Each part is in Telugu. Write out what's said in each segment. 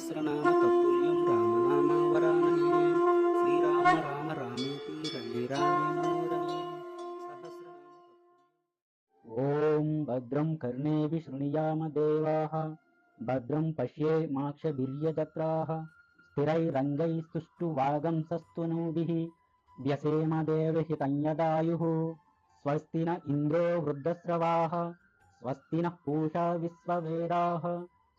సహస్రనామ తత్తుల్యం రామనామ వరాననే శ్రీరామ రామ రామేతి రమే రామే మనోరమే సహస్రనామ ఓం భద్రం కర్ణేభి శృణుయామ దేవాః భద్రం పశ్యేమాక్షభిర్యజత్రాః స్థిరైరంగైస్తుష్టువాగంసస్తనూభిः వ్యసేమ దేవహితం యదాయుః స్వస్తి న ఇంద్రో వృద్ధశ్రవాः స్వస్తి నః పూషా విశ్వవేదాః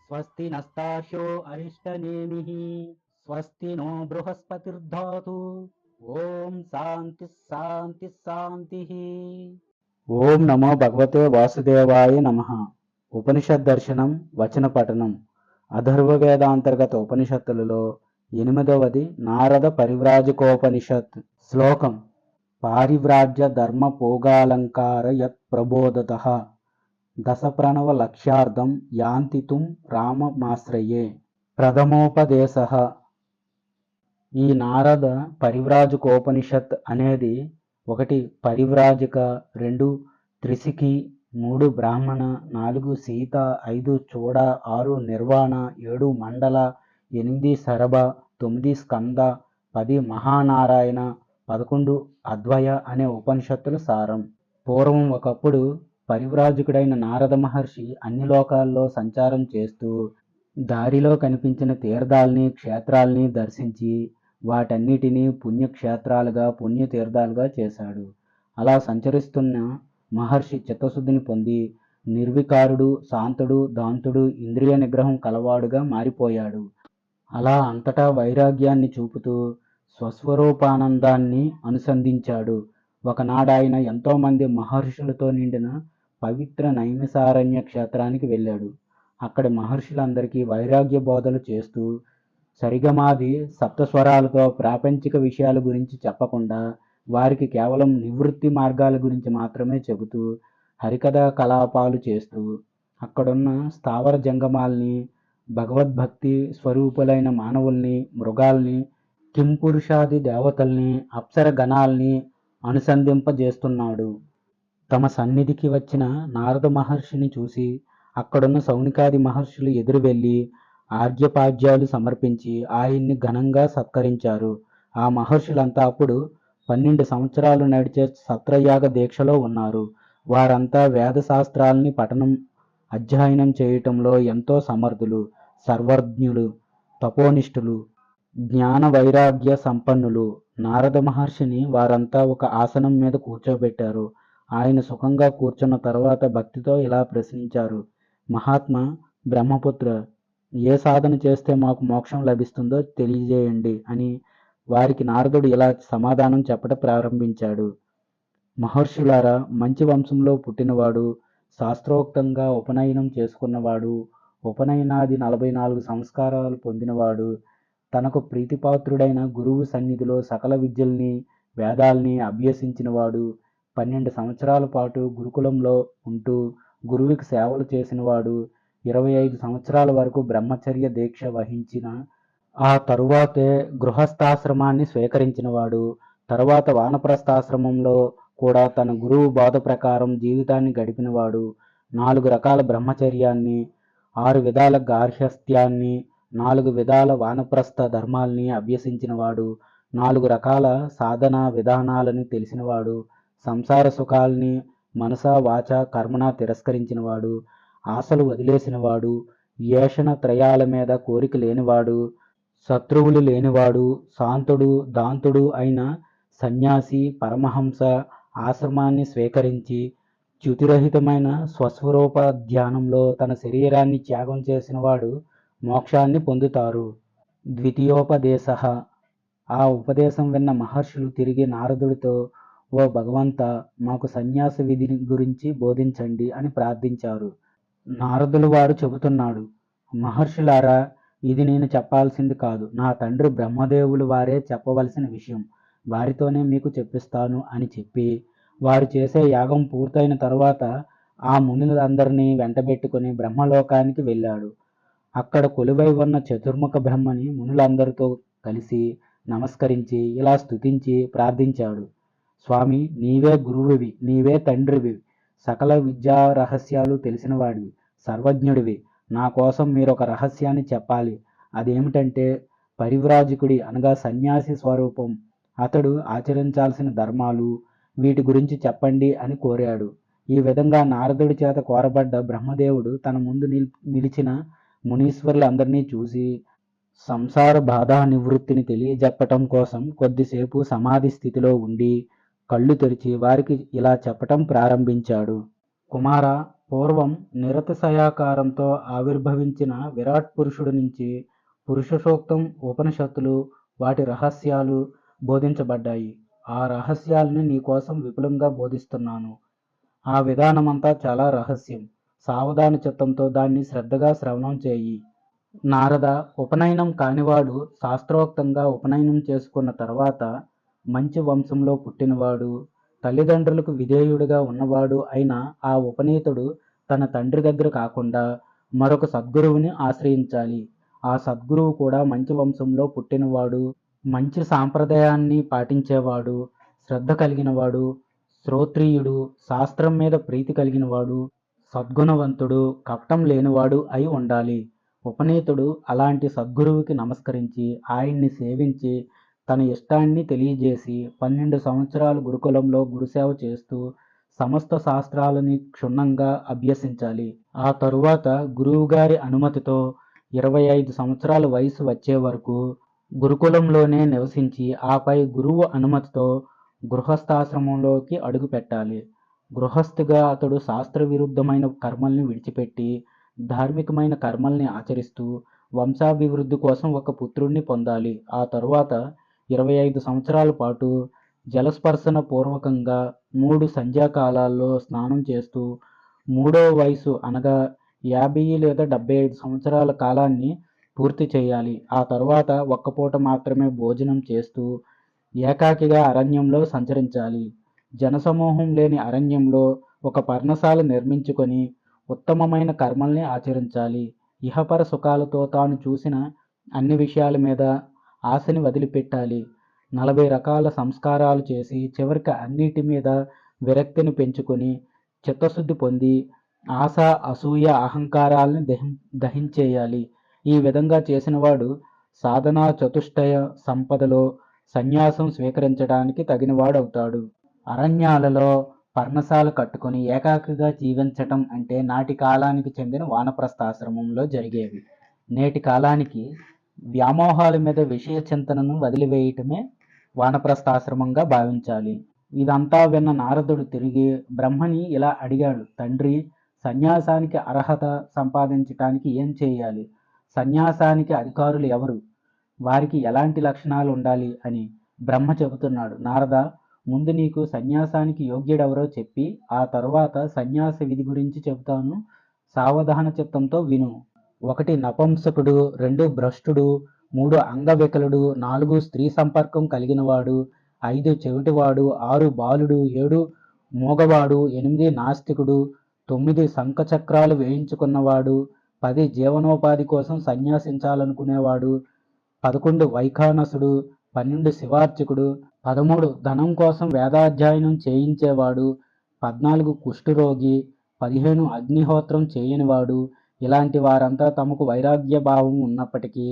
స్వస్తి నస్తార్క్ష్యో అరిష్టనేమిః స్వస్తి నో బృహస్పతిర్ధాతు ఓం శాంతి శాంతి శాంతి. ఓం నమో భగవతే వాసుదేవాయ నమః. ఉపనిషద్ దర్శనం వచన పఠనం. అథర్వ వేదాంతర్గత ఉపనిషత్తులలో 8వది నారద పరివ్రాజకోపనిషత్. శ్లోకం: పారివ్రాజ్య ధర్మ పోగాలంకార యత్ ప్రబోధతః దశ ప్రణవ లక్ష్యార్థం యాంతి తుం రామమాశ్రయే. ప్రథమోపదేశః. ఈ నారద పరివ్రాజకోపనిషత్ అనేది 1 పరివ్రాజక, 2 త్రిశికి, 3 బ్రాహ్మణ, 4 సీత, 5 చూడ, 6 నిర్వాణ, 7 మండల, 8 శరభ, 9 స్కంద, 10 మహానారాయణ, 11 అద్వయ అనే ఉపనిషత్తుల సారం. పూర్వం ఒకప్పుడు పరివ్రాజకుడైన నారద మహర్షి అన్ని లోకాల్లో సంచారం చేస్తూ దారిలో కనిపించిన తీర్థాల్ని, క్షేత్రాల్ని దర్శించి వాటన్నిటినీ పుణ్యక్షేత్రాలుగా, పుణ్యతీర్థాలుగా చేశాడు. అలా సంచరిస్తున్న మహర్షి చిత్తశుద్ధిని పొంది నిర్వికారుడు, శాంతుడు, దాంతుడు, ఇంద్రియ నిగ్రహం కలవాడుగా మారిపోయాడు. అలా అంతటా వైరాగ్యాన్ని చూపుతూ స్వస్వరూపానందాన్ని అనుసంధించాడు. ఒకనాడాయన ఎంతోమంది మహర్షులతో నిండిన పవిత్ర నైమిసారణ్య క్షేత్రానికి వెళ్ళాడు. అక్కడి మహర్షులందరికీ వైరాగ్య బోధలు చేస్తూ సరిగమాది సప్తస్వరాలతో ప్రాపంచిక విషయాల గురించి చెప్పకుండా వారికి కేవలం నివృత్తి మార్గాల గురించి మాత్రమే చెబుతూ హరికథా కలాపాలు చేస్తూ అక్కడున్న స్థావర జంగమాల్ని, భగవద్భక్తి స్వరూపులైన మానవుల్ని, మృగాల్ని, కింపురుషాది దేవతల్ని, అప్సర గణాల్ని అనుసంధింపజేస్తున్నాడు. తమ సన్నిధికి వచ్చిన నారద మహర్షిని చూసి అక్కడున్న సౌనికాది మహర్షులు ఎదురు వెళ్ళి ఆర్ఘ్యపాద్యాలు సమర్పించి ఆయన్ని ఘనంగా సత్కరించారు. ఆ మహర్షులంతా అప్పుడు 12 సంవత్సరాలు నడిచే సత్రయాగ దీక్షలో ఉన్నారు. వారంతా వేదశాస్త్రాల్ని పఠనం, అధ్యయనం చేయటంలో ఎంతో సమర్థులు, సర్వజ్ఞులు, తపోనిష్ఠులు, జ్ఞాన వైరాగ్య సంపన్నులు. నారద మహర్షిని వారంతా ఒక ఆసనం మీద కూర్చోబెట్టారు. ఆయన సుఖంగా కూర్చున్న తర్వాత భక్తితో ఇలా ప్రశ్నించారు: మహాత్మా, బ్రహ్మపుత్ర, ఏ సాధన చేస్తే మాకు మోక్షం లభిస్తుందో తెలియజేయండి అని వారికి నారదుడు ఇలా సమాధానం చెప్పడం ప్రారంభించాడు. మహర్షులారా, మంచి వంశంలో పుట్టినవాడు, శాస్త్రోక్తంగా ఉపనయనం చేసుకున్నవాడు, ఉపనయనాది 44 సంస్కారాలు పొందినవాడు, తనకు ప్రీతిపాత్రుడైన గురువు సన్నిధిలో సకల విద్యల్ని, వేదాల్ని అభ్యసించినవాడు, 12 సంవత్సరాల పాటు గురుకులంలో ఉంటూ గురువుకి సేవలు చేసినవాడు, 25 సంవత్సరాల వరకు బ్రహ్మచర్య దీక్ష వహించిన ఆ తరువాతే గృహస్థాశ్రమాన్ని స్వీకరించినవాడు, తరువాత వానప్రస్థాశ్రమంలో కూడా తన గురువు బోధ ప్రకారం జీవితాన్ని గడిపినవాడు, 4 రకాల బ్రహ్మచర్యాన్ని, 6 విధాల గార్హస్థ్యాన్ని, 4 విధాల వానప్రస్థ ధర్మాల్ని అభ్యసించినవాడు, 4 రకాల సాధనా విధానాలని తెలిసినవాడు, సంసార సుఖాల్ని మనస వాచ కర్మణ తిరస్కరించినవాడు, ఆశలు వదిలేసినవాడు, ఏషణ త్రయాల మీద కోరిక లేనివాడు, శత్రువులు లేనివాడు, శాంతుడు, దాంతుడు అయిన సన్యాసి, పరమహంస ఆశ్రమాన్ని స్వీకరించి చ్యుతిరహితమైన స్వస్వరూప ధ్యానంలో తన శరీరాన్ని త్యాగం చేసినవాడు మోక్షాన్ని పొందుతారు. ద్వితీయోపదేశః. ఆ ఉపదేశం విన్న మహర్షులు తిరిగి నారదుడితో, ఓ భగవంత, మాకు సన్యాస విధి గురించి బోధించండి అని ప్రార్థించారు. నారదులు వారు చెబుతున్నాడు: మహర్షులారా, ఇది నేను చెప్పాల్సింది కాదు, నా తండ్రి బ్రహ్మదేవులు వారే చెప్పవలసిన విషయం, వారితోనే మీకు చెప్పిస్తాను అని చెప్పి వారు చేసే యాగం పూర్తయిన తరువాత ఆ మునులందరినీ వెంటబెట్టుకుని బ్రహ్మలోకానికి వెళ్ళాడు. అక్కడ కొలువై ఉన్న చతుర్ముఖ బ్రహ్మని మునులందరితో కలిసి నమస్కరించి ఇలా స్తుతించి ప్రార్థించాడు: స్వామి, నీవే గురువువి, నీవే తండ్రివి, సకల విద్యా రహస్యాలు తెలిసినవాడివి, సర్వజ్ఞుడివి. నా కోసం మీరొక రహస్యాన్ని చెప్పాలి. అదేమిటంటే పరివ్రాజకుడి అనగా సన్యాసి స్వరూపం. అతడు ఆచరించాల్సిన ధర్మాలు వీటి గురించి చెప్పండి అని కోరాడు. ఈ విధంగా నారదుడి చేత కోరబడ్డ బ్రహ్మదేవుడు తన ముందు నిలిచిన మునీశ్వరులందరినీ చూసి సంసార బాధా నివృత్తిని తెలియజెప్పటం కోసం కొద్దిసేపు సమాధి స్థితిలో ఉండి కళ్ళు తెరిచి వారికి ఇలా చెప్పటం ప్రారంభించాడు. కుమార, పూర్వం నిరతిశయాకారంతో ఆవిర్భవించిన విరాట్ పురుషుడి నుంచి పురుష సూక్తం, ఉపనిషత్తులు, వాటి రహస్యాలు బోధించబడ్డాయి. ఆ రహస్యాలను నీకోసం విపులంగా బోధిస్తున్నాను. ఆ విధానమంతా చాలా రహస్యం. సావధాన చిత్తంతో దాన్ని శ్రద్ధగా శ్రవణం చేయి. నారద, ఉపనయనం కానివాడు శాస్త్రోక్తంగా ఉపనయనం చేసుకున్న తర్వాత మంచి వంశంలో పుట్టినవాడు, తల్లిదండ్రులకు విధేయుడిగా ఉన్నవాడు అయిన ఆ ఉపనీతుడు తన తండ్రి దగ్గర కాకుండా మరొక సద్గురువుని ఆశ్రయించాలి. ఆ సద్గురువు కూడా మంచి వంశంలో పుట్టినవాడు, మంచి సాంప్రదాయాన్ని పాటించేవాడు, శ్రద్ధ కలిగినవాడు, శ్రోత్రియుడు, శాస్త్రం మీద ప్రీతి కలిగినవాడు, సద్గుణవంతుడు, కపటం లేనివాడు అయి ఉండాలి. ఉపనీతుడు అలాంటి సద్గురువుకి నమస్కరించి ఆయన్ని సేవించి తన ఇష్టాన్ని తెలియజేసి 12 సంవత్సరాలు గురుకులంలో గురుసేవ చేస్తూ సమస్త శాస్త్రాలని క్షుణ్ణంగా అభ్యసించాలి. ఆ తరువాత గురువుగారి అనుమతితో 25 సంవత్సరాల వయసు వచ్చే వరకు గురుకులంలోనే నివసించి ఆపై గురువు అనుమతితో గృహస్థాశ్రమంలోకి అడుగు పెట్టాలి. గృహస్థిగా అతడు శాస్త్ర విరుద్ధమైన కర్మల్ని విడిచిపెట్టి ధార్మికమైన కర్మల్ని ఆచరిస్తూ వంశాభివృద్ధి కోసం ఒక పుత్రుణ్ణి పొందాలి. ఆ తరువాత 25 సంవత్సరాల పాటు జలస్పర్శన పూర్వకంగా 3 సంధ్యాకాలాల్లో స్నానం చేస్తూ మూడో వయసు అనగా 50 లేదా 75 సంవత్సరాల కాలాన్ని పూర్తి చేయాలి. ఆ తరువాత ఒక్కపూట మాత్రమే భోజనం చేస్తూ ఏకాకిగా అరణ్యంలో సంచరించాలి. జనసమూహం లేని అరణ్యంలో ఒక పర్ణశాల నిర్మించుకొని ఉత్తమమైన కర్మల్ని ఆచరించాలి. ఇహపర సుఖాలతో తాను చూసిన అన్ని విషయాల మీద ఆశని వదిలిపెట్టాలి. 40 రకాల సంస్కారాలు చేసి చివరికి అన్నిటి మీద విరక్తిని పెంచుకొని చిత్తశుద్ధి పొంది ఆశ, అసూయ, అహంకారాలని దహించేయాలి. ఈ విధంగా చేసినవాడు సాధనా చతుష్టయ సంపదలో సన్యాసం స్వీకరించడానికి తగినవాడవుతాడు. అరణ్యాలలో పర్ణశాల కట్టుకొని ఏకాకిగా జీవించటం అంటే నాటి కాలానికి చెందిన వానప్రస్థాశ్రమంలో జరిగేవి. నేటి కాలానికి వ్యామోహాల మీద విషయ చింతనను వదిలివేయటమే వానప్రస్థాశ్రమంగా భావించాలి. ఇదంతా విన్న నారదుడు తిరిగి బ్రహ్మని ఇలా అడిగాడు. తండ్రి, సన్యాసానికి అర్హత సంపాదించటానికి ఏం చేయాలి? సన్యాసానికి అధికారులు ఎవరు? వారికి ఎలాంటి లక్షణాలు ఉండాలి అని బ్రహ్మ చెబుతున్నాడు. నారద, ముందు నీకు సన్యాసానికి యోగ్యుడెవరో చెప్పి ఆ తరువాత సన్యాస విధి గురించి చెబుతాను. సావధాన చిత్తంతో విను. 1 నపుంసకుడు, 2 భ్రష్టుడు, 3 అంగవికలుడు, 4 స్త్రీ సంపర్కం కలిగినవాడు, 5 చెవిటివాడు, 6 బాలుడు, 7 మూగవాడు, 8 నాస్తికుడు, 9 శంఖచక్రాలు వేయించుకున్నవాడు, 10 జీవనోపాధి కోసం సన్యాసించాలనుకునేవాడు, 11 వైఖానసుడు, 12 శివార్చకుడు, 13 ధనం కోసం వేదాధ్యయనం చేయించేవాడు, 14 కుష్ఠరోగి, 15 అగ్నిహోత్రం చేయనివాడు. ఇలాంటి వారంతా తమకు వైరాగ్య భావం ఉన్నప్పటికీ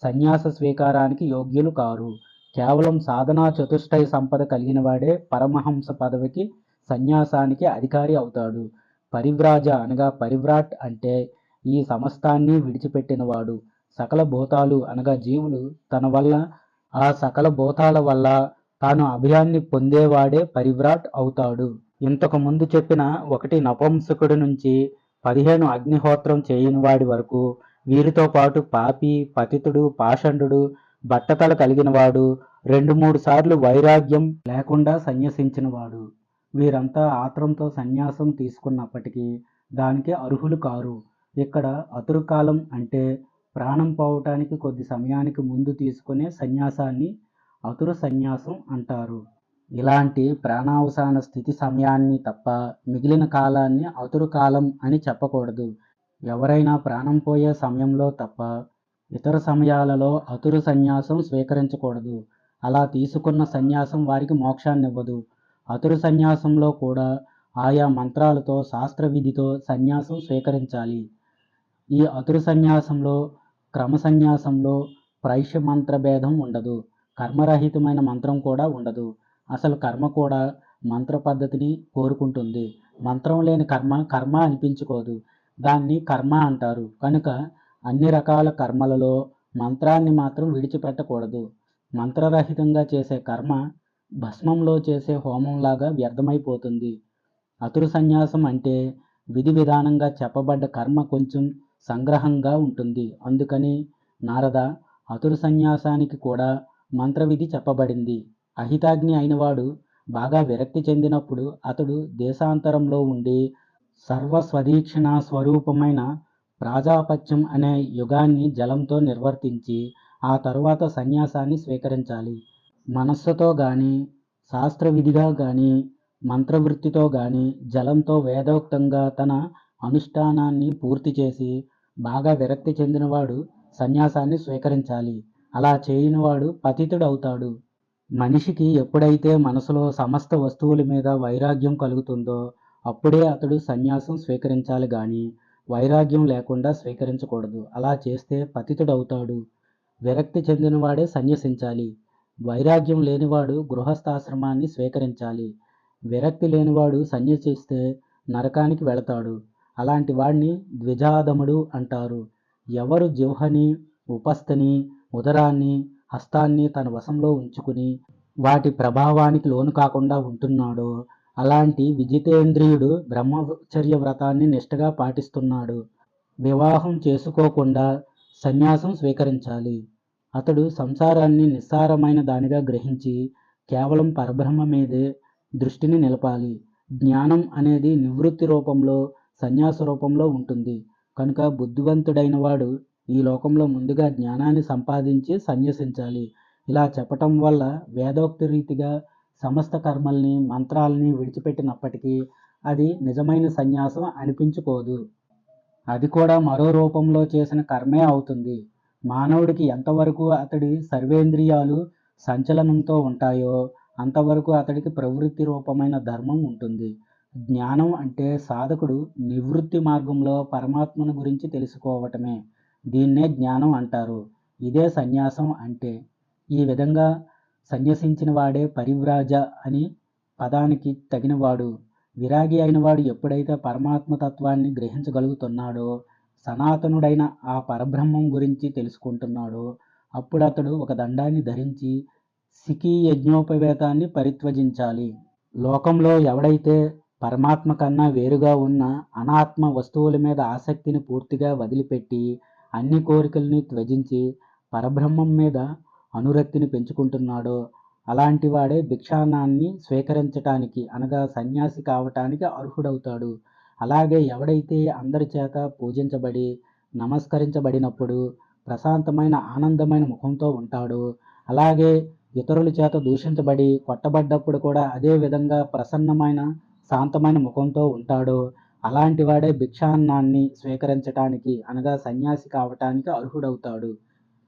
సన్యాస స్వీకారానికి యోగ్యులు కారు. కేవలం సాధనా చతుష్టయ సంపద కలిగిన వాడే పరమహంస పదవికి, సన్యాసానికి అధికారి అవుతాడు. పరివ్రాజ అనగా పరివ్రాట్ అంటే ఈ సమస్తాన్ని విడిచిపెట్టినవాడు. సకల భూతాలు అనగా జీవులు తన వల్ల, ఆ సకల భూతాల వల్ల తాను అభయాన్ని పొందేవాడే పరివ్రాట్ అవుతాడు. ఇంతకు ముందు చెప్పిన 1 నపుంసకుడి నుంచి 15 అగ్నిహోత్రం చేయనివాడి వరకు వీరితో పాటు పాపి, పతితుడు, పాషండు, బట్టతల కలిగినవాడు, 2-3 సార్లు వైరాగ్యం లేకుండా సన్యసించినవాడు. వీరంతా ఆత్రంతో సన్యాసం తీసుకున్నప్పటికీ దానికి అర్హులు కారు. ఇక్కడ అతురుకాలం అంటే ప్రాణం పోవటానికి కొద్ది సమయానికి ముందు తీసుకునే సన్యాసాన్ని అతురు సన్యాసం అంటారు. ఇలాంటి ప్రాణావసాన స్థితి సమయాన్ని తప్ప మిగిలిన కాలాన్ని అతురు కాలం అని చెప్పకూడదు. ఎవరైనా ప్రాణం పోయే సమయంలో తప్ప ఇతర సమయాలలో అతురు సన్యాసం స్వీకరించకూడదు. అలా తీసుకున్న సన్యాసం వారికి మోక్షాన్నివ్వదు. అతురు సన్యాసంలో కూడా ఆయా మంత్రాలతో శాస్త్ర విధితో సన్యాసం స్వీకరించాలి. ఈ అతురు సన్యాసంలో క్రమ సన్యాసంలో ప్రైష్య మంత్ర భేదం ఉండదు. కర్మరహితమైన మంత్రం కూడా ఉండదు. అసలు కర్మ కూడా మంత్ర పద్ధతిని కోరుకుంటుంది. మంత్రం లేని కర్మ కర్మ అనిపించుకోదు. దాన్ని కర్మ అంటారు. కనుక అన్ని రకాల కర్మలలో మంత్రాన్ని మాత్రం విడిచిపెట్టకూడదు. మంత్రరహితంగా చేసే కర్మ భస్మంలో చేసే హోమంలాగా వ్యర్థమైపోతుంది. అతురు సన్యాసం అంటే విధి విధానంగా చెప్పబడ్డ కర్మ కొంచెం సంగ్రహంగా ఉంటుంది. అందుకని నారద, అతురు సన్యాసానికి కూడా మంత్రవిధి చెప్పబడింది. అహితాగ్ని అయినవాడు బాగా విరక్తి చెందినప్పుడు అతడు దేశాంతరంలో ఉండి సర్వస్వదీక్షణ స్వరూపమైన ప్రాజాపత్యం అనే యుగాన్ని జలంతో నిర్వర్తించి ఆ తరువాత సన్యాసాన్ని స్వీకరించాలి. మనస్సుతో గాని శాస్త్రవిధిగా గాని మంత్రవృత్తితో గాని జలంతో వేదోక్తంగా తన అనుష్ఠానాన్ని పూర్తి చేసి బాగా విరక్తి చెందినవాడు సన్యాసాన్ని స్వీకరించాలి. అలా చేయనివాడు పతితుడవుతాడు. మనిషికి ఎప్పుడైతే మనసులో సమస్త వస్తువుల మీద వైరాగ్యం కలుగుతుందో అప్పుడే అతడు సన్యాసం స్వీకరించాలి గాని వైరాగ్యం లేకుండా స్వీకరించకూడదు. అలా చేస్తే పతితుడవుతాడు. విరక్తి చెందినవాడే సన్యసించాలి. వైరాగ్యం లేనివాడు గృహస్థాశ్రమాన్ని స్వీకరించాలి. విరక్తి లేనివాడు సన్యసిస్తే నరకానికి వెళతాడు. అలాంటి వాడిని ద్విజాదముడు అంటారు. ఎవరు జిహ్వని, ఉపస్థని, ఉదరాన్ని, హస్తాన్ని తన వశంలో ఉంచుకుని వాటి ప్రభావానికి లోను కాకుండా ఉంటున్నాడో అలాంటి విజితేంద్రియుడు బ్రహ్మచర్య వ్రతాన్ని నిష్ఠగా పాటిస్తున్నాడు. వివాహం చేసుకోకుండా సన్యాసం స్వీకరించాలి. అతడు సంసారాన్ని నిస్సారమైన దానిగా గ్రహించి కేవలం పరబ్రహ్మ మీదే దృష్టిని నిలపాలి. జ్ఞానం అనేది నివృత్తి రూపంలో, సన్యాస రూపంలో ఉంటుంది. కనుక బుద్ధివంతుడైన వాడు ఈ లోకంలో ముందుగా జ్ఞానాన్ని సంపాదించి సన్యసించాలి. ఇలా చెప్పటం వల్ల వేదోక్తి రీతిగా సమస్త కర్మల్ని, మంత్రాల్ని విడిచిపెట్టినప్పటికీ అది నిజమైన సన్యాసం అనిపించుకోదు. అది కూడా మరో రూపంలో చేసిన కర్మే అవుతుంది. మానవుడికి ఎంతవరకు అతడి సర్వేంద్రియాలు సంచలనంతో ఉంటాయో అంతవరకు అతడికి ప్రవృత్తి రూపమైన ధర్మం ఉంటుంది. జ్ఞానం అంటే సాధకుడు నివృత్తి మార్గంలో పరమాత్మను గురించి తెలుసుకోవటమే. దీన్నే జ్ఞానం అంటారు. ఇదే సన్యాసం అంటే. ఈ విధంగా సన్యసించిన వాడే పరివ్రాజ అని పదానికి తగినవాడు. విరాగి అయినవాడు ఎప్పుడైతే పరమాత్మ తత్వాన్ని గ్రహించగలుగుతున్నాడో, సనాతనుడైన ఆ పరబ్రహ్మం గురించి తెలుసుకుంటున్నాడో అప్పుడు అతడు ఒక దండాన్ని ధరించి సికీ యజ్ఞోపవేతాన్ని పరిత్వజించాలి. లోకంలో ఎవడైతే పరమాత్మ కన్నా వేరుగా ఉన్న అనాత్మ వస్తువుల మీద ఆసక్తిని పూర్తిగా వదిలిపెట్టి అన్ని కోరికల్ని త్యజించి పరబ్రహ్మం మీద అనురక్తిని పెంచుకుంటున్నాడో అలాంటి వాడే భిక్షాన్నాన్ని స్వీకరించటానికి అనగా సన్యాసి కావటానికి అర్హుడవుతాడు. అలాగే ఎవడైతే అందరి చేత పూజించబడి నమస్కరించబడినప్పుడు ప్రశాంతమైన ఆనందమైన ముఖంతో ఉంటాడో, అలాగే ఇతరుల చేత దూషించబడి కొట్టబడ్డప్పుడు కూడా అదే విధంగా ప్రసన్నమైన శాంతమైన ముఖంతో ఉంటాడో అలాంటి వాడే భిక్షాన్నాన్ని స్వీకరించటానికి అనగా సన్యాసి కావటానికి అర్హుడవుతాడు.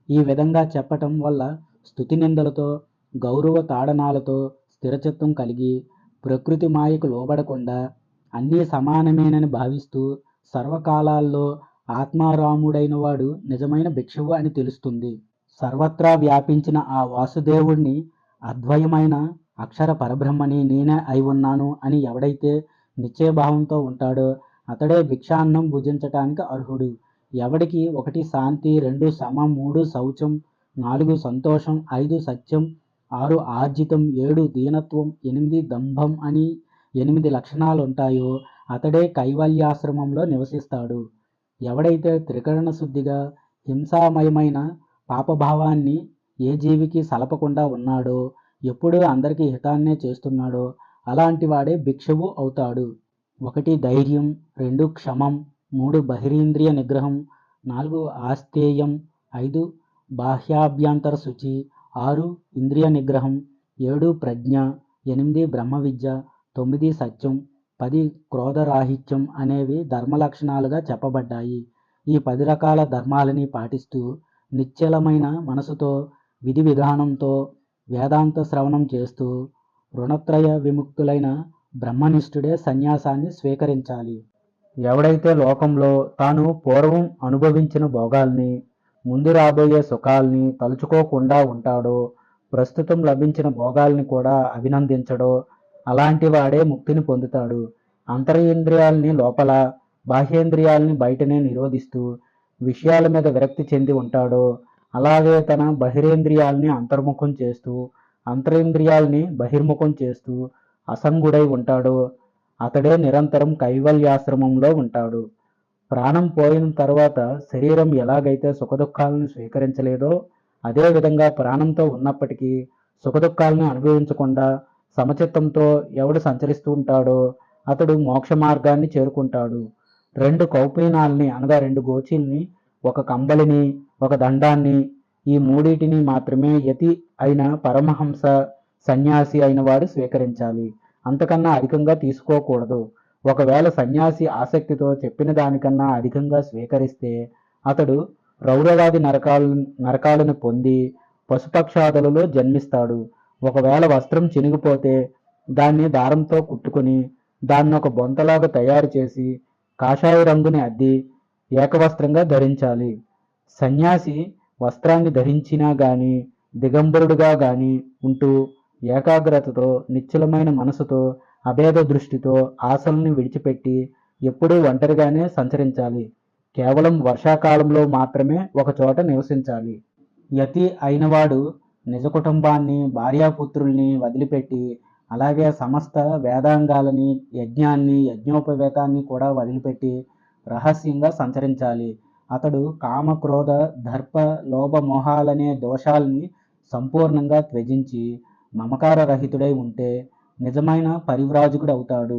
ఈ విధంగా చెప్పటం వల్ల స్తుతి నిందలతో, గౌరవ తాడనాలతో స్థిరచిత్తం కలిగి ప్రకృతి మాయకు లోబడకుండా అన్నీ సమానమేనని భావిస్తూ సర్వకాలాల్లో ఆత్మారాముడైన వాడు నిజమైన భిక్షువు అని తెలుస్తుంది. సర్వత్రా వ్యాపించిన ఆ వాసుదేవుణ్ణి అద్వయమైన అక్షర పరబ్రహ్మని నేనే అయి ఉన్నాను అని ఎవడైతే నిశ్చయభావంతో ఉంటాడో అతడే భిక్షాన్నం భుజించటానికి అర్హుడు. ఎవడికి 1 శాంతి, 2 సమం, 3 శౌచం, 4 సంతోషం, 5 సత్యం, 6 ఆర్జితం, 7 దీనత్వం, 8 దంభం అని 8 లక్షణాలు ఉంటాయో అతడే కైవల్యాశ్రమంలో నివసిస్తాడు. ఎవడైతే త్రికరణ శుద్ధిగా హింసామయమైన పాపభావాన్ని ఏ జీవికి సలపకుండా ఉన్నాడో, ఎప్పుడూ అందరికీ హితాన్నే చేస్తున్నాడో అలాంటి వాడే భిక్షువు అవుతాడు. 1 ధైర్యం, 2 క్షమం, 3 బహిరీంద్రియ నిగ్రహం, 4 ఆస్తేయం, 5 బాహ్యాభ్యంతర శుచి, 6 ఇంద్రియ నిగ్రహం, 7 ప్రజ్ఞ, 8 బ్రహ్మ విద్య, 9 సత్యం, 10 క్రోధరాహిత్యం అనేవి ధర్మలక్షణాలుగా చెప్పబడ్డాయి. ఈ 10 రకాల ధర్మాలని పాటిస్తూ నిశ్చలమైన మనసుతో విధి విధానంతో వేదాంత శ్రవణం చేస్తూ రుణత్రయ విముక్తులైన బ్రహ్మనిష్ఠుడే సన్యాసాన్ని స్వీకరించాలి. ఎవడైతే లోకంలో తాను పూర్వం అనుభవించిన భోగాల్ని ముందు రాబోయే సుఖాల్ని తలుచుకోకుండా ఉంటాడో, ప్రస్తుతం లభించిన భోగాల్ని కూడా అభినందించడో అలాంటి వాడే ముక్తిని పొందుతాడు. అంతరేంద్రియాల్ని లోపల, బాహ్యేంద్రియాల్ని బయటనే నిరోధిస్తూ విషయాల మీద విరక్తి చెంది ఉంటాడో, అలాగే తన బహిరేంద్రియాల్ని అంతర్ముఖం చేస్తూ, అంతరేంద్రియాల్ని బహిర్ముఖం చేస్తూ అసంగుడై ఉంటాడో అతడే నిరంతరం కైవల్యాశ్రమంలో ఉంటాడు. ప్రాణం పోయిన తర్వాత శరీరం ఎలాగైతే సుఖదుఖాలను స్వీకరించలేదో, అదేవిధంగా ప్రాణంతో ఉన్నప్పటికీ సుఖదుఖాలను అనుభవించకుండా సమచిత్తంతో ఎవడు సంచరిస్తూ ఉంటాడో అతడు మోక్ష మార్గాన్ని చేరుకుంటాడు. రెండు కౌపీనాల్ని అనగా రెండు గోచీల్ని, ఒక కంబళిని, ఒక దండాన్ని, ఈ మూడిటిని మాత్రమే యతి అయిన పరమహంస సన్యాసి అయిన వాడు స్వీకరించాలి. అంతకన్నా అధికంగా తీసుకోకూడదు. ఒకవేళ సన్యాసి ఆసక్తితో చెప్పిన దానికన్నా అధికంగా స్వీకరిస్తే అతడు రౌరవాది నరకాలను పొంది పశుపక్షాదులలో జన్మిస్తాడు. ఒకవేళ వస్త్రం చినిగిపోతే దాన్ని దారంతో కుట్టుకుని దాన్ని ఒక బొంతలాగా తయారు చేసి కాషాయ రంగుని అద్ది ఏకవస్త్రంగా ధరించాలి. సన్యాసి వస్త్రాన్ని ధరించినా గాని దిగంబరుడుగా గాని ఉంటూ ఏకాగ్రతతో నిశ్చలమైన మనసుతో అభేద దృష్టితో ఆశల్ని విడిచిపెట్టి ఎప్పుడూ ఒంటరిగానే సంచరించాలి. కేవలం వర్షాకాలంలో మాత్రమే ఒక చోట నివసించాలి. యతి అయినవాడు నిజ కుటుంబాన్ని, భార్యాపుత్రుల్ని వదిలిపెట్టి, అలాగే సమస్త వేదాంగాలని, యజ్ఞాన్ని, యజ్ఞోపవేతాన్ని కూడా వదిలిపెట్టి రహస్యంగా సంచరించాలి. అతడు కామ, క్రోధ, దర్ప, లోభ, మోహాలనే దోషాల్ని సంపూర్ణంగా త్యజించి మమకార రహితుడై ఉంటే నిజమైన పరివ్రాజకుడు అవుతాడు.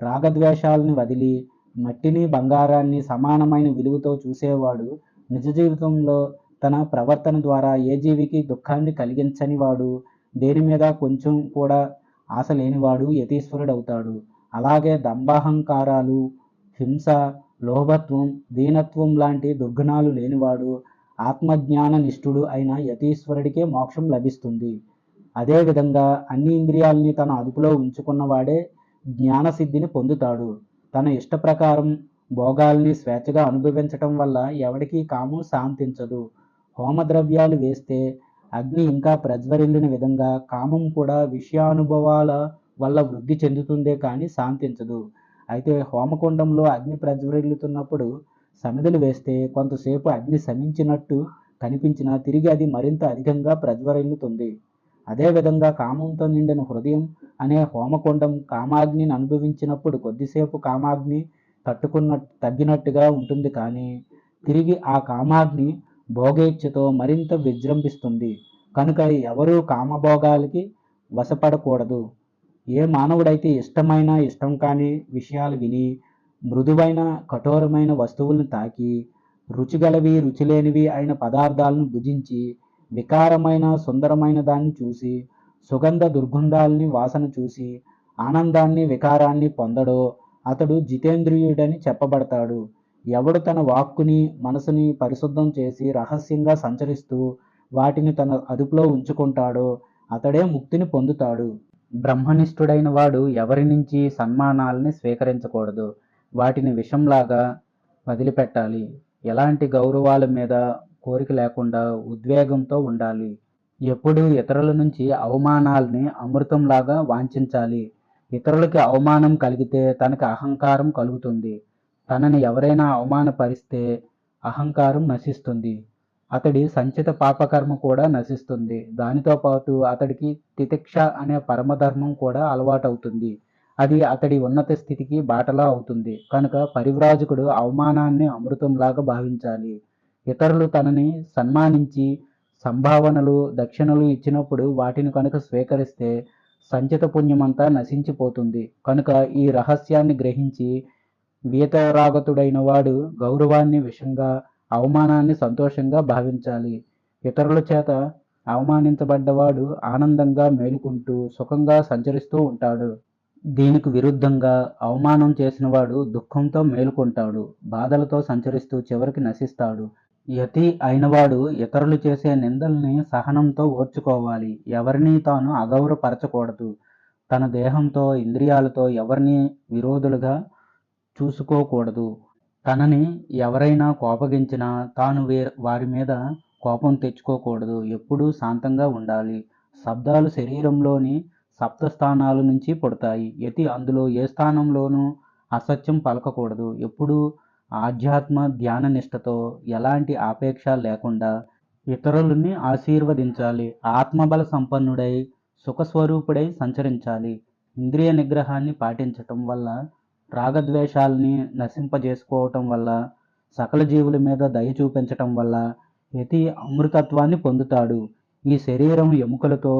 రాగద్వేషాలని వదిలి మట్టిని, బంగారాన్ని సమానమైన విలువతో చూసేవాడు నిజ జీవితంలో తన ప్రవర్తన ద్వారా ఏ జీవికి దుఃఖాన్ని కలిగించని వాడు, దేని మీద కొంచెం కూడా ఆశ లేనివాడు యతీశ్వరుడు అవుతాడు. అలాగే దంభాహంకారాలు, హింస, లోభత్వం, దీనత్వం లాంటి దుర్గుణాలు లేనివాడు ఆత్మజ్ఞాన నిష్ఠుడు అయిన యతీశ్వరుడికే మోక్షం లభిస్తుంది. అదేవిధంగా అన్ని ఇంద్రియాల్ని తన అదుపులో ఉంచుకున్నవాడే జ్ఞానసిద్ధిని పొందుతాడు. తన ఇష్ట ప్రకారం భోగాల్ని స్వేచ్ఛగా అనుభవించటం వల్ల ఎవడికి కామం శాంతించదు. హోమద్రవ్యాలు వేస్తే అగ్ని ఇంకా ప్రజ్వరిల్లిన విధంగా కామం కూడా విషయానుభవాల వల్ల వృద్ధి చెందుతుందే కానీ శాంతించదు. అయితే హోమకుండంలో అగ్ని ప్రజ్వరిల్లుతున్నప్పుడు సమిధులు వేస్తే కొంతసేపు అగ్ని శమించినట్టు కనిపించినా తిరిగి అది మరింత అధికంగా ప్రజ్వరిల్లుతుంది. అదేవిధంగా కామంతో నిండిన హృదయం అనే హోమకుండం కామాగ్నిని అనుభవించినప్పుడు కొద్దిసేపు కామాగ్ని తగ్గినట్టుగా ఉంటుంది, కానీ తిరిగి ఆ కామాగ్ని భోగేచ్ఛతో మరింత విజృంభిస్తుంది. కనుక ఎవరూ కామభోగాలకి వశపడకూడదు. ఏ మానవుడైతే ఇష్టమైన, ఇష్టం కాని విషయాలు విని, మృదువైన, కఠోరమైన వస్తువులను తాకి, రుచిగలవి, రుచిలేనివి అయిన పదార్థాలను భుజించి, వికారమైన, సుందరమైన దాన్ని చూసి, సుగంధ దుర్గంధాలని వాసన చూసి ఆనందాన్ని, వికారాన్ని పొందడో అతడు జితేంద్రియుడని చెప్పబడతాడు. ఎవడు తన వాక్కుని, మనసుని పరిశుద్ధం చేసి రహస్యంగా సంచరిస్తూ వాటిని తన అదుపులో ఉంచుకుంటాడో అతడే ముక్తిని పొందుతాడు. బ్రహ్మనిష్ఠుడైన వాడు ఎవరి నుంచి సన్మానాలని స్వీకరించకూడదు. వాటిని విషంలాగా వదిలిపెట్టాలి. ఎలాంటి గౌరవాల మీద కోరిక లేకుండా ఉద్వేగంతో ఉండాలి. ఎప్పుడూ ఇతరుల నుంచి అవమానాల్ని అమృతంలాగా వాంఛించాలి. ఇతరులకి అవమానం కలిగితే తనకి అహంకారం కలుగుతుంది. తనని ఎవరైనా అవమానపరిస్తే అహంకారం నశిస్తుంది. అతడి సంచిత పాపకర్మ కూడా నశిస్తుంది. దానితో పాటు అతడికి తితిక్ష అనే పరమధర్మం కూడా అలవాటవుతుంది. అది అతడి ఉన్నత స్థితికి బాటలా అవుతుంది. కనుక పరివ్రాజకుడు అవమానాన్ని అమృతంలాగా భావించాలి. ఇతరులు తనని సన్మానించి సంభావనలు, దక్షిణలు ఇచ్చినప్పుడు వాటిని కనుక స్వీకరిస్తే సంచిత పుణ్యమంతా నశించిపోతుంది. కనుక ఈ రహస్యాన్ని గ్రహించి వీతరాగతుడైన వాడు గౌరవాన్ని విషంగా, అవమానాన్ని సంతోషంగా భావించాలి. ఇతరుల చేత అవమానించబడ్డవాడు ఆనందంగా మేలుకుంటూ సుఖంగా సంచరిస్తూ ఉంటాడు. దీనికి విరుద్ధంగా అవమానం చేసినవాడు దుఃఖంతో మేలుకుంటాడు, బాధలతో సంచరిస్తూ చివరికి నశిస్తాడు. యతి అయినవాడు ఇతరులు చేసే నిందల్ని సహనంతో ఓర్చుకోవాలి. ఎవరినీ తాను అగౌరవపరచకూడదు. తన దేహంతో, ఇంద్రియాలతో ఎవరిని విరోధులుగా చూసుకోకూడదు. తనని ఎవరైనా కోపగించినా తాను వారి మీద కోపం తెచ్చుకోకూడదు. ఎప్పుడూ శాంతంగా ఉండాలి. శబ్దాలు శరీరంలోని సప్త స్థానాల నుంచి పుడతాయి. యతి అందులో ఏ స్థానంలోనూ అసత్యం పలకకూడదు. ఎప్పుడూ ఆధ్యాత్మ ధ్యాన నిష్టతో ఎలాంటి ఆపేక్ష లేకుండా ఇతరులని ఆశీర్వదించాలి. ఆత్మబల సంపన్నుడై సుఖస్వరూపుడై సంచరించాలి. ఇంద్రియ నిగ్రహాన్ని పాటించటం వల్ల, రాగద్వేషాలని నశింపజేసుకోవటం వల్ల, సకల జీవుల మీద దయ చూపించటం వల్ల యతి అమృతత్వాన్ని పొందుతాడు. ఈ శరీరం ఎముకలతో,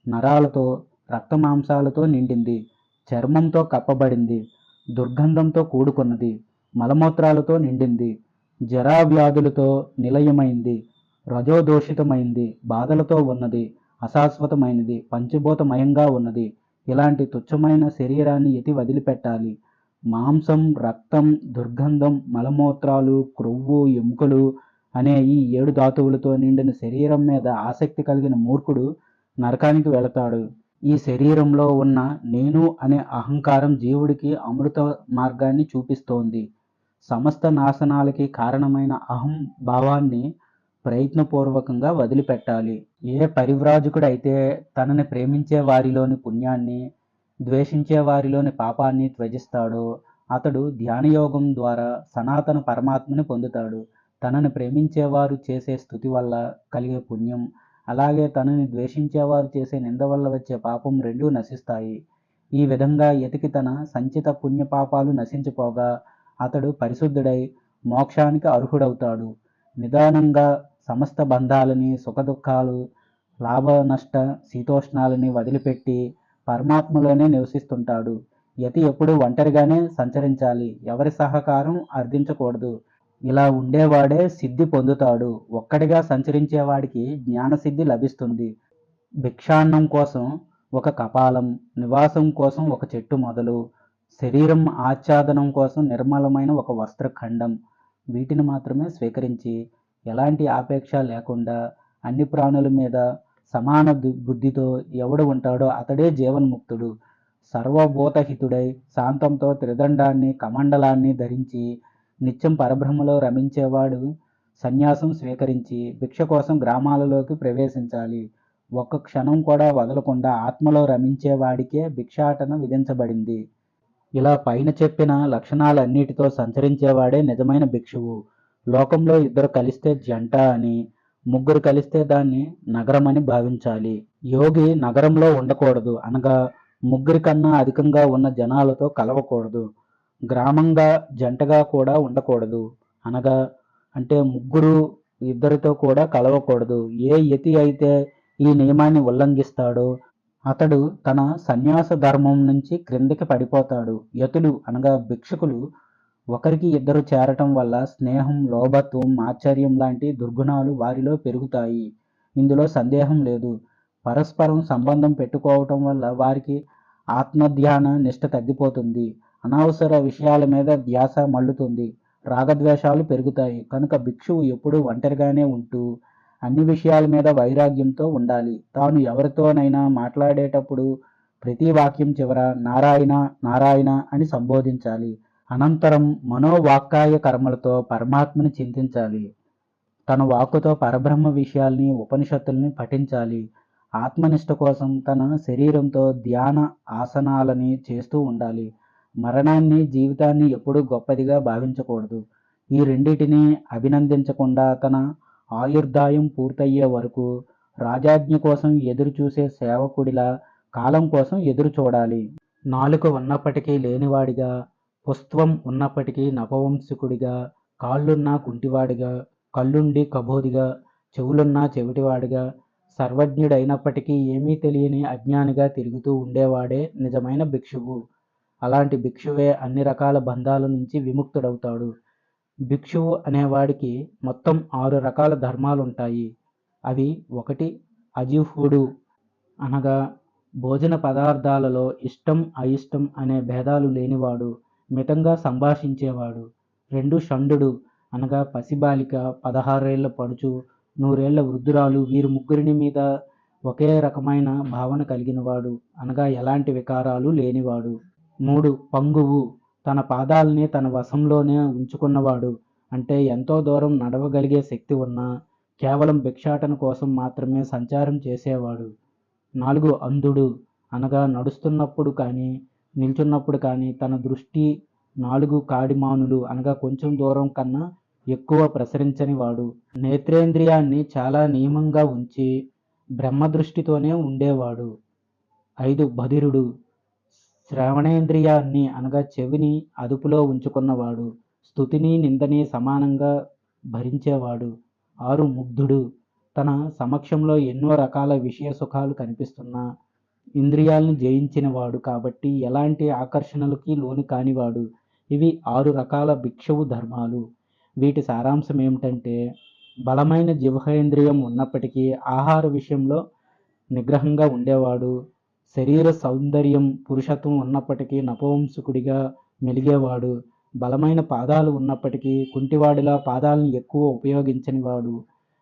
నరాలతో, రక్తమాంసాలతో నిండింది. చర్మంతో కప్పబడింది. దుర్గంధంతో కూడుకున్నది. మలమూత్రాలతో నిండింది. జరావ్యాధులతో నిలయమైంది. రజోదూషితమైంది. బాధలతో ఉన్నది. అశాశ్వతమైనది. పంచభూతమయంగా ఉన్నది. ఇలాంటి తుచ్చమైన శరీరాన్ని యతి వదిలిపెట్టాలి. మాంసం, రక్తం, దుర్గంధం, మలమూత్రాలు, క్రొవ్వు, ఎముకలు అనే ఈ 7 ధాతువులతో నిండిన శరీరం మీద ఆసక్తి కలిగిన మూర్ఖుడు నరకానికి వెళతాడు. ఈ శరీరంలో ఉన్న నేను అనే అహంకారం జీవుడికి అమృత మార్గాన్ని చూపిస్తోంది. సమస్త నాశనాలకి కారణమైన అహం భావాన్ని ప్రయత్నపూర్వకంగా వదిలిపెట్టాలి. ఏ పరివ్రాజకుడైతే తనని ప్రేమించే వారిలోని పుణ్యాన్ని, ద్వేషించే వారిలోని పాపాన్ని త్యజిస్తాడో అతడు ధ్యానయోగం ద్వారా సనాతన పరమాత్మని పొందుతాడు. తనని ప్రేమించేవారు చేసే స్తుతి వల్ల కలిగే పుణ్యం, అలాగే తనని ద్వేషించేవారు చేసే నింద వల్ల వచ్చే పాపం రెండూ నశిస్తాయి. ఈ విధంగా యతికి తన సంచిత పుణ్యపాపాలు నశించిపోగా అతడు పరిశుద్ధుడై మోక్షానికి అర్హుడవుతాడు. నిదానంగా సమస్త బంధాలని, సుఖదుఖాలు, లాభ నష్ట శీతోష్ణాలని వదిలిపెట్టి పరమాత్మలోనే నివసిస్తుంటాడు. యతి ఎప్పుడూ ఒంటరిగానే సంచరించాలి. ఎవరి సహకారం అర్థించకూడదు. ఇలా ఉండేవాడే సిద్ధి పొందుతాడు. ఒక్కడిగా సంచరించేవాడికి జ్ఞానసిద్ధి లభిస్తుంది. భిక్షాన్నం కోసం ఒక కపాలం, నివాసం కోసం ఒక చెట్టు మొదలు, శరీరం ఆచ్ఛాదనం కోసం నిర్మలమైన ఒక వస్త్రఖండం, వీటిని మాత్రమే స్వీకరించి ఎలాంటి ఆపేక్ష లేకుండా అన్ని ప్రాణుల మీద సమాన బుద్ధితో ఎవడు ఉంటాడో అతడే జీవన్ముక్తుడు. సర్వభూతహితుడై శాంతంతో త్రిదండాన్ని, కమండలాన్ని ధరించి నిత్యం పరబ్రహ్మలో రమించేవాడు సన్యాసం స్వీకరించి భిక్ష కోసం గ్రామాలలోకి ప్రవేశించాలి. ఒక్క క్షణం కూడా వదలకుండా ఆత్మలో రమించేవాడికే భిక్షాటన విధించబడింది. ఇలా పైన చెప్పిన లక్షణాలన్నిటితో సంచరించేవాడే నిజమైన భిక్షువు. లోకంలో 2 కలిస్తే జంట అని, 3 కలిస్తే దాన్ని నగరం అని భావించాలి. యోగి నగరంలో ఉండకూడదు అనగా 3 కన్నా అధికంగా ఉన్న జనాలతో కలవకూడదు. గ్రామంగా జంటగా కూడా ఉండకూడదు అనగా అంటే 3 2తో కూడా కలవకూడదు. ఏ యతి అయితే ఈ నియమాన్ని ఉల్లంఘిస్తాడో అతడు తన సన్యాస ధర్మం నుంచి క్రిందికి పడిపోతాడు. యతులు అనగా భిక్షుకులు ఒకరికి 2 చేరటం వల్ల స్నేహం, లోభత్వం, ఆశ్చర్యం లాంటి దుర్గుణాలు వారిలో పెరుగుతాయి. ఇందులో సందేహం లేదు. పరస్పరం సంబంధం పెట్టుకోవటం వల్ల వారికి ఆత్మధ్యాన నిష్ట తగ్గిపోతుంది. అనవసర విషయాల మీద ధ్యాస మళ్ళుతుంది. రాగద్వేషాలు పెరుగుతాయి. కనుక భిక్షువు ఎప్పుడూ ఒంటరిగానే ఉంటూ అన్ని విషయాల మీద వైరాగ్యంతో ఉండాలి. తాను ఎవరితోనైనా మాట్లాడేటప్పుడు ప్రతి వాక్యం చివర నారాయణ నారాయణ అని సంబోధించాలి. అనంతరం మనోవాక్కాయ కర్మలతో పరమాత్మని చింతించాలి. తన వాక్కుతో పరబ్రహ్మ విషయాల్ని, ఉపనిషత్తుల్ని పఠించాలి. ఆత్మనిష్ట కోసం తన శరీరంతో ధ్యాన ఆసనాలని చేస్తూ ఉండాలి. మరణాన్ని, జీవితాన్ని ఎప్పుడూ గొప్పదిగా భావించకూడదు. ఈ రెండిటిని అభినందించకుండా తన ఆయుర్దాయం పూర్తయ్యే వరకు రాజాజ్ఞ కోసం ఎదురు చూసే సేవకుడిలా కాలం కోసం ఎదురు చూడాలి. నాలుక ఉన్నప్పటికీ లేనివాడిగా, పుస్త్వం ఉన్నప్పటికీ నపవంసకుడిగా, కాళ్ళున్నా కుంటివాడిగా, కళ్ళుండి కబోదిగా, చెవులున్నా చెవిటివాడిగా, సర్వజ్ఞుడైనప్పటికీ ఏమీ తెలియని అజ్ఞానిగా తిరుగుతూ ఉండేవాడే నిజమైన భిక్షువు. అలాంటి భిక్షువే అన్ని రకాల బంధాల నుంచి విముక్తుడవుతాడు. భిక్షువు అనేవాడికి మొత్తం 6 రకాల ధర్మాలుంటాయి. అవి 1 అజిహ్వుడు అనగా భోజన పదార్థాలలో ఇష్టం అయిష్టం అనే భేదాలు లేనివాడు, మితంగా సంభాషించేవాడు. 2 షండుడు అనగా పసిబాలిక, 16 ఏళ్ల పడుచు, 100 ఏళ్ల వృద్ధురాలు, వీరు ముగ్గురిని మీద ఒకే రకమైన భావన కలిగినవాడు అనగా ఎలాంటి వికారాలు లేనివాడు. 3 పంగువు తన పాదాలని తన వశంలోనే ఉంచుకున్నవాడు, అంటే ఎంతో దూరం నడవగలిగే శక్తి ఉన్నా కేవలం భిక్షాటన కోసం మాత్రమే సంచారం చేసేవాడు. 4 అంధుడు, అనగా నడుస్తున్నప్పుడు కానీ నిల్చున్నప్పుడు కానీ తన దృష్టి 4 కాడిమానులు అనగా కొంచెం దూరం కన్నా ఎక్కువ ప్రసరించని వాడు. నేత్రేంద్రియాన్ని చాలా నియమంగా ఉంచి బ్రహ్మదృష్టితోనే ఉండేవాడు. 5 బధిరుడు, శ్రవణేంద్రియాన్ని అనగా చెవిని అదుపులో ఉంచుకున్నవాడు. స్తుతిని నిందని సమానంగా భరించేవాడు. 6 ముగ్ధుడు, తన సమక్షంలో ఎన్నో రకాల విషయ సుఖాలు కనిపిస్తున్నా ఇంద్రియాలను జయించినవాడు కాబట్టి ఎలాంటి ఆకర్షణలకి లోను కానివాడు. ఇవి 6 రకాల భిక్షువు ధర్మాలు. వీటి సారాంశం ఏమిటంటే, బలమైన జిహ్వేంద్రియం ఉన్నప్పటికీ ఆహార విషయంలో నిగ్రహంగా ఉండేవాడు. శరీర సౌందర్యం పురుషత్వం ఉన్నప్పటికీ నపుంసకుడిగా మెలిగేవాడు. బలమైన పాదాలు ఉన్నప్పటికీ కుంటివాడిలా పాదాలను ఎక్కువ ఉపయోగించనివాడు.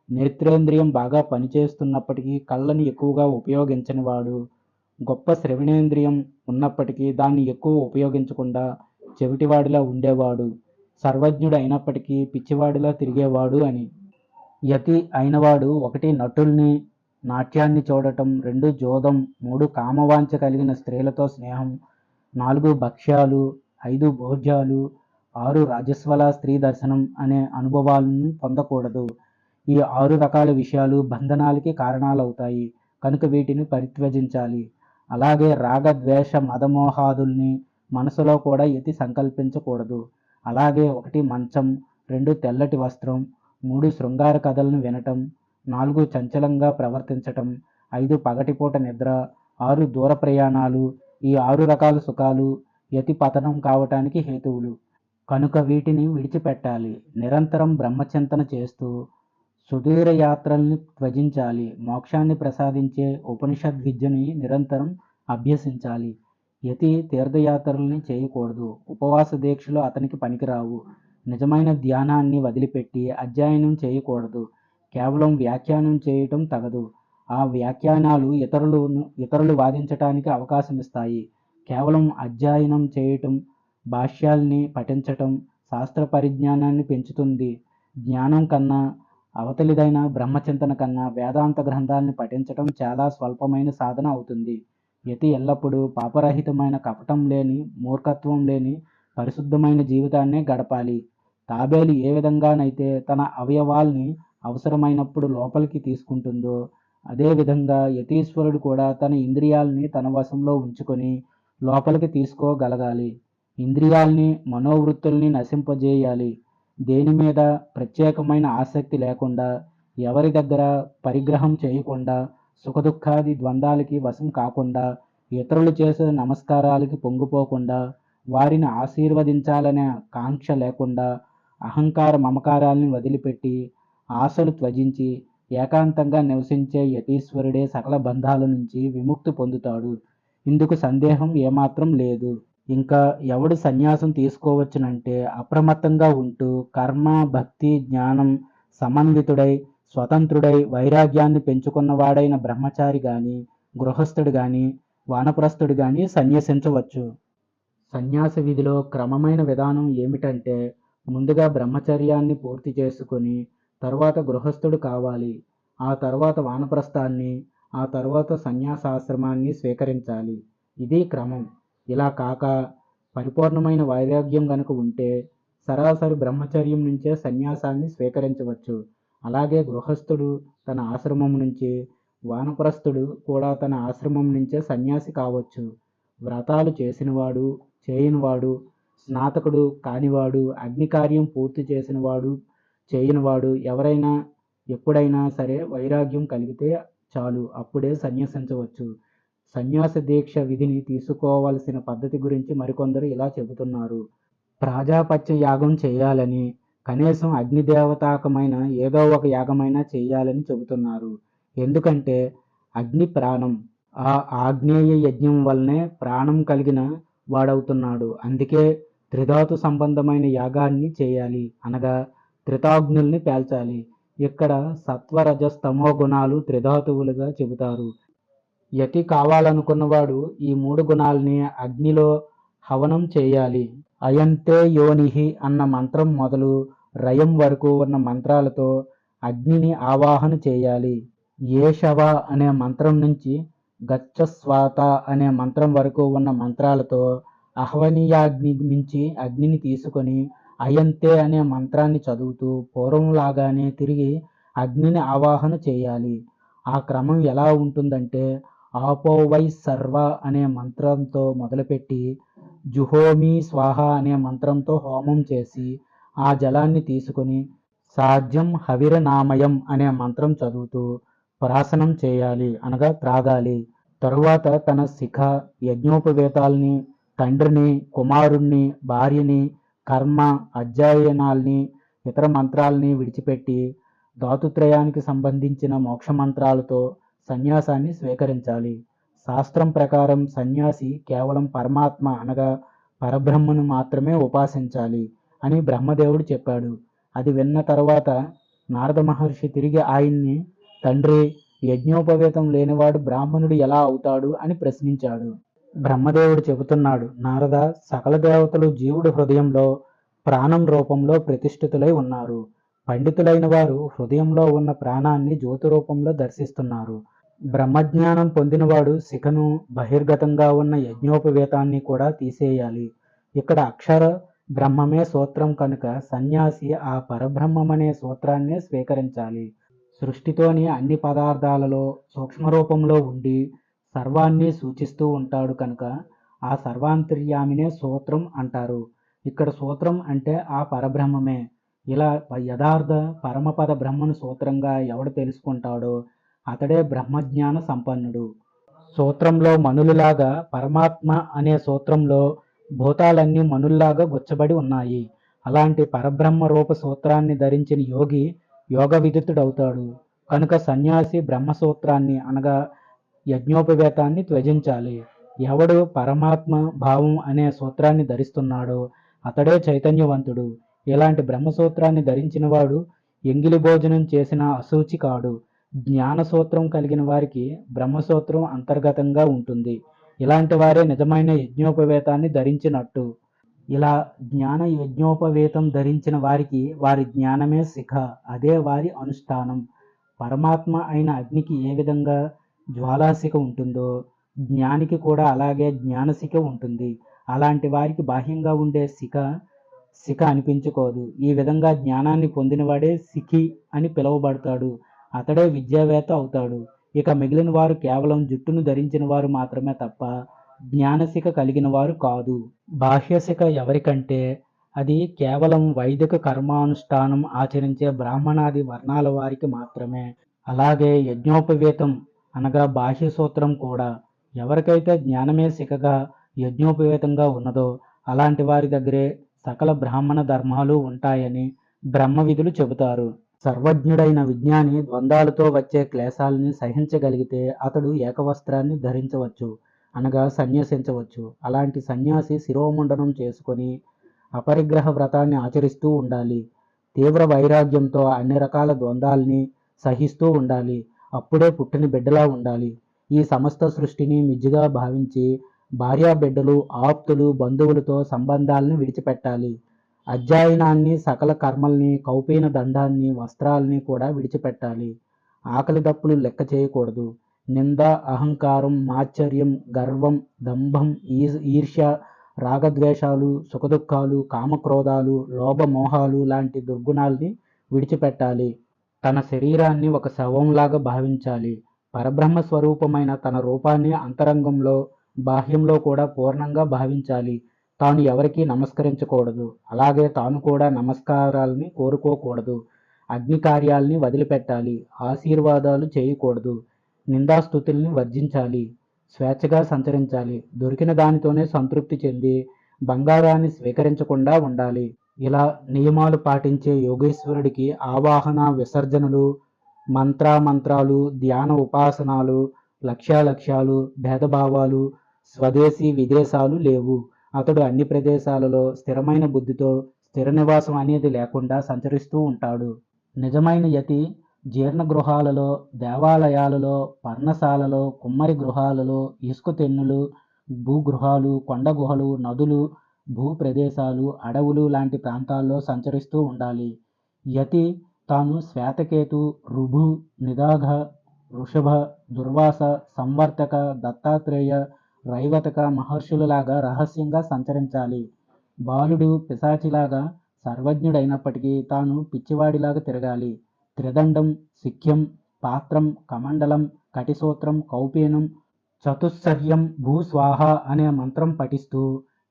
నేత్రేంద్రియం బాగా పనిచేస్తున్నప్పటికీ కళ్ళని ఎక్కువగా ఉపయోగించనివాడు. గొప్ప శ్రవణేంద్రియం ఉన్నప్పటికీ దాన్ని ఎక్కువ ఉపయోగించకుండా చెవిటివాడిలా ఉండేవాడు. సర్వజ్ఞుడు అయినప్పటికీ పిచ్చివాడిలా తిరిగేవాడు అని. యతి అయినవాడు 1 నటుల్ని నాట్యాన్ని చూడటం, 2 జోదం, 3 కామవాంఛ కలిగిన స్త్రీలతో స్నేహం, 4 భక్ష్యాలు, 5 భోజ్యాలు, 6 రాజస్వల స్త్రీ దర్శనం అనే అనుభవాలను పొందకూడదు. ఈ 6 రకాల విషయాలు బంధనాలకి కారణాలవుతాయి కనుక వీటిని పరిత్యజించాలి. అలాగే రాగ ద్వేష మదమోహాదుల్ని మనసులో కూడా యతి సంకల్పించకూడదు. అలాగే 1 మంచం, 2 తెల్లటి వస్త్రం, 3 శృంగార కథలను వినటం, 4 చంచలంగా ప్రవర్తించటం, 5 పగటిపూట నిద్ర, 6 దూర ప్రయాణాలు, ఈ 6 రకాల సుఖాలు యతి పతనం కావటానికి హేతువులు కనుక వీటిని విడిచిపెట్టాలి. నిరంతరం బ్రహ్మచింతన చేస్తూ సుదూర యాత్రల్ని త్యజించాలి. మోక్షాన్ని ప్రసాదించే ఉపనిషద్ విద్యని నిరంతరం అభ్యసించాలి. యతి తీర్థయాత్రల్ని చేయకూడదు. ఉపవాస దీక్షలు అతనికి పనికిరావు. నిజమైన ధ్యానాన్ని వదిలిపెట్టి అధ్యయనం చేయకూడదు. కేవలం వ్యాఖ్యానం చేయటం తగదు. ఆ వ్యాఖ్యానాలు ఇతరులు వాదించటానికి అవకాశం ఇస్తాయి. కేవలం అధ్యయనం చేయటం, భాష్యాల్ని పఠించటం శాస్త్ర పరిజ్ఞానాన్ని పెంచుతుంది. జ్ఞానం కన్నా అవతలిదైన బ్రహ్మచింతన కన్నా వేదాంత గ్రంథాలని పఠించటం చాలా స్వల్పమైన సాధన అవుతుంది. యతి ఎల్లప్పుడూ పాపరహితమైన కపటం లేని మూర్ఖత్వం లేని పరిశుద్ధమైన జీవితాన్నే గడపాలి. తాబేలు ఏ విధంగానైతే తన అవయవాల్ని అవసరమైనప్పుడు లోపలికి తీసుకుంటుందో అదేవిధంగా యతీశ్వరుడు కూడా తన ఇంద్రియాల్ని తన వశంలో ఉంచుకొని లోపలికి తీసుకోగలగాలి. ఇంద్రియాల్ని మనోవృత్తుల్ని నశింపజేయాలి. దేని మీద ప్రత్యేకమైన ఆసక్తి లేకుండా, ఎవరి దగ్గర పరిగ్రహం చేయకుండా, సుఖదుఖాది ద్వంద్వాలకి వశం కాకుండా, ఇతరులు చేసే నమస్కారాలకి పొంగిపోకుండా, వారిని ఆశీర్వదించాలనే కాంక్ష లేకుండా, అహంకార మమకారాల్ని వదిలిపెట్టి ఆశలు త్యజించి ఏకాంతంగా నివసించే యతీశ్వరుడే సకల బంధాల నుంచి విముక్తి పొందుతాడు. ఇందుకు సందేహం ఏమాత్రం లేదు. ఇంకా ఎవడు సన్యాసం తీసుకోవచ్చునంటే అప్రమత్తంగా ఉంటూ కర్మ భక్తి జ్ఞానం సమన్వితుడై స్వతంత్రుడై వైరాగ్యాన్ని పెంచుకున్నవాడైన బ్రహ్మచారి గాని గృహస్థుడు గాని వానప్రస్థుడు గాని సన్యసించవచ్చు. సన్యాస విధిలో క్రమమైన విధానం ఏమిటంటే, ముందుగా బ్రహ్మచర్యాన్ని పూర్తి చేసుకొని తర్వాత గృహస్థుడు కావాలి. ఆ తర్వాత వానప్రస్థాన్ని, ఆ తర్వాత సన్యాసాశ్రమాన్ని స్వీకరించాలి. ఇది క్రమం. ఇలా కాక పరిపూర్ణమైన వైరాగ్యం గనుక ఉంటే సరాసరి బ్రహ్మచర్యం నుంచే సన్యాసాన్ని స్వీకరించవచ్చు. అలాగే గృహస్థుడు తన ఆశ్రమం నుంచి, వానప్రస్థుడు కూడా తన ఆశ్రమం నుంచే సన్యాసి కావచ్చు. వ్రతాలు చేసినవాడు, చేయనివాడు, స్నాతకుడు కానివాడు, అగ్నికార్యం పూర్తి చేసినవాడు, చేయనివాడు ఎవరైనా ఎప్పుడైనా సరే వైరాగ్యం కలిగితే చాలు, అప్పుడే సన్యసించవచ్చు. సన్యాస దీక్ష విధిని తీసుకోవలసిన పద్ధతి గురించి మరికొందరు ఇలా చెబుతున్నారు. ప్రాజాపత్య యాగం చేయాలని, కనీసం అగ్నిదేవతాకమైన ఏదో ఒక యాగమైనా చేయాలని చెబుతున్నారు. ఎందుకంటే అగ్ని ప్రాణం. ఆ ఆగ్నేయ యజ్ఞం వల్లనే ప్రాణం కలిగిన వాడవుతున్నాడు. అందుకే త్రిధాతు సంబంధమైన యాగాన్ని చేయాలి, అనగా త్రితాగ్నుల్ని పేల్చాలి. ఇక్కడ సత్వరజస్తమో గుణాలు త్రిధాతువులుగా చెబుతారు. యతి కావాలనుకున్నవాడు ఈ 3 గుణాల్ని అగ్నిలో హవనం చేయాలి. అయంతే యోనిహి అన్న మంత్రం మొదలు రయం వరకు ఉన్న మంత్రాలతో అగ్నిని ఆవాహన చేయాలి. ఏషవ అనే మంత్రం నుంచి గచ్చస్వాత అనే మంత్రం వరకు ఉన్న మంత్రాలతో ఆహ్వనీయాగ్ని నుంచి అగ్నిని తీసుకొని అయంతే అనే మంత్రాన్ని చదువుతూ పూర్వంలాగానే తిరిగి అగ్నిని ఆవాహన చేయాలి. ఆ క్రమం ఎలా ఉంటుందంటే ఆపోవై సర్వ అనే మంత్రంతో మొదలుపెట్టి జుహోమి స్వాహ అనే మంత్రంతో హోమం చేసి ఆ జలాన్ని తీసుకొని సాధ్యం హవిరనామయం అనే మంత్రం చదువుతూ ప్రాసనం చేయాలి, అనగా త్రాగాలి. తరువాత తన శిఖ, యజ్ఞోపవేతాల్ని, తండ్రిని, కుమారుణ్ణి, భార్యని, కర్మ, అధ్యయనాల్ని, ఇతర మంత్రాల్ని విడిచిపెట్టి ధాతుత్రయానికి సంబంధించిన మోక్ష మంత్రాలతో సన్యాసాన్ని స్వీకరించాలి. శాస్త్రం ప్రకారం సన్యాసి కేవలం పరమాత్మ అనగా పరబ్రహ్మను మాత్రమే ఉపాసించాలి అని బ్రహ్మదేవుడు చెప్పాడు. అది విన్న తర్వాత నారద మహర్షి తిరిగి ఆయన్ని, తండ్రి, యజ్ఞోపవేతం లేనివాడు బ్రాహ్మణుడు ఎలా అవుతాడు అని ప్రశ్నించాడు. బ్రహ్మదేవుడు చెబుతున్నాడు, నారద, సకల దేవతలు జీవుడి హృదయంలో ప్రాణం రూపంలో ప్రతిష్ఠితులై ఉన్నారు. పండితులైన వారు హృదయంలో ఉన్న ప్రాణాన్ని జ్యోతి రూపంలో దర్శిస్తున్నారు. బ్రహ్మజ్ఞానం పొందినవాడు శిఖను, బహిర్గతంగా ఉన్న యజ్ఞోపవేతాన్ని కూడా తీసేయాలి. ఇక్కడ అక్షర బ్రహ్మమే సూత్రం కనుక సన్యాసి ఆ పరబ్రహ్మమనే సూత్రాన్నే స్వీకరించాలి. సృష్టితోని అన్ని పదార్థాలలో సూక్ష్మరూపంలో ఉండి సర్వాన్ని సూచిస్తూ ఉంటాడు కనుక ఆ సర్వాంతర్యామినే సూత్రం అంటారు. ఇక్కడ సూత్రం అంటే ఆ పరబ్రహ్మమే. ఇలా యథార్థ పరమపద బ్రహ్మను సూత్రంగా ఎవడు తెలుసుకుంటాడో అతడే బ్రహ్మజ్ఞాన సంపన్నుడు. సూత్రంలో మనులులాగా పరమాత్మ అనే సూత్రంలో భూతాలన్నీ మనుల్లాగా గుచ్చబడి ఉన్నాయి. అలాంటి పరబ్రహ్మ రూప సూత్రాన్ని ధరించిన యోగి యోగ విదితుడవుతాడు. కనుక సన్యాసి బ్రహ్మసూత్రాన్ని అనగా యజ్ఞోపవేతాన్ని త్యజించాలి. ఎవడు పరమాత్మ భావం అనే సూత్రాన్ని ధరిస్తున్నాడో అతడే చైతన్యవంతుడు. ఇలాంటి బ్రహ్మసూత్రాన్ని ధరించిన వాడు ఎంగిలి భోజనం చేసిన అశుచి కాడు. జ్ఞాన సూత్రం కలిగిన వారికి బ్రహ్మసూత్రం అంతర్గతంగా ఉంటుంది. ఇలాంటి వారే నిజమైన యజ్ఞోపవేతాన్ని ధరించినట్టు. ఇలా జ్ఞాన యజ్ఞోపవేతం ధరించిన వారికి వారి జ్ఞానమే శిఖ, అదే వారి అనుష్ఠానం. పరమాత్మ అయిన అగ్నికి ఏ విధంగా జ్వాలాశిఖ ఉంటుందో జ్ఞానికి కూడా అలాగే జ్ఞానశిఖ ఉంటుంది. అలాంటి వారికి బాహ్యంగా ఉండే శిఖ అనిపించుకోదు. ఈ విధంగా జ్ఞానాన్ని పొందినవాడే శిఖి అని పిలువబడతాడు. అతడే విద్యావేత్త అవుతాడు. ఇక మిగిలిన వారు కేవలం జుట్టును ధరించిన వారు మాత్రమే తప్ప జ్ఞానశిఖ కలిగిన వారు కాదు. బాహ్యశిఖ ఎవరికంటే అది కేవలం వైదిక కర్మానుష్ఠానం ఆచరించే బ్రాహ్మణాది వర్ణాల వారికి మాత్రమే. అలాగే యజ్ఞోపవేతం అనగా బాహ్య సూత్రం కూడా ఎవరికైతే జ్ఞానమే శిఖగా యజ్ఞోపవేతంగా ఉన్నదో అలాంటి వారి దగ్గరే సకల బ్రాహ్మణ ధర్మాలు ఉంటాయని బ్రహ్మ విధులు చెబుతారు. సర్వజ్ఞుడైన విజ్ఞాని ద్వంద్వాలతో వచ్చే క్లేశాలని సహించగలిగితే అతడు ఏకవస్త్రాన్ని ధరించవచ్చు, అనగా సన్యసించవచ్చు. అలాంటి సన్యాసి శిరోముండనం చేసుకొని అపరిగ్రహ వ్రతాన్ని ఆచరిస్తూ ఉండాలి. తీవ్ర వైరాగ్యంతో అన్ని రకాల ద్వంద్వాల్ని సహిస్తూ ఉండాలి. అప్పుడే పుట్టిన బిడ్డలా ఉండాలి. ఈ సమస్త సృష్టిని మిజ్జిగా భావించి భార్యాబిడ్డలు, ఆప్తులు, బంధువులతో సంబంధాలను విడిచిపెట్టాలి. అధ్యయనాన్ని, సకల కర్మల్ని, కౌపీన దండాన్ని, వస్త్రాల్ని కూడా విడిచిపెట్టాలి. ఆకలి దప్పులు లెక్క చేయకూడదు. నింద, అహంకారం, మాత్సర్యం, గర్వం, దంభం, ఈర్ష్య, రాగద్వేషాలు, సుఖదుఖాలు, కామక్రోధాలు, లోభమోహాలు లాంటి దుర్గుణాల్ని విడిచిపెట్టాలి. తన శరీరాన్ని ఒక శవంలాగా భావించాలి. పరబ్రహ్మ స్వరూపమైన తన రూపాన్ని అంతరంగంలో, బాహ్యంలో కూడా పూర్ణంగా భావించాలి. తాను ఎవరికీ నమస్కరించకూడదు. అలాగే తాను కూడా నమస్కారాలని కోరుకోకూడదు. అగ్ని కార్యాల్ని వదిలిపెట్టాలి. ఆశీర్వాదాలు చేయకూడదు. నిందాస్తుతుల్ని వర్జించాలి. స్వేచ్ఛగా సంచరించాలి. దొరికిన దానితోనే సంతృప్తి చెంది బంగారాన్ని స్వీకరించకుండా ఉండాలి. ఇలా నియమాలు పాటించే యోగేశ్వరుడికి ఆవాహన, విసర్జనలు, మంత్రాలు, ధ్యాన ఉపాసనాలు, లక్ష్యాలు, భేదభావాలు, స్వదేశీ విదేశాలు లేవు. అతడు అన్ని ప్రదేశాలలో స్థిరమైన బుద్ధితో స్థిర నివాసం అనేది లేకుండా సంచరిస్తూ ఉంటాడు. నిజమైన యతి జీర్ణ గృహాలలో, దేవాలయాలలో, పర్ణశాలలో, కుమ్మరి గృహాలలో, ఇసుక తెన్నులు, భూగృహాలు, కొండ గుహలు, నదులు, భూప్రదేశాలు, అడవులు లాంటి ప్రాంతాల్లో సంచరిస్తూ ఉండాలి. యతి తాను శ్వేతకేతు, ఋభు, నిదాఘ, వృషభ, దుర్వాస, సంవర్తక, దత్తాత్రేయ, రైవతక మహర్షులలాగా రహస్యంగా సంచరించాలి. బాలుడు పిశాచిలాగా సర్వజ్ఞుడైనప్పటికీ తాను పిచ్చివాడిలాగా తిరగాలి. త్రిదండం, సిఖ్యం, పాత్రం, కమండలం, కటిసూత్రం, కౌపీనం, చతుస్సర్యం, భూస్వాహ అనే మంత్రం పఠిస్తూ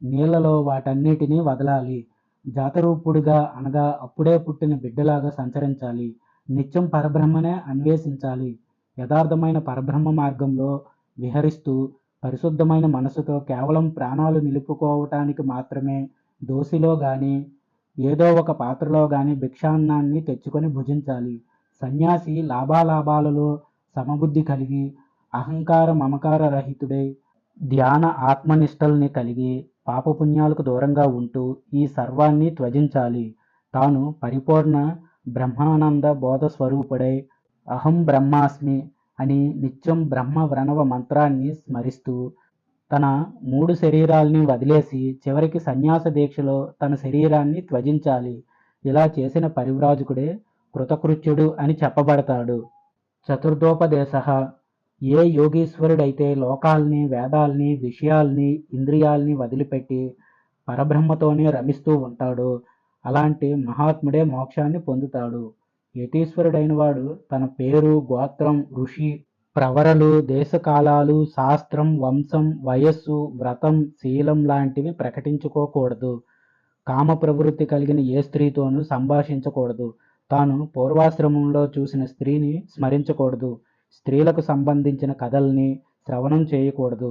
నీళ్లలో వాటన్నిటినీ వదలాలి. జాతరూపుడుగా అనగా అప్పుడే పుట్టిన బిడ్డలాగా సంచరించాలి. నిత్యం పరబ్రహ్మనే అన్వేషించాలి. యథార్థమైన పరబ్రహ్మ మార్గంలో విహరిస్తూ పరిశుద్ధమైన మనసుతో కేవలం ప్రాణాలు నిలుపుకోవటానికి మాత్రమే దోసిలో గాని ఏదో ఒక పాత్రలో గాని భిక్షాన్నాన్ని తెచ్చుకొని భుజించాలి. సన్యాసి లాభాలాభాలలో సమబుద్ధి కలిగి అహంకార మమకార రహితుడై ధ్యాన ఆత్మనిష్టల్ని కలిగి పాపపుణ్యాలకు దూరంగా ఉంటూ ఈ సర్వాన్ని త్యజించాలి. తాను పరిపూర్ణ బ్రహ్మానంద బోధ స్వరూపుడై అహం బ్రహ్మాస్మి అని నిత్యం బ్రహ్మ వ్రణవ మంత్రాన్ని స్మరిస్తూ తన 3 శరీరాల్ని వదిలేసి చివరికి సన్యాస దీక్షలో తన శరీరాన్ని త్యజించాలి. ఇలా చేసిన పరివ్రాజకుడే కృతకృత్యుడు అని చెప్పబడతాడు. చతుర్థోపదేశః ఏ యోగీశ్వరుడైతే లోకాల్ని, వేదాల్ని, విషయాల్ని, ఇంద్రియాల్ని వదిలిపెట్టి పరబ్రహ్మతోనే రమిస్తూ ఉంటాడో అలాంటి మహాత్ముడే మోక్షాన్ని పొందుతాడు. యతీశ్వరుడైన వాడు తన పేరు, గోత్రం, ఋషి, ప్రవరలు, దేశకాలాలు, శాస్త్రం, వంశం, వయస్సు, వ్రతం, శీలం లాంటివి ప్రకటించుకోకూడదు. కామ ప్రవృత్తి కలిగిన ఏ స్త్రీతోనూ సంభాషించకూడదు. తాను పూర్వాశ్రమంలో చూసిన స్త్రీని స్మరించకూడదు. స్త్రీలకు సంబంధించిన కథల్ని శ్రవణం చేయకూడదు.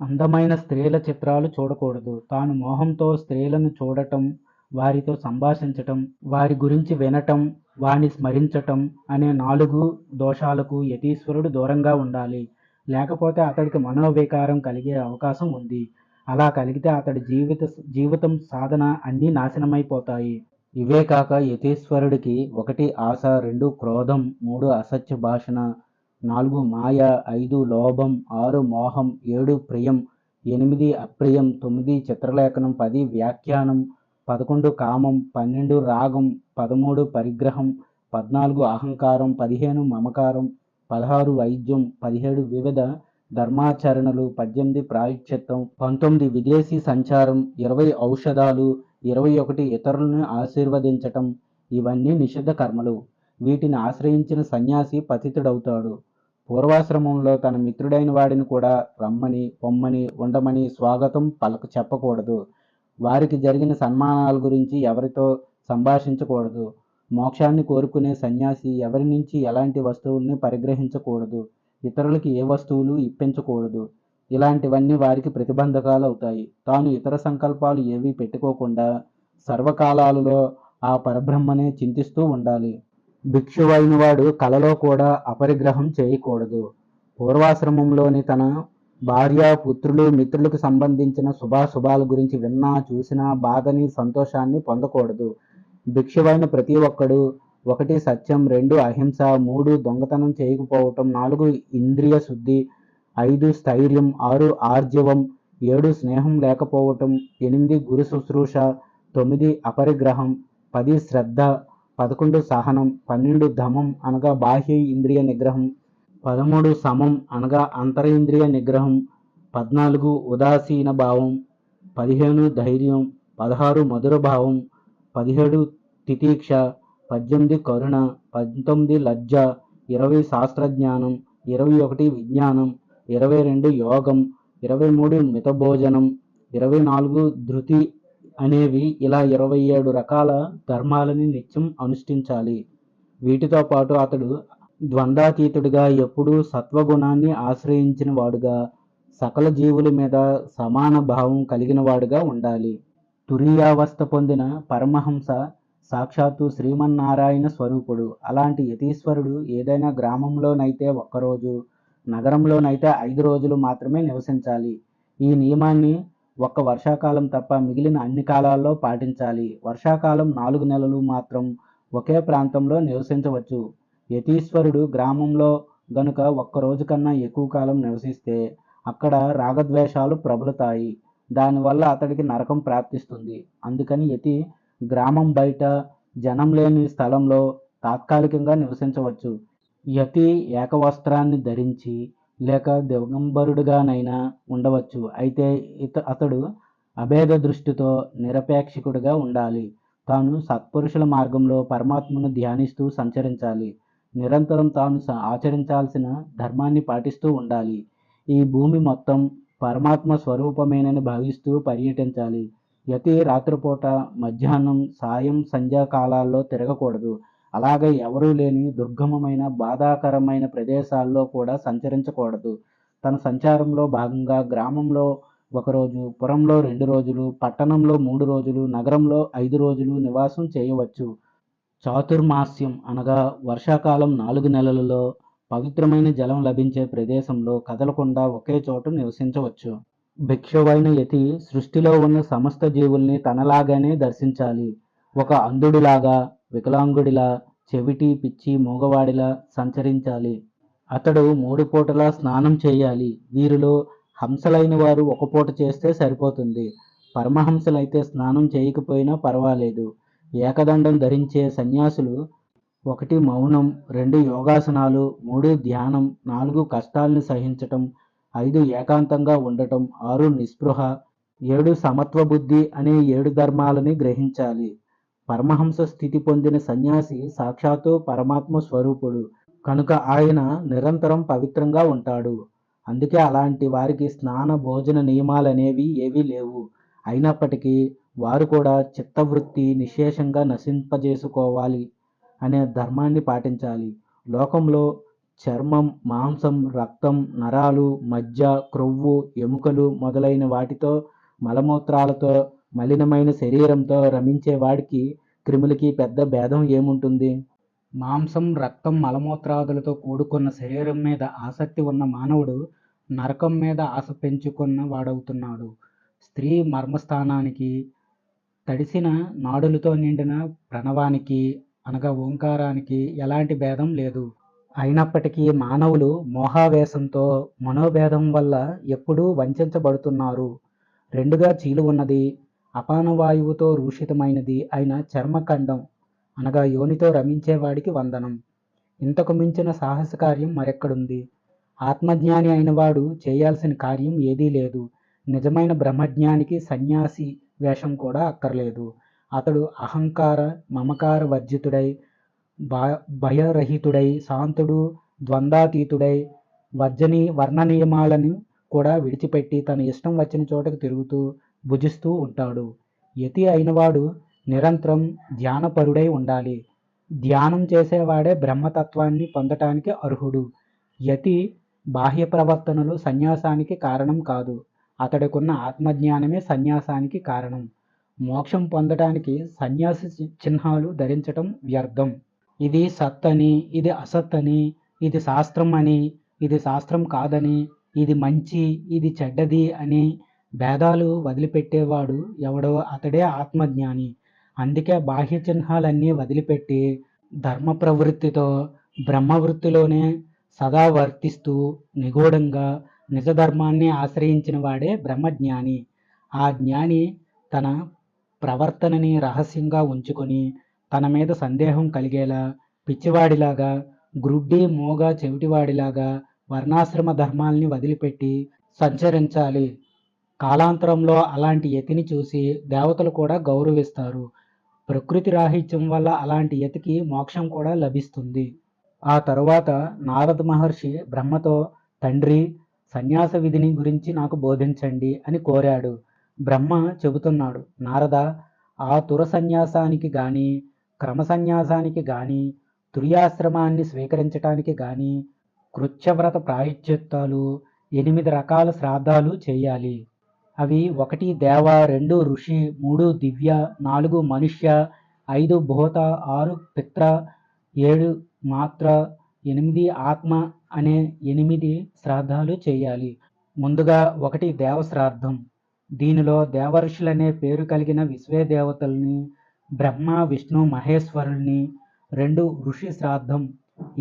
అందమైన స్త్రీల చిత్రాలు చూడకూడదు. తాను మోహంతో స్త్రీలను చూడటం, వారితో సంభాషించటం, వారి గురించి వినటం, వారిని స్మరించటం అనే 4 దోషాలకు యతీశ్వరుడు దూరంగా ఉండాలి. లేకపోతే అతడికి మనోవికారం కలిగే అవకాశం ఉంది. అలా కలిగితే అతడి జీవితం సాధన అన్నీ నాశనమైపోతాయి. ఇవే కాక యతీశ్వరుడికి 1 ఆశ, 2 క్రోధం, 3 అసత్య భాషణ, 4 మాయ, 5 లోభం, 6 మోహం, 7 ప్రియం, 8 అప్రియం, 9 చిత్రలేఖనం, 10 వ్యాఖ్యానం, 11 కామం, 12 రాగం, 13 పరిగ్రహం, 14 అహంకారం, 15 మమకారం, 16 వైద్యం, 17 వివిధ ధర్మాచరణలు, 18 ప్రాయశ్చిత్తం, 19 విదేశీ సంచారం, 20 ఔషధాలు, 21 ఇతరులను ఆశీర్వదించటం. ఇవన్నీ నిషిద్ధ కర్మలు. వీటిని ఆశ్రయించిన సన్యాసి పతితుడవుతాడు. పూర్వాశ్రమంలో తన మిత్రుడైన వాడిని కూడా రమ్మని, పొమ్మని, ఉండమని స్వాగతం చెప్పకూడదు. వారికి జరిగిన సన్మానాల గురించి ఎవరితో సంభాషించకూడదు. మోక్షాన్ని కోరుకునే సన్యాసి ఎవరి నుంచి ఎలాంటి వస్తువుల్ని పరిగ్రహించకూడదు. ఇతరులకి ఏ వస్తువులు ఇప్పించకూడదు. ఇలాంటివన్నీ వారికి ప్రతిబంధకాలు అవుతాయి. తాను ఇతర సంకల్పాలు ఏవీ పెట్టుకోకుండా సర్వకాలాలలో ఆ పరబ్రహ్మనే చింతిస్తూ ఉండాలి. భిక్షువైన వాడు కలలో కూడా అపరిగ్రహం చేయకూడదు. పూర్వాశ్రమంలోని తన భార్య, పుత్రులు, మిత్రులకు సంబంధించిన శుభాశుభాల గురించి విన్నా, చూసినా బాధని, సంతోషాన్ని పొందకూడదు. భిక్షువైన ప్రతి ఒక్కడు 1 సత్యం, 2 అహింస, 3 దొంగతనం చేయకపోవటం, 4 ఇంద్రియ శుద్ధి, 5 స్థైర్యం, 6 ఆర్జవం, 7 స్నేహం లేకపోవటం, 8 గురు శుశ్రూష, 9 అపరిగ్రహం, 10 శ్రద్ధ, 11 సహనం, 12 దమం అనగా బాహ్య ఇంద్రియ నిగ్రహం, 13 సమం అనగా అంతరింద్రియ నిగ్రహం, 14 ఉదాసీన భావం, 15 ధైర్యం, 16 మధుర భావం, 17 తితీక్ష, 18 కరుణ, 19 లజ్జ, 20 శాస్త్రజ్ఞానం, 21 విజ్ఞానం, 22 యోగం, 23 మితభోజనం, 24 ధృతి అనేవి ఇలా 27 రకాల ధర్మాలని నిత్యం అనుష్ఠించాలి. వీటితో పాటు అతడు ద్వంద్వాతీతుడిగా ఎప్పుడూ సత్వగుణాన్ని ఆశ్రయించిన వాడుగా సకల జీవుల మీద సమాన భావం కలిగిన వాడుగా ఉండాలి. తురీయావస్థ పొందిన పరమహంస సాక్షాత్తు శ్రీమన్నారాయణ స్వరూపుడు. అలాంటి యతీశ్వరుడు ఏదైనా గ్రామంలోనైతే 1 రోజు, నగరంలోనైతే 5 రోజులు మాత్రమే నివసించాలి. ఈ నియమాన్ని ఒక్క వర్షాకాలం తప్ప మిగిలిన అన్ని కాలాల్లో పాటించాలి. వర్షాకాలం 4 నెలలు మాత్రం ఒకే ప్రాంతంలో నివసించవచ్చు. యతీశ్వరుడు గ్రామంలో గనుక 1 రోజు కన్నా ఎక్కువ కాలం నివసిస్తే అక్కడ రాగద్వేషాలు ప్రబలుతాయి. దానివల్ల అతడికి నరకం ప్రాప్తిస్తుంది. అందుకని యతి గ్రామం బయట జనం లేని స్థలంలో తాత్కాలికంగా నివసించవచ్చు. యతి ఏకవస్త్రాన్ని ధరించి లేక దిగంబరుడుగానైనా ఉండవచ్చు. అయితే అతడు అభేద దృష్టితో నిరపేక్షకుడిగా ఉండాలి. తాను సత్పురుషుల మార్గంలో పరమాత్మను ధ్యానిస్తూ సంచరించాలి. నిరంతరం తాను ఆచరించాల్సిన ధర్మాన్ని పాటిస్తూ ఉండాలి. ఈ భూమి మొత్తం పరమాత్మ స్వరూపమేనని భావిస్తూ పర్యటించాలి. యతి రాత్రిపూట, మధ్యాహ్నం, సాయం, సంధ్యా కాలాల్లో తిరగకూడదు. అలాగే ఎవరూ లేని దుర్గమమైన, బాధాకరమైన ప్రదేశాల్లో కూడా సంచరించకూడదు. తన సంచారంలో భాగంగా గ్రామంలో ఒకరోజు, పురంలో 2 రోజులు, పట్టణంలో 3 రోజులు, నగరంలో 5 రోజులు నివాసం చేయవచ్చు. చాతుర్మాస్యం అనగా వర్షాకాలం 4 నెలలలో పవిత్రమైన జలం లభించే ప్రదేశంలో కదలకుండా ఒకే చోట నివసించవచ్చు. భిక్షువైన యతి సృష్టిలో ఉన్న సమస్త జీవుల్ని తనలాగానే దర్శించాలి. ఒక అంధుడిలాగా, వికలాంగుడిలా, చెవిటి, పిచ్చి, మూగవాడిలా సంచరించాలి. అతడు 3 పూటలా స్నానం చేయాలి. వీరిలో హంసలైన వారు ఒక పూట చేస్తే సరిపోతుంది. పరమహంసలైతే స్నానం చేయకపోయినా పర్వాలేదు. ఏకదండం ధరించే సన్యాసులు 1 మౌనం, 2 యోగాసనాలు, 3 ధ్యానం, 4 కష్టాల్ని సహించటం, 5 ఏకాంతంగా ఉండటం, 6 నిస్పృహ, 7 సమత్వ బుద్ధి అనే 7 ధర్మాలని గ్రహించాలి. పరమహంస స్థితి పొందిన సన్యాసి సాక్షాత్తు పరమాత్మ స్వరూపుడు కనుక ఆయన నిరంతరం పవిత్రంగా ఉంటాడు. అందుకే అలాంటి వారికి స్నాన భోజన నియమాలనేవి ఏవీ లేవు. అయినప్పటికీ వారు కూడా చిత్తవృత్తి నిశ్శేషంగా నశింపజేసుకోవాలి అనే ధర్మాన్ని పాటించాలి. లోకంలో చర్మం, మాంసం, రక్తం, నరాలు, మజ్జ, క్రొవ్వు, ఎముకలు మొదలైన వాటితో, మలమూత్రాలతో, మలినమైన శరీరంతో రమించే వాడికి క్రిములకి పెద్ద భేదం ఏముంటుంది? మాంసం, రక్తం, మలమూత్రాదులతో కూడుకున్న శరీరం మీద ఆసక్తి ఉన్న మానవుడు నరకం మీద ఆశ పెంచుకున్న వాడవుతున్నాడు. స్త్రీ మర్మస్థానానికి, తడిసిన నాడులతో నిండిన ప్రణవానికి అనగా ఓంకారానికి ఎలాంటి భేదం లేదు. అయినప్పటికీ మానవులు మోహావేశంతో, మనోభేదం వల్ల ఎప్పుడూ వంచబడుతున్నారు. 2గా చీలు ఉన్నది, అపానవాయువుతో రూషితమైనది అయిన చర్మఖండం అనగా యోనితో రమించేవాడికి వందనం. ఇంతకు మించిన సాహస కార్యం మరెక్కడుంది? ఆత్మజ్ఞాని అయినవాడు చేయాల్సిన కార్యం ఏదీ లేదు. నిజమైన బ్రహ్మజ్ఞానికి సన్యాసి వేషం కూడా అక్కర్లేదు. అతడు అహంకార మమకార వర్జితుడై, భయరహితుడై, శాంతుడు, ద్వంద్వాతీతుడై, వర్ణ నియమాలను కూడా విడిచిపెట్టి తన ఇష్టం వచ్చిన చోటకు తిరుగుతూ భుజిస్తూ ఉంటాడు. యతి అయినవాడు నిరంతరం ధ్యానపరుడై ఉండాలి. ధ్యానం చేసేవాడే బ్రహ్మతత్వాన్ని పొందటానికి అర్హుడు. యతి బాహ్య ప్రవర్తనలు సన్యాసానికి కారణం కాదు. అతడికున్న ఆత్మజ్ఞానమే సన్యాసానికి కారణం. మోక్షం పొందటానికి సన్యాసి చిహ్నాలు ధరించటం వ్యర్థం. ఇది సత్ అని, ఇది అసత్ అని, ఇది శాస్త్రం అని, ఇది శాస్త్రం కాదని, ఇది మంచి, ఇది చెడ్డది అని భేదాలు వదిలిపెట్టేవాడు ఎవడో అతడే ఆత్మజ్ఞాని. అందుకే బాహ్య చిహ్నాలన్నీ వదిలిపెట్టి ధర్మ ప్రవృత్తితో బ్రహ్మవృత్తిలోనే సదా వర్తిస్తూ నిగూఢంగా నిజధర్మాన్ని ఆశ్రయించిన వాడే బ్రహ్మజ్ఞాని. ఆ జ్ఞాని తన ప్రవర్తనని రహస్యంగా ఉంచుకొని తన మీద సందేహం కలిగేలా పిచ్చివాడిలాగా, గ్రుడ్డి మూగ చెవిటివాడిలాగా వర్ణాశ్రమ ధర్మాల్ని వదిలిపెట్టి సంచరించాలి. కాలాంతరంలో అలాంటి యతిని చూసి దేవతలు కూడా గౌరవిస్తారు. ప్రకృతి రాహిత్యం వల్ల అలాంటి యతికి మోక్షం కూడా లభిస్తుంది. ఆ తరువాత నారద మహర్షి బ్రహ్మతో, తండ్రి, సన్యాస విధిని గురించి నాకు బోధించండి అని కోరాడు. బ్రహ్మ చెబుతున్నాడు, నారద, ఆ తుర సన్యాసానికి గాని, క్రమ సన్యాసానికి గాని, తుర్యాశ్రమాన్ని స్వీకరించటానికి గాని కృత్యవ్రత ప్రాయశ్చిత్తాలు 8 రకాల శ్రాద్ధాలు చేయాలి. అవి 1 దేవ, 2 ఋషి, 3 దివ్య, 4 మనుష్య, 5 భూత, 6 పిత్ర, 7 మాత్ర, 8 ఆత్మ అనే 8 శ్రాద్ధాలు చేయాలి. ముందుగా 1 దేవ శ్రాద్ధం. దీనిలో దేవర్షులనే పేరు కలిగిన విశ్వేదేవతల్ని, బ్రహ్మ, విష్ణు, మహేశ్వరుల్ని. 2 ఋషి శ్రాద్ధం.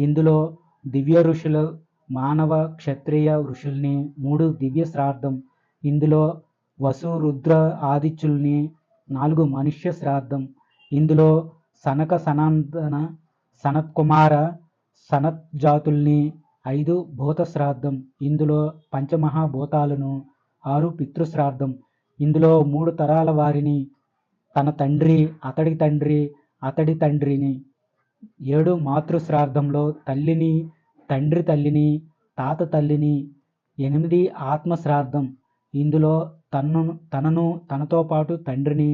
ఇందులో దివ్య ఋషులు, మానవ, క్షత్రియ ఋషుల్ని. 3 దివ్య శ్రాద్ధం. ఇందులో వసు రుద్ర ఆదిత్యుల్ని, 4 మనుష్య శ్రాద్ధం. ఇందులో సనక సనందన సనత్కుమార సనత్జాతుల్ని, 5 భూత శ్రాద్ధం. ఇందులో పంచమహాభూతాలను, 6 పితృశ్రాద్ధం. ఇందులో 3 తరాల వారిని, తన తండ్రి, అతడి తండ్రి, అతడి తండ్రిని. 7 మాతృశ్రాద్ధంలో తల్లిని, తండ్రి తల్లిని, తాత తల్లిని. 8 ఆత్మశ్రాద్ధం. ఇందులో తనను తనతో పాటు తండ్రిని,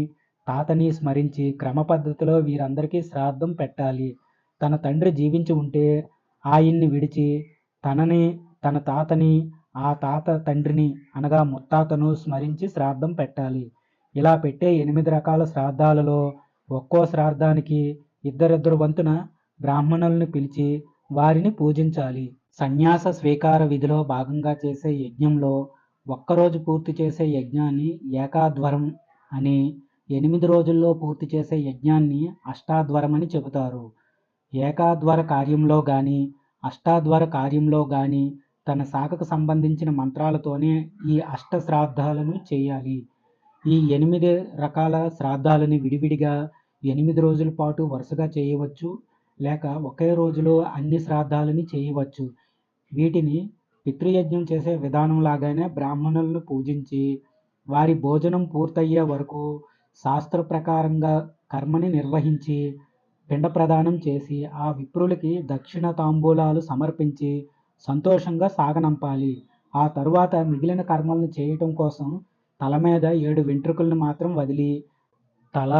తాతని స్మరించి క్రమ పద్ధతిలో వీరందరికీ శ్రాద్ధం పెట్టాలి. తన తండ్రి జీవించి ఉంటే ఆయన్ని విడిచి తనని, తన తాతని, ఆ తాత తండ్రిని అనగా ముత్తాతను స్మరించి శ్రాద్ధం పెట్టాలి. ఇలా పెట్టే 8 రకాల శ్రాద్ధాలలో ఒక్కో శ్రాద్ధానికి ఇద్దరిద్దరు వంతున బ్రాహ్మణుల్ని పిలిచి వారిని పూజించాలి. సన్యాస స్వీకార విధిలో భాగంగా చేసే యజ్ఞంలో ఒక్కరోజు పూర్తి చేసే యజ్ఞాన్ని ఏకాధ్వరం అని, 8 రోజుల్లో పూర్తి చేసే యజ్ఞాన్ని అష్టాధ్వరం అని చెబుతారు. ఏకాధ్వర కార్యంలో గాని, అష్టాధ్వర కార్యంలో గాని తన శాఖకు సంబంధించిన మంత్రాలతోనే ఈ అష్ట శ్రాద్ధాలను చేయాలి. ఈ 8 రకాల శ్రాద్ధాలని విడివిడిగా 8 రోజుల పాటు వరుసగా చేయవచ్చు, లేక ఒకే రోజులో అన్ని శ్రాద్ధాలని చేయవచ్చు. వీటిని పితృయజ్ఞం చేసే విధానం లాగానే బ్రాహ్మణులను పూజించి వారి భోజనం పూర్తయ్యే వరకు శాస్త్ర ప్రకారంగా కర్మని నిర్వహించి పిండ ప్రదానం చేసి ఆ విప్రులకి దక్షిణ తాంబూలాలు సమర్పించి సంతోషంగా సాగనంపాలి. ఆ తరువాత మిగిలిన కర్మలను చేయటం కోసం తల మీద 7 వెంట్రుకలను మాత్రం వదిలి తల,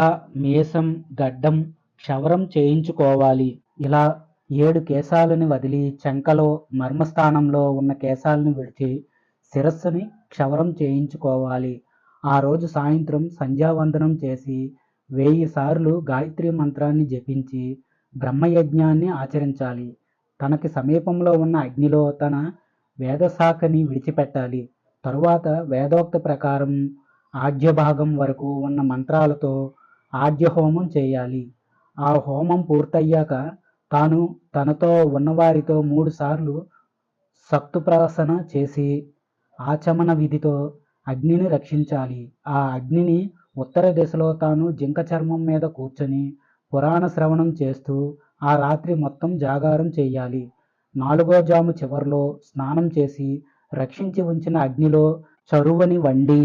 మీసం, గడ్డం క్షవరం చేయించుకోవాలి. ఇలా 7 కేశాలను వదిలి చంకలో మర్మస్థానంలో ఉన్న కేశాలను విడిచి శిరస్సుని క్షవరం చేయించుకోవాలి. ఆ రోజు సాయంత్రం సంధ్యావందనం చేసి 1000 సార్లు గాయత్రి మంత్రాన్ని జపించి బ్రహ్మయజ్ఞాన్ని ఆచరించాలి. తనకి సమీపంలో ఉన్న అగ్నిలో తన వేదశాఖని విడిచిపెట్టాలి. తరువాత వేదోక్త ప్రకారం ఆద్య భాగం వరకు ఉన్న మంత్రాలతో ఆద్య హోమం చేయాలి. ఆ హోమం పూర్తయ్యాక తాను తనతో ఉన్నవారితో 3 సార్లు సక్తుప్రాసన చేసి ఆచమన విధితో అగ్నిని రక్షించాలి. ఆ అగ్నిని ఉత్తర దిశలో తాను జింక చర్మం మీద కూర్చొని పురాణ శ్రవణం చేస్తూ ఆ రాత్రి మొత్తం జాగారం చేయాలి. 4వ జాము చివర్లో స్నానం చేసి రక్షించి ఉంచిన అగ్నిలో చరువని వండి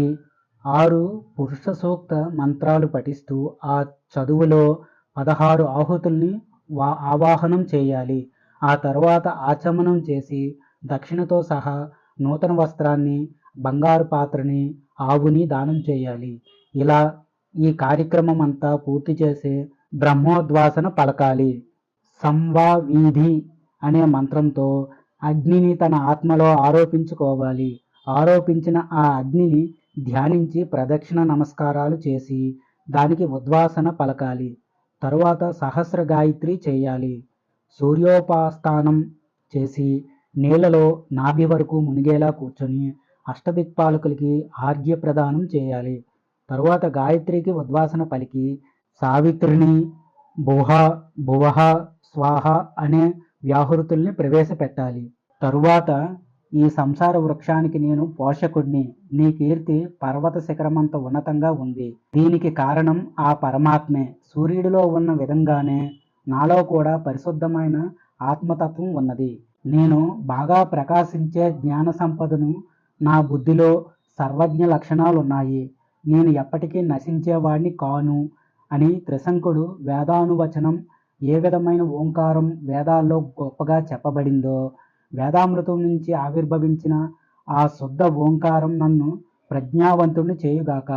6 పురుష సూక్త మంత్రాలు పఠిస్తూ ఆ చదువులో 16 ఆహుతుల్ని ఆవాహనం చేయాలి. ఆ తర్వాత ఆచమనం చేసి దక్షిణతో సహా నూతన వస్త్రాన్ని, బంగారు పాత్రని, ఆవుని దానం చేయాలి. ఇలా ఈ కార్యక్రమం అంతా పూర్తి చేసి బ్రహ్మోద్వాసన పలకాలి. సంవావీధి అనే మంత్రంతో అగ్నిని తన ఆత్మలో ఆరోపించుకోవాలి. ఆరోపించిన ఆ అగ్నిని ధ్యానించి ప్రదక్షిణ నమస్కారాలు చేసి దానికి ఉద్వాసన పలకాలి. తరువాత సహస్ర గాయత్రి చేయాలి. సూర్యోపాస్థానం చేసి నీళ్లలో నాభి వరకు మునిగేలా కూర్చొని అష్టదిక్పాలకులకి ఆర్ఘ్య ప్రదానం చేయాలి. తరువాత గాయత్రికి ఉద్వాసన పలికి సావిత్రిని, భువ, భువః, స్వాహ అనే వ్యాహృతుల్ని ప్రవేశపెట్టాలి. తరువాత ఈ సంసార వృక్షానికి నేను పోషకుడిని, నీ కీర్తి పర్వత శిఖరమంత ఉన్నతంగా ఉంది. దీనికి కారణం ఆ పరమాత్మే. సూర్యుడిలో ఉన్న విధంగానే నాలో కూడా పరిశుద్ధమైన ఆత్మతత్వం ఉన్నది. నేను బాగా ప్రకాశించే జ్ఞాన సంపదను, నా బుద్ధిలో సర్వజ్ఞ లక్షణాలున్నాయి. నేను ఎప్పటికీ నశించేవాడిని కాను అని త్రిశంకుడు వేదానువచనం ఏ విధమైన ఓంకారం వేదాల్లో గొప్పగా చెప్పబడిందో, వేదామృతం నుంచి ఆవిర్భవించిన ఆ శుద్ధ ఓంకారం నన్ను ప్రజ్ఞావంతుణ్ణి చేయుగాక.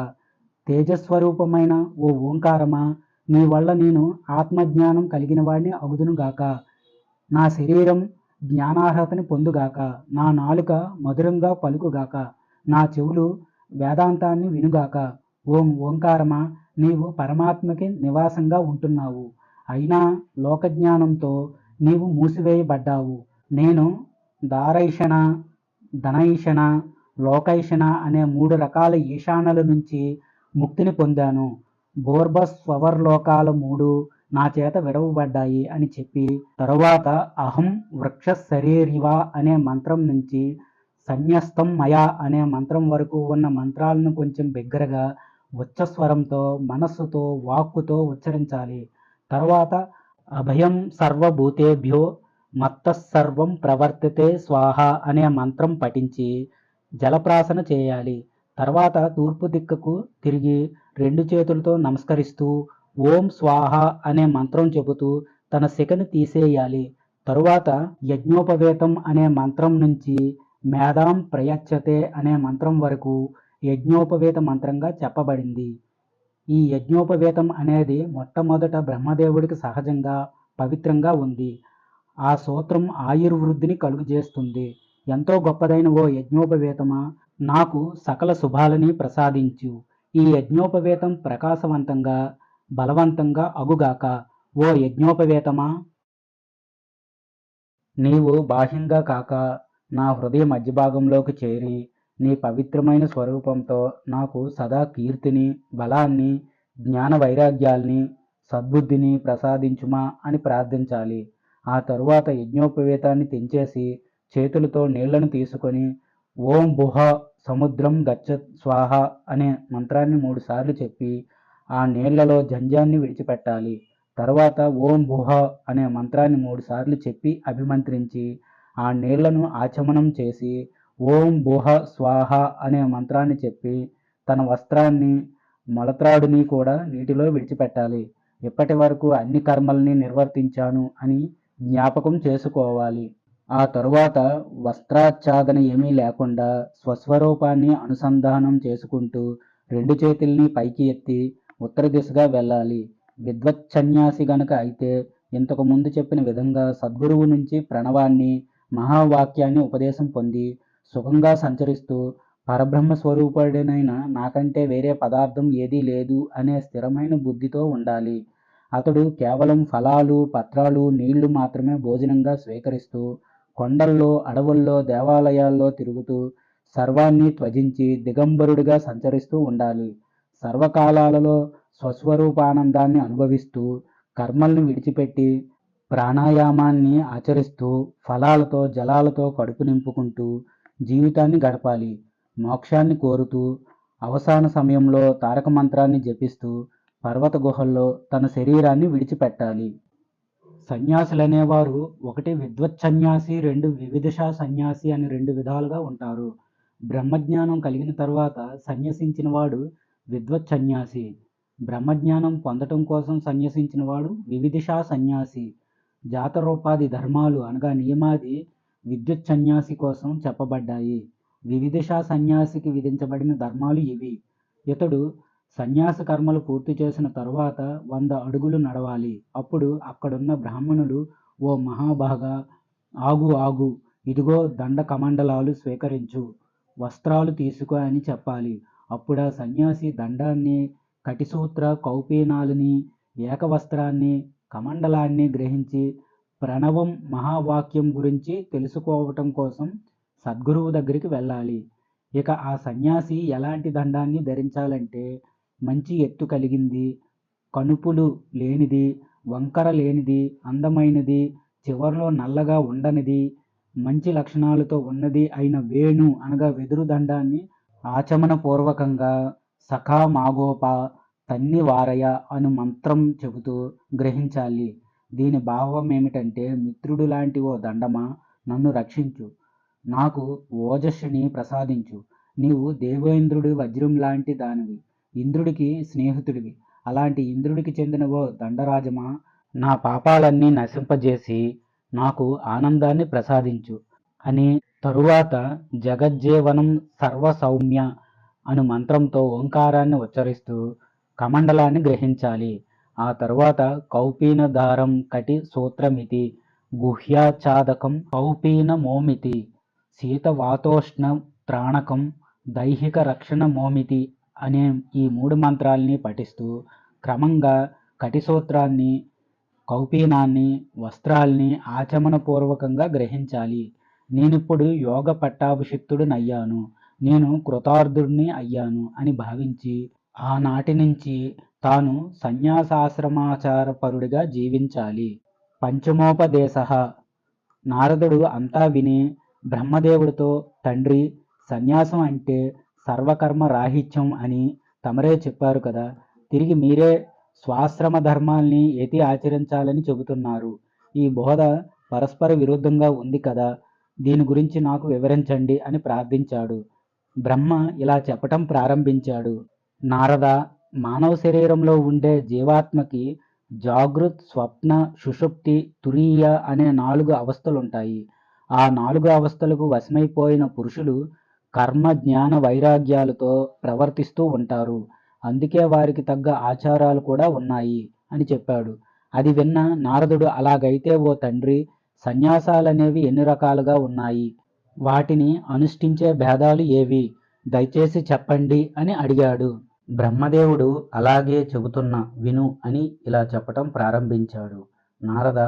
తేజస్వరూపమైన ఓ ఓంకారమా, నీ వల్ల నేను ఆత్మజ్ఞానం కలిగిన వాడిని అగుదునుగాక. నా శరీరం జ్ఞానార్హతని పొందుగాక. నా నాలుక మధురంగా పలుకుగాక. నా చెవులు వేదాంతాన్ని వినుగాక. ఓంకారమా, నీవు పరమాత్మకి నివాసంగా ఉంటున్నావు. అయినా లోకజ్ఞానంతో నీవు మూసివేయబడ్డావు. నేను దారైషణ, ధనైషణ, లోకైషణ అనే 3 రకాల ఈశానల నుంచి ముక్తిని పొందాను. భూర్భస్వవర్లోకాల 3 నా చేత విడవబడ్డాయి అని చెప్పి తరువాత అహం వృక్ష శరీరివా అనే మంత్రం నుంచి సన్యస్తం మయా అనే మంత్రం వరకు ఉన్న మంత్రాలను కొంచెం బిగ్గరగా ఉచ్చస్వరంతో మనస్సుతో వాక్కుతో ఉచ్చరించాలి. తర్వాత అభయం సర్వభూతేభ్యో మత్తస్సర్వం ప్రవర్తతే స్వాహ అనే మంత్రం పఠించి జలప్రాసన చేయాలి. తర్వాత తూర్పు దిక్కుకు తిరిగి 2 చేతులతో నమస్కరిస్తూ ఓం స్వాహ అనే మంత్రం చెబుతూ తన శిఖను తీసేయాలి. తరువాత యజ్ఞోపవేతం అనే మంత్రం నుంచి మేధాం ప్రయచ్చతే అనే మంత్రం వరకు యజ్ఞోపవేత మంత్రంగా చెప్పబడింది. ఈ యజ్ఞోపవేతం అనేది మొట్టమొదట బ్రహ్మదేవుడికి సహజంగా పవిత్రంగా ఉంది. ఆ సూత్రం ఆయుర్వృద్ధిని కలుగజేస్తుంది. ఎంతో గొప్పదైన ఓ యజ్ఞోపవేతమా, నాకు సకల శుభాలని ప్రసాదించు. ఈ యజ్ఞోపవేతం ప్రకాశవంతంగా బలవంతంగా అగుగాక. ఓ యజ్ఞోపవేతమా, నీవు బాహ్యంగా కాక నా హృదయ మధ్యభాగంలోకి చేరి నీ పవిత్రమైన స్వరూపంతో నాకు సదా కీర్తిని, బలాన్ని, జ్ఞాన వైరాగ్యాల్ని, సద్బుద్ధిని ప్రసాదించుమా అని ప్రార్థించాలి. ఆ తరువాత యజ్ఞోపవేతాన్ని తెంచేసి చేతులతో నీళ్లను తీసుకొని ఓం భుహ సముద్రం గచ్చత్ స్వాహ అనే మంత్రాన్ని 3 సార్లు చెప్పి ఆ నీళ్లలో జంజాన్ని విడిచిపెట్టాలి. తర్వాత ఓం భుహ అనే మంత్రాన్ని 3 సార్లు చెప్పి అభిమంత్రించి ఆ నీళ్లను ఆచమనం చేసి ఓం భుహ స్వాహ అనే మంత్రాన్ని చెప్పి తన వస్త్రాన్ని మొలత్రాడుని కూడా నీటిలో విడిచిపెట్టాలి. ఇప్పటి వరకు అన్ని కర్మల్ని నిర్వర్తించాను అని జ్ఞాపకం చేసుకోవాలి. ఆ తరువాత వస్త్రాచ్ఛాదన ఏమీ లేకుండా స్వస్వరూపాన్ని అనుసంధానం చేసుకుంటూ 2 చేతుల్ని పైకి ఎత్తి ఉత్తర దిశగా వెళ్ళాలి. విద్వచ్చన్యాసి గనుక అయితే ఇంతకు ముందు చెప్పిన విధంగా సద్గురువు నుంచి ప్రణవాన్ని, మహావాక్యాన్ని ఉపదేశం పొంది సుఖంగా సంచరిస్తూ పరబ్రహ్మ స్వరూపుడైన నాకంటే వేరే పదార్థం ఏదీ లేదు అనే స్థిరమైన బుద్ధితో ఉండాలి. అతడు కేవలం ఫలాలు, పత్రాలు, నీళ్లు మాత్రమే భోజనంగా స్వీకరిస్తూ కొండల్లో, అడవుల్లో, దేవాలయాల్లో తిరుగుతూ సర్వాన్ని త్యజించి దిగంబరుడిగా సంచరిస్తూ ఉండాలి. సర్వకాలాలలో స్వస్వరూపానందాన్ని అనుభవిస్తూ కర్మల్ని విడిచిపెట్టి ప్రాణాయామాన్ని ఆచరిస్తూ ఫలాలతో, జలాలతో కడుపు నింపుకుంటూ జీవితాన్ని గడపాలి. మోక్షాన్ని కోరుతూ అవసాన సమయంలో తారక మంత్రాన్ని జపిస్తూ పర్వత గుహల్లో తన శరీరాన్ని విడిచిపెట్టాలి. సన్యాసులనేవారు ఒకటి విద్వచ్చన్యాసి, 2 వివిధిషా సన్యాసి అని 2 విధాలుగా ఉంటారు. బ్రహ్మజ్ఞానం కలిగిన తర్వాత సన్యసించిన వాడు విద్వచ్చన్యాసి. బ్రహ్మజ్ఞానం పొందటం కోసం సన్యసించిన వాడు వివిధిషా సన్యాసి. జాతరూపాది ధర్మాలు అనగా నియమాది విద్యుచ్చన్యాసి కోసం చెప్పబడ్డాయి. వివిధిషా సన్యాసికి విధించబడిన ధర్మాలు ఇవి. ఇతడు సన్యాస కర్మలు పూర్తి చేసిన తరువాత 100 అడుగులు నడవాలి. అప్పుడు అక్కడున్న బ్రాహ్మణుడు ఓ మహాభాగా, ఆగు ఆగు, ఇదిగో దండ కమండలాలు స్వీకరించు, వస్త్రాలు తీసుకో అని చెప్పాలి. అప్పుడా సన్యాసి దండాన్ని, కటిసూత్ర కౌపీనాలని, ఏకవస్త్రాన్ని, కమండలాన్ని గ్రహించి ప్రణవం మహావాక్యం గురించి తెలుసుకోవటం కోసం సద్గురువు దగ్గరికి వెళ్ళాలి. ఇక ఆ సన్యాసి ఎలాంటి దండాన్ని ధరించాలంటే మంచి ఎత్తు కలిగింది, కనుపులు లేనిది, వంకర లేనిది, అందమైనది, చివర్లో నల్లగా ఉండనిది, మంచి లక్షణాలతో ఉన్నది అయిన వేణు అనగా వెదురు దండాన్ని ఆచమన పూర్వకంగా సఖా మాగోప తన్ని వారయ అను మంత్రం చెబుతూ గ్రహించాలి. దీని భావం ఏమిటంటే, మిత్రుడు లాంటి ఓ దండమా, నన్ను రక్షించు, నాకు ఓజస్సుని ప్రసాదించు. నీవు దేవేంద్రుడి వజ్రం లాంటి దానివి, ఇంద్రుడికి స్నేహితుడివి. అలాంటి ఇంద్రుడికి చెందిన ఓ దండరాజమా, నా పాపాలన్నీ నశింపజేసి నాకు ఆనందాన్ని ప్రసాదించు అని తరువాత జగజ్జీవనం సర్వసౌమ్య అను మంత్రంతో ఓంకారాన్ని ఉచ్చరిస్తూ కమండలాన్ని గ్రహించాలి. ఆ తరువాత కౌపీన దారం కటి సూత్రమితి గుహ్యాచ్ఛాదకం కౌపీన మోమితి శీతవాతోష్ణ త్రాణకం దైహిక రక్షణ మోమితి అనే ఈ 3 మంత్రాల్ని పఠిస్తూ క్రమంగా కటిసూత్రాన్ని, కౌపీనాన్ని, వస్త్రాల్ని ఆచమనపూర్వకంగా గ్రహించాలి. నేనిప్పుడు యోగ పట్టాభిషిక్తుడినయ్యాను, నేను కృతార్థుడిని అయ్యాను అని భావించి ఆనాటి నుంచి తాను సన్యాసాశ్రమాచారపరుడిగా జీవించాలి. పంచమోపదేశ. నారదుడు అంతా విని బ్రహ్మదేవుడితో, తండ్రి, సన్యాసం అంటే సర్వకర్మ రాహిత్యం అని తమరే చెప్పారు కదా, తిరిగి మీరే స్వాశ్రమ ధర్మాల్ని ఎతి ఆచరించాలని చెబుతున్నారు. ఈ బోధ పరస్పర విరుద్ధంగా ఉంది కదా, దీని గురించి నాకు వివరించండి అని ప్రార్థించాడు. బ్రహ్మ ఇలా చెప్పటం ప్రారంభించాడు. నారద, మానవ శరీరంలో ఉండే జీవాత్మకి జాగృత్, స్వప్న, సుషుప్తి, తురీయ అనే 4 అవస్థలుంటాయి. ఆ 4 అవస్థలకు వశమైపోయిన పురుషులు కర్మ, జ్ఞాన, వైరాగ్యాలతో ప్రవర్తిస్తూ ఉంటారు. అందుకే వారికి తగ్గ ఆచారాలు కూడా ఉన్నాయి అని చెప్పాడు. అది విన్న నారదుడు, అలాగైతే ఓ తండ్రి, సన్యాసాలనేవి ఎన్ని రకాలుగా ఉన్నాయి? వాటిని అనుష్ఠించే భేదాలు ఏవి? దయచేసి చెప్పండి అని అడిగాడు. బ్రహ్మదేవుడు అలాగే చెబుతున్నా విను అని ఇలా చెప్పటం ప్రారంభించాడు. నారద,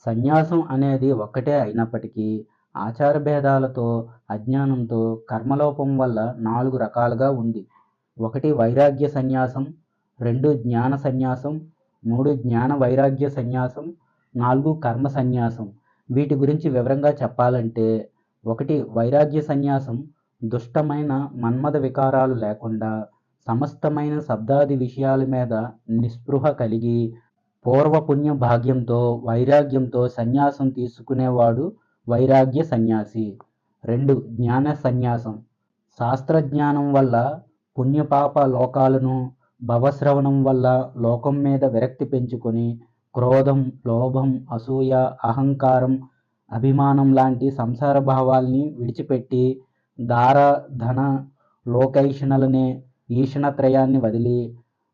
సన్యాసం అనేది ఒక్కటే అయినప్పటికీ ఆచార భేదాలతో, అజ్ఞానంతో, కర్మలోపం వల్ల 4 రకాలుగా ఉంది. 1 వైరాగ్య సన్యాసం, 2 జ్ఞాన సన్యాసం, 3 జ్ఞాన వైరాగ్య సన్యాసం, 4 కర్మ సన్యాసం. వీటి గురించి వివరంగా చెప్పాలంటే, 1 వైరాగ్య సన్యాసం దుష్టమైన మన్మథ వికారాలు లేకుండా సమస్తమైన శబ్దాది విషయాల మీద నిస్పృహ కలిగి పూర్వపుణ్య భాగ్యంతో, వైరాగ్యంతో సన్యాసం తీసుకునేవాడు వైరాగ్య సన్యాసి. 2 జ్ఞాన సన్యాసం శాస్త్రజ్ఞానం వల్ల పుణ్యపాప లోకాలను, భవశ్రవణం వల్ల లోకం మీద విరక్తి పెంచుకొని క్రోధం, లోభం, అసూయ, అహంకారం, అభిమానం లాంటి సంసార భావాల్ని విడిచిపెట్టి దార, ధన, లోకైషణలనే ఈషణత్రయాన్ని వదిలి,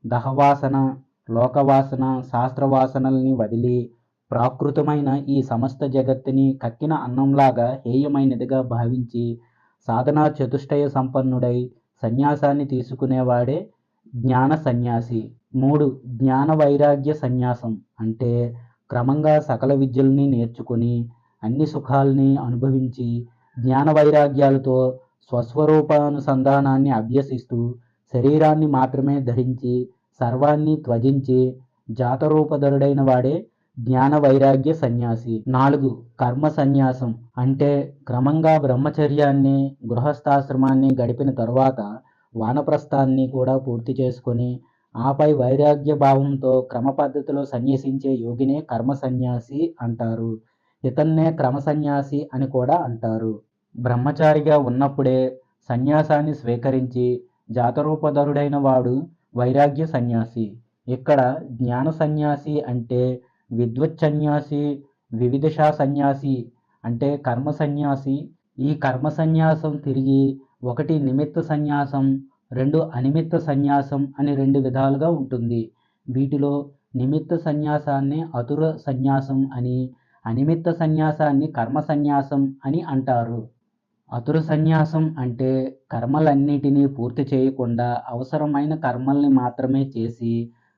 దహవాసన, లోకవాసన, శాస్త్రవాసనల్ని వదిలి ప్రాకృతమైన ఈ సమస్త జగత్తుని కక్కిన అన్నంలాగా హేయమైనదిగా భావించి సాధనా చతుష్టయ సంపన్నుడై సన్యాసాన్ని తీసుకునేవాడే జ్ఞాన సన్యాసి. 3 జ్ఞాన వైరాగ్య సన్యాసం అంటే క్రమంగా సకల విద్యల్ని నేర్చుకుని అన్ని సుఖాల్ని అనుభవించి జ్ఞాన వైరాగ్యాలతో స్వస్వరూపానుసంధానాన్ని అభ్యసిస్తూ శరీరాన్ని మాత్రమే ధరించి సర్వాన్ని త్యజించి జాతరూపధరుడైన వాడే జ్ఞాన వైరాగ్య సన్యాసి. 4 కర్మ సన్యాసం అంటే క్రమంగా బ్రహ్మచర్యాన్ని, గృహస్థాశ్రమాన్ని గడిపిన తరువాత వానప్రస్థాన్ని కూడా పూర్తి చేసుకొని ఆపై వైరాగ్య భావంతో క్రమ పద్ధతిలో సన్యసించే యోగినే కర్మ సన్యాసి అంటారు. ఇతన్నే క్రమ సన్యాసి అని కూడా అంటారు. బ్రహ్మచారిగా ఉన్నప్పుడే సన్యాసాన్ని స్వీకరించి జాతరూపధరుడైన వాడు వైరాగ్య సన్యాసి. ఇక్కడ జ్ఞాన సన్యాసి అంటే విద్వచ్చన్యాసి, వివిధిషా సన్యాసి అంటే కర్మ సన్యాసి. ఈ కర్మ సన్యాసం తిరిగి 1 నిమిత్త సన్యాసం, 2 అనిమిత్త సన్యాసం అని 2 విధాలుగా ఉంటుంది. వీటిలో నిమిత్త సన్యాసాన్ని అతుర సన్యాసం అని, అనిమిత్త సన్యాసాన్ని కర్మ సన్యాసం అని అంటారు. అతుర సన్యాసం అంటే కర్మలన్నిటినీ పూర్తి చేయకుండా అవసరమైన కర్మల్ని మాత్రమే చేసి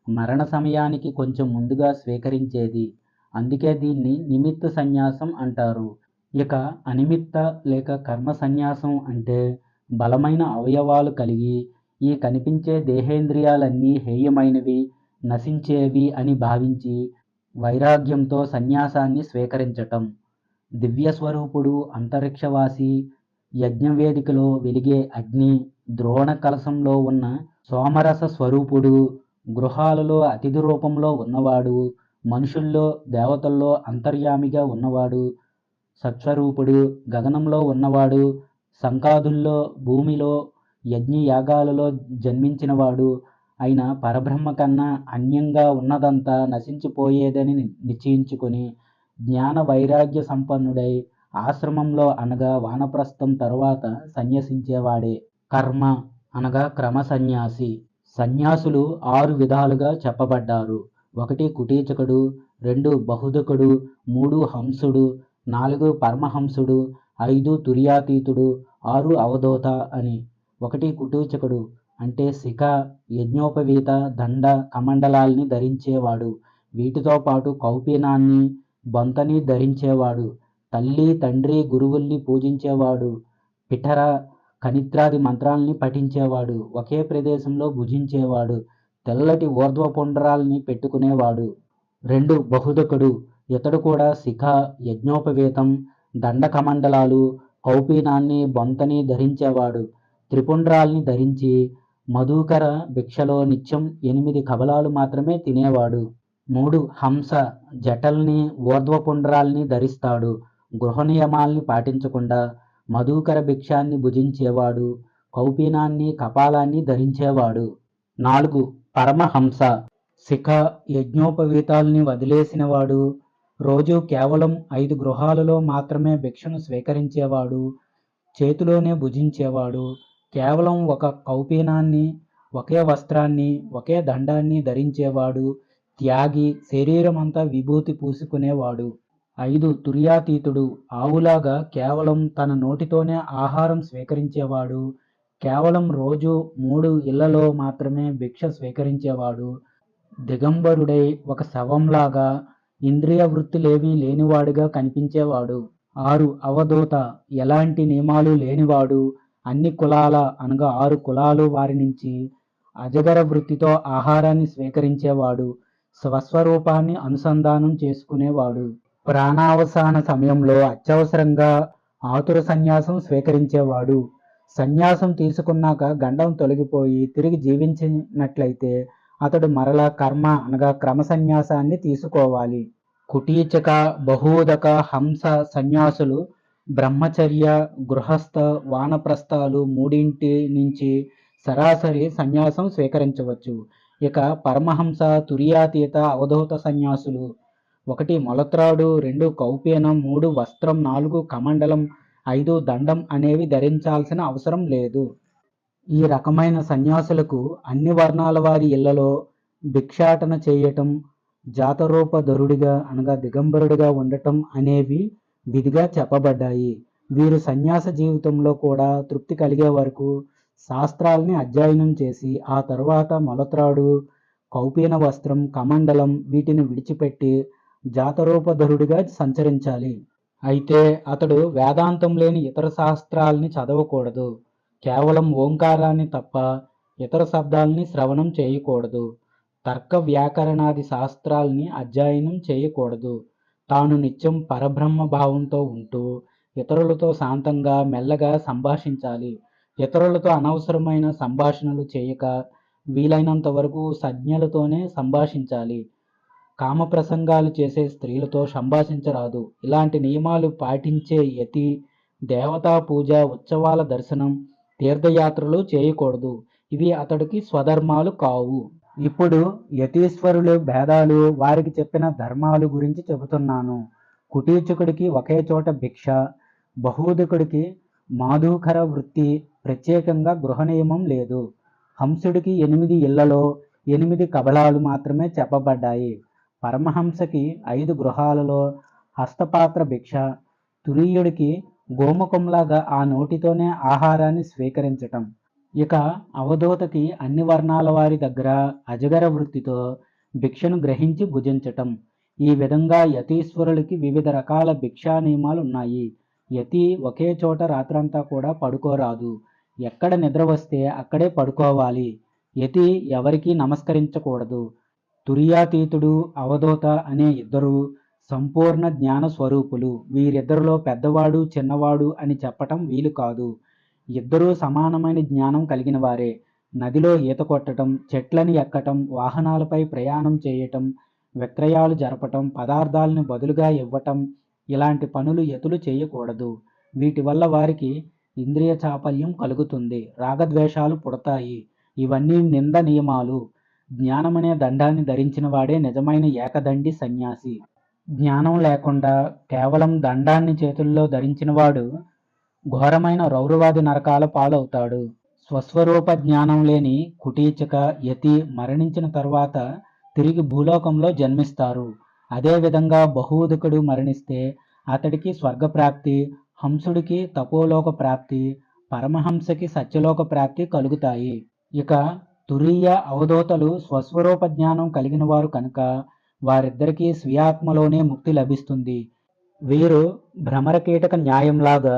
మరణ సమయానికి కొంచెం ముందుగా స్వీకరించేది. అందుకే దీన్ని నిమిత్త సన్యాసం అంటారు. ఇక అనిమిత్త లేక కర్మ సన్యాసం అంటే బలమైన అవయవాలు కలిగి ఈ కనిపించే దేహేంద్రియాలన్నీ హేయమైనవి, నశించేవి అని భావించి వైరాగ్యంతో సన్యాసాన్ని స్వీకరించటం. దివ్యస్వరూపుడు, అంతరిక్షవాసి, యజ్ఞవేదికలో వెలిగే అగ్ని, ద్రోణ కలశంలో ఉన్న సోమరస స్వరూపుడు, గృహాలలో అతిథి రూపంలో ఉన్నవాడు, మనుషుల్లో దేవతల్లో అంతర్యామిగా ఉన్నవాడు, సత్స్వరూపుడు, గగనంలో ఉన్నవాడు, సంకాదుల్లో, భూమిలో, యజ్ఞయాగాలలో జన్మించినవాడు అయిన పరబ్రహ్మ కన్నా అన్యంగా ఉన్నదంతా నశించిపోయేదని నిశ్చయించుకొని జ్ఞాన వైరాగ్య సంపన్నుడై ఆశ్రమంలో అనగా వానప్రస్థం తరువాత సన్యసించేవాడే కర్మ అనగా క్రమ సన్యాసి. సన్యాసులు 6 విధాలుగా చెప్పబడ్డారు. 1 కుటీచకుడు, 2 బహుదకుడు, 3 హంసుడు, 4 పరమహంసుడు, 5 తుర్యాతీతుడు, 6 అవధూత అని. 1 కుటీచకుడు అంటే శిఖ, యజ్ఞోపవీత, దండ, కమండలాల్ని ధరించేవాడు. వీటితో పాటు కౌపీనాన్ని, బొంతని ధరించేవాడు. తల్లి, తండ్రి, గురువుల్ని పూజించేవాడు. పిఠర, కనిత్రాది మంత్రాల్ని పఠించేవాడు. ఒకే ప్రదేశంలో భుజించేవాడు. తెల్లటి ఊర్ధ్వపుండ్రాల్ని పెట్టుకునేవాడు. 2 బహుదకుడు. ఇతడు కూడా శిఖ, యజ్ఞోపవీతం, దండకమండలాలు, కౌపీనాన్ని బొంతని ధరించేవాడు. త్రిపుండ్రాల్ని ధరించి మధుకర భిక్షలో నిత్యం 8 కబలాలు మాత్రమే తినేవాడు. 3. హంస జటల్ని ఊర్ధ్వపుండ్రాల్ని ధరిస్తాడు. గృహ నియమాల్ని పాటించకుండా మధుకర భిక్షాన్ని భుజించేవాడు. కౌపీనాన్ని కపాలాన్ని ధరించేవాడు. 4. పరమహంస శిఖ యజ్ఞోపవీతాల్ని వదిలేసినవాడు. రోజు కేవలం 5 గృహాలలో మాత్రమే భిక్షను స్వీకరించేవాడు. చేతిలోనే భుజించేవాడు. కేవలం ఒక కౌపీనాన్ని, ఒకే వస్త్రాన్ని, ఒకే దండాన్ని ధరించేవాడు. త్యాగి, శరీరమంతా విభూతి పూసుకునేవాడు. 5. తుర్యాతీతుడు ఆవులాగా కేవలం తన నోటితోనే ఆహారం స్వీకరించేవాడు. కేవలం రోజు 3 ఇళ్లలో మాత్రమే భిక్ష స్వీకరించేవాడు. దిగంబరుడై ఒక శవంలాగా ఇంద్రియ వృత్తులేమీ లేనివాడుగా కనిపించేవాడు. 6. అవధూత ఎలాంటి నియమాలు లేనివాడు. అన్ని కులాల అనగా 6 కులాలు వారి నుంచి అజగర వృత్తితో ఆహారాన్ని స్వీకరించేవాడు. స్వస్వరూపాన్ని అనుసంధానం చేసుకునేవాడు. ప్రాణావసాన సమయంలో అత్యవసరంగా ఆతుర సన్యాసం స్వీకరించేవాడు. సన్యాసం తీసుకున్నాక గండం తొలగిపోయి తిరిగి జీవించినట్లయితే అతడు మరలా కర్మ అనగా క్రమ సన్యాసాన్ని తీసుకోవాలి. కుటీచక, బహూదక, హంస సన్యాసులు బ్రహ్మచర్య, గృహస్థ, వానప్రస్థాలు మూడింటి నుంచి సరాసరి సన్యాసం స్వీకరించవచ్చు. ఇక పరమహంస, తురియాతీత, అవధూత సన్యాసులు 1 మొలత్రాడు, 2 కౌపీనం, 3 వస్త్రం, 4 కమండలం, 5 దండం అనేవి ధరించాల్సిన అవసరం లేదు. ఈ రకమైన సన్యాసులకు అన్ని వర్ణాల వారి ఇళ్లలో భిక్షాటన చేయటం, జాతరూపధరుడిగా అనగా దిగంబరుడిగా ఉండటం అనేవి విధిగా చెప్పబడ్డాయి. వీరు సన్యాస జీవితంలో కూడా తృప్తి కలిగే వరకు శాస్త్రాల్ని అధ్యయనం చేసి ఆ తరువాత మొలత్రాడు, కౌపీన వస్త్రం, కమండలం వీటిని విడిచిపెట్టి జాతరూపధరుడిగా సంచరించాలి. అయితే అతడు వేదాంతం లేని ఇతర శాస్త్రాల్ని చదవకూడదు. కేవలం ఓంకారాన్ని తప్ప ఇతర శబ్దాల్ని శ్రవణం చేయకూడదు. తర్క వ్యాకరణాది శాస్త్రాల్ని అధ్యయనం చేయకూడదు. తాను నిత్యం పరబ్రహ్మ భావంతో ఉంటూ ఇతరులతో శాంతంగా మెల్లగా సంభాషించాలి. ఇతరులతో అనవసరమైన సంభాషణలు చేయక వీలైనంత వరకు సంజ్ఞలతోనే సంభాషించాలి. కామప్రసంగాలు చేసే స్త్రీలతో సంభాషించరాదు. ఇలాంటి నియమాలు పాటించే యతి దేవతా పూజ, ఉత్సవాల దర్శనం, తీర్థయాత్రలు చేయకూడదు. ఇవి అతడికి స్వధర్మాలు కావు. ఇప్పుడు యతీశ్వరులు భేదాలు, వారికి చెప్పిన ధర్మాలు గురించి చెబుతున్నాను. కుటీచకుడికి ఒకే చోట భిక్ష, బహూదకుడికి మాధుకర వృత్తి, ప్రత్యేకంగా గృహ నియమం లేదు. హంసుడికి 8 ఇళ్లలో 8 కబళాలు మాత్రమే చెప్పబడ్డాయి. పరమహంసకి 5 గృహాలలో హస్తపాత్ర భిక్ష, తురీయుడికి గోముఖంలాగా ఆ నోటితోనే ఆహారాన్ని స్వీకరించటం. ఇక అవధూతకి అన్ని వర్ణాల వారి దగ్గర అజగర వృత్తితో భిక్షను గ్రహించి భుజించటం. ఈ విధంగా యతీశ్వరులకి వివిధ రకాల భిక్షా నియమాలు ఉన్నాయి. యతి ఒకే చోట రాత్రంతా కూడా పడుకోరాదు. ఎక్కడ నిద్ర వస్తే అక్కడే పడుకోవాలి. యతి ఎవరికీ నమస్కరించకూడదు. తురియాతీతుడు, అవధూత అనే ఇద్దరు సంపూర్ణ జ్ఞాన స్వరూపులు. వీరిద్దరిలో పెద్దవాడు, చిన్నవాడు అని చెప్పటం వీలు కాదు. ఇద్దరూ సమానమైన జ్ఞానం కలిగిన వారే. నదిలో ఈత కొట్టడం, చెట్లని ఎక్కటం, వాహనాలపై ప్రయాణం చేయటం, విక్రయాలు జరపటం, పదార్థాలను బదులుగా ఇవ్వటం ఇలాంటి పనులు యతులు చేయకూడదు. వీటి వల్ల వారికి ఇంద్రియ చాపల్యం కలుగుతుంది, రాగద్వేషాలు పుడతాయి. ఇవన్నీ నింద నియమాలు. జ్ఞానమనే దండాన్ని ధరించిన వాడే నిజమైన ఏకదండి సన్యాసి. జ్ఞానం లేకుండా కేవలం దండాన్ని చేతుల్లో ధరించినవాడు ఘోరమైన రౌరవాది నరకాల పాలవుతాడు. స్వస్వరూప జ్ఞానం లేని కుటీచక, యతి మరణించిన తరువాత తిరిగి భూలోకంలో జన్మిస్తారు. అదేవిధంగా బహూదకుడు మరణిస్తే అతడికి స్వర్గప్రాప్తి, హంసుడికి తపోలోక ప్రాప్తి, పరమహంసకి సత్యలోక ప్రాప్తి కలుగుతాయి. ఇక తురీయ, అవధూతలు స్వస్వరూప జ్ఞానం కలిగిన వారు కనుక వారిద్దరికీ స్వీయాత్మలోనే ముక్తి లభిస్తుంది. వీరు భ్రమరకీటక న్యాయంలాగా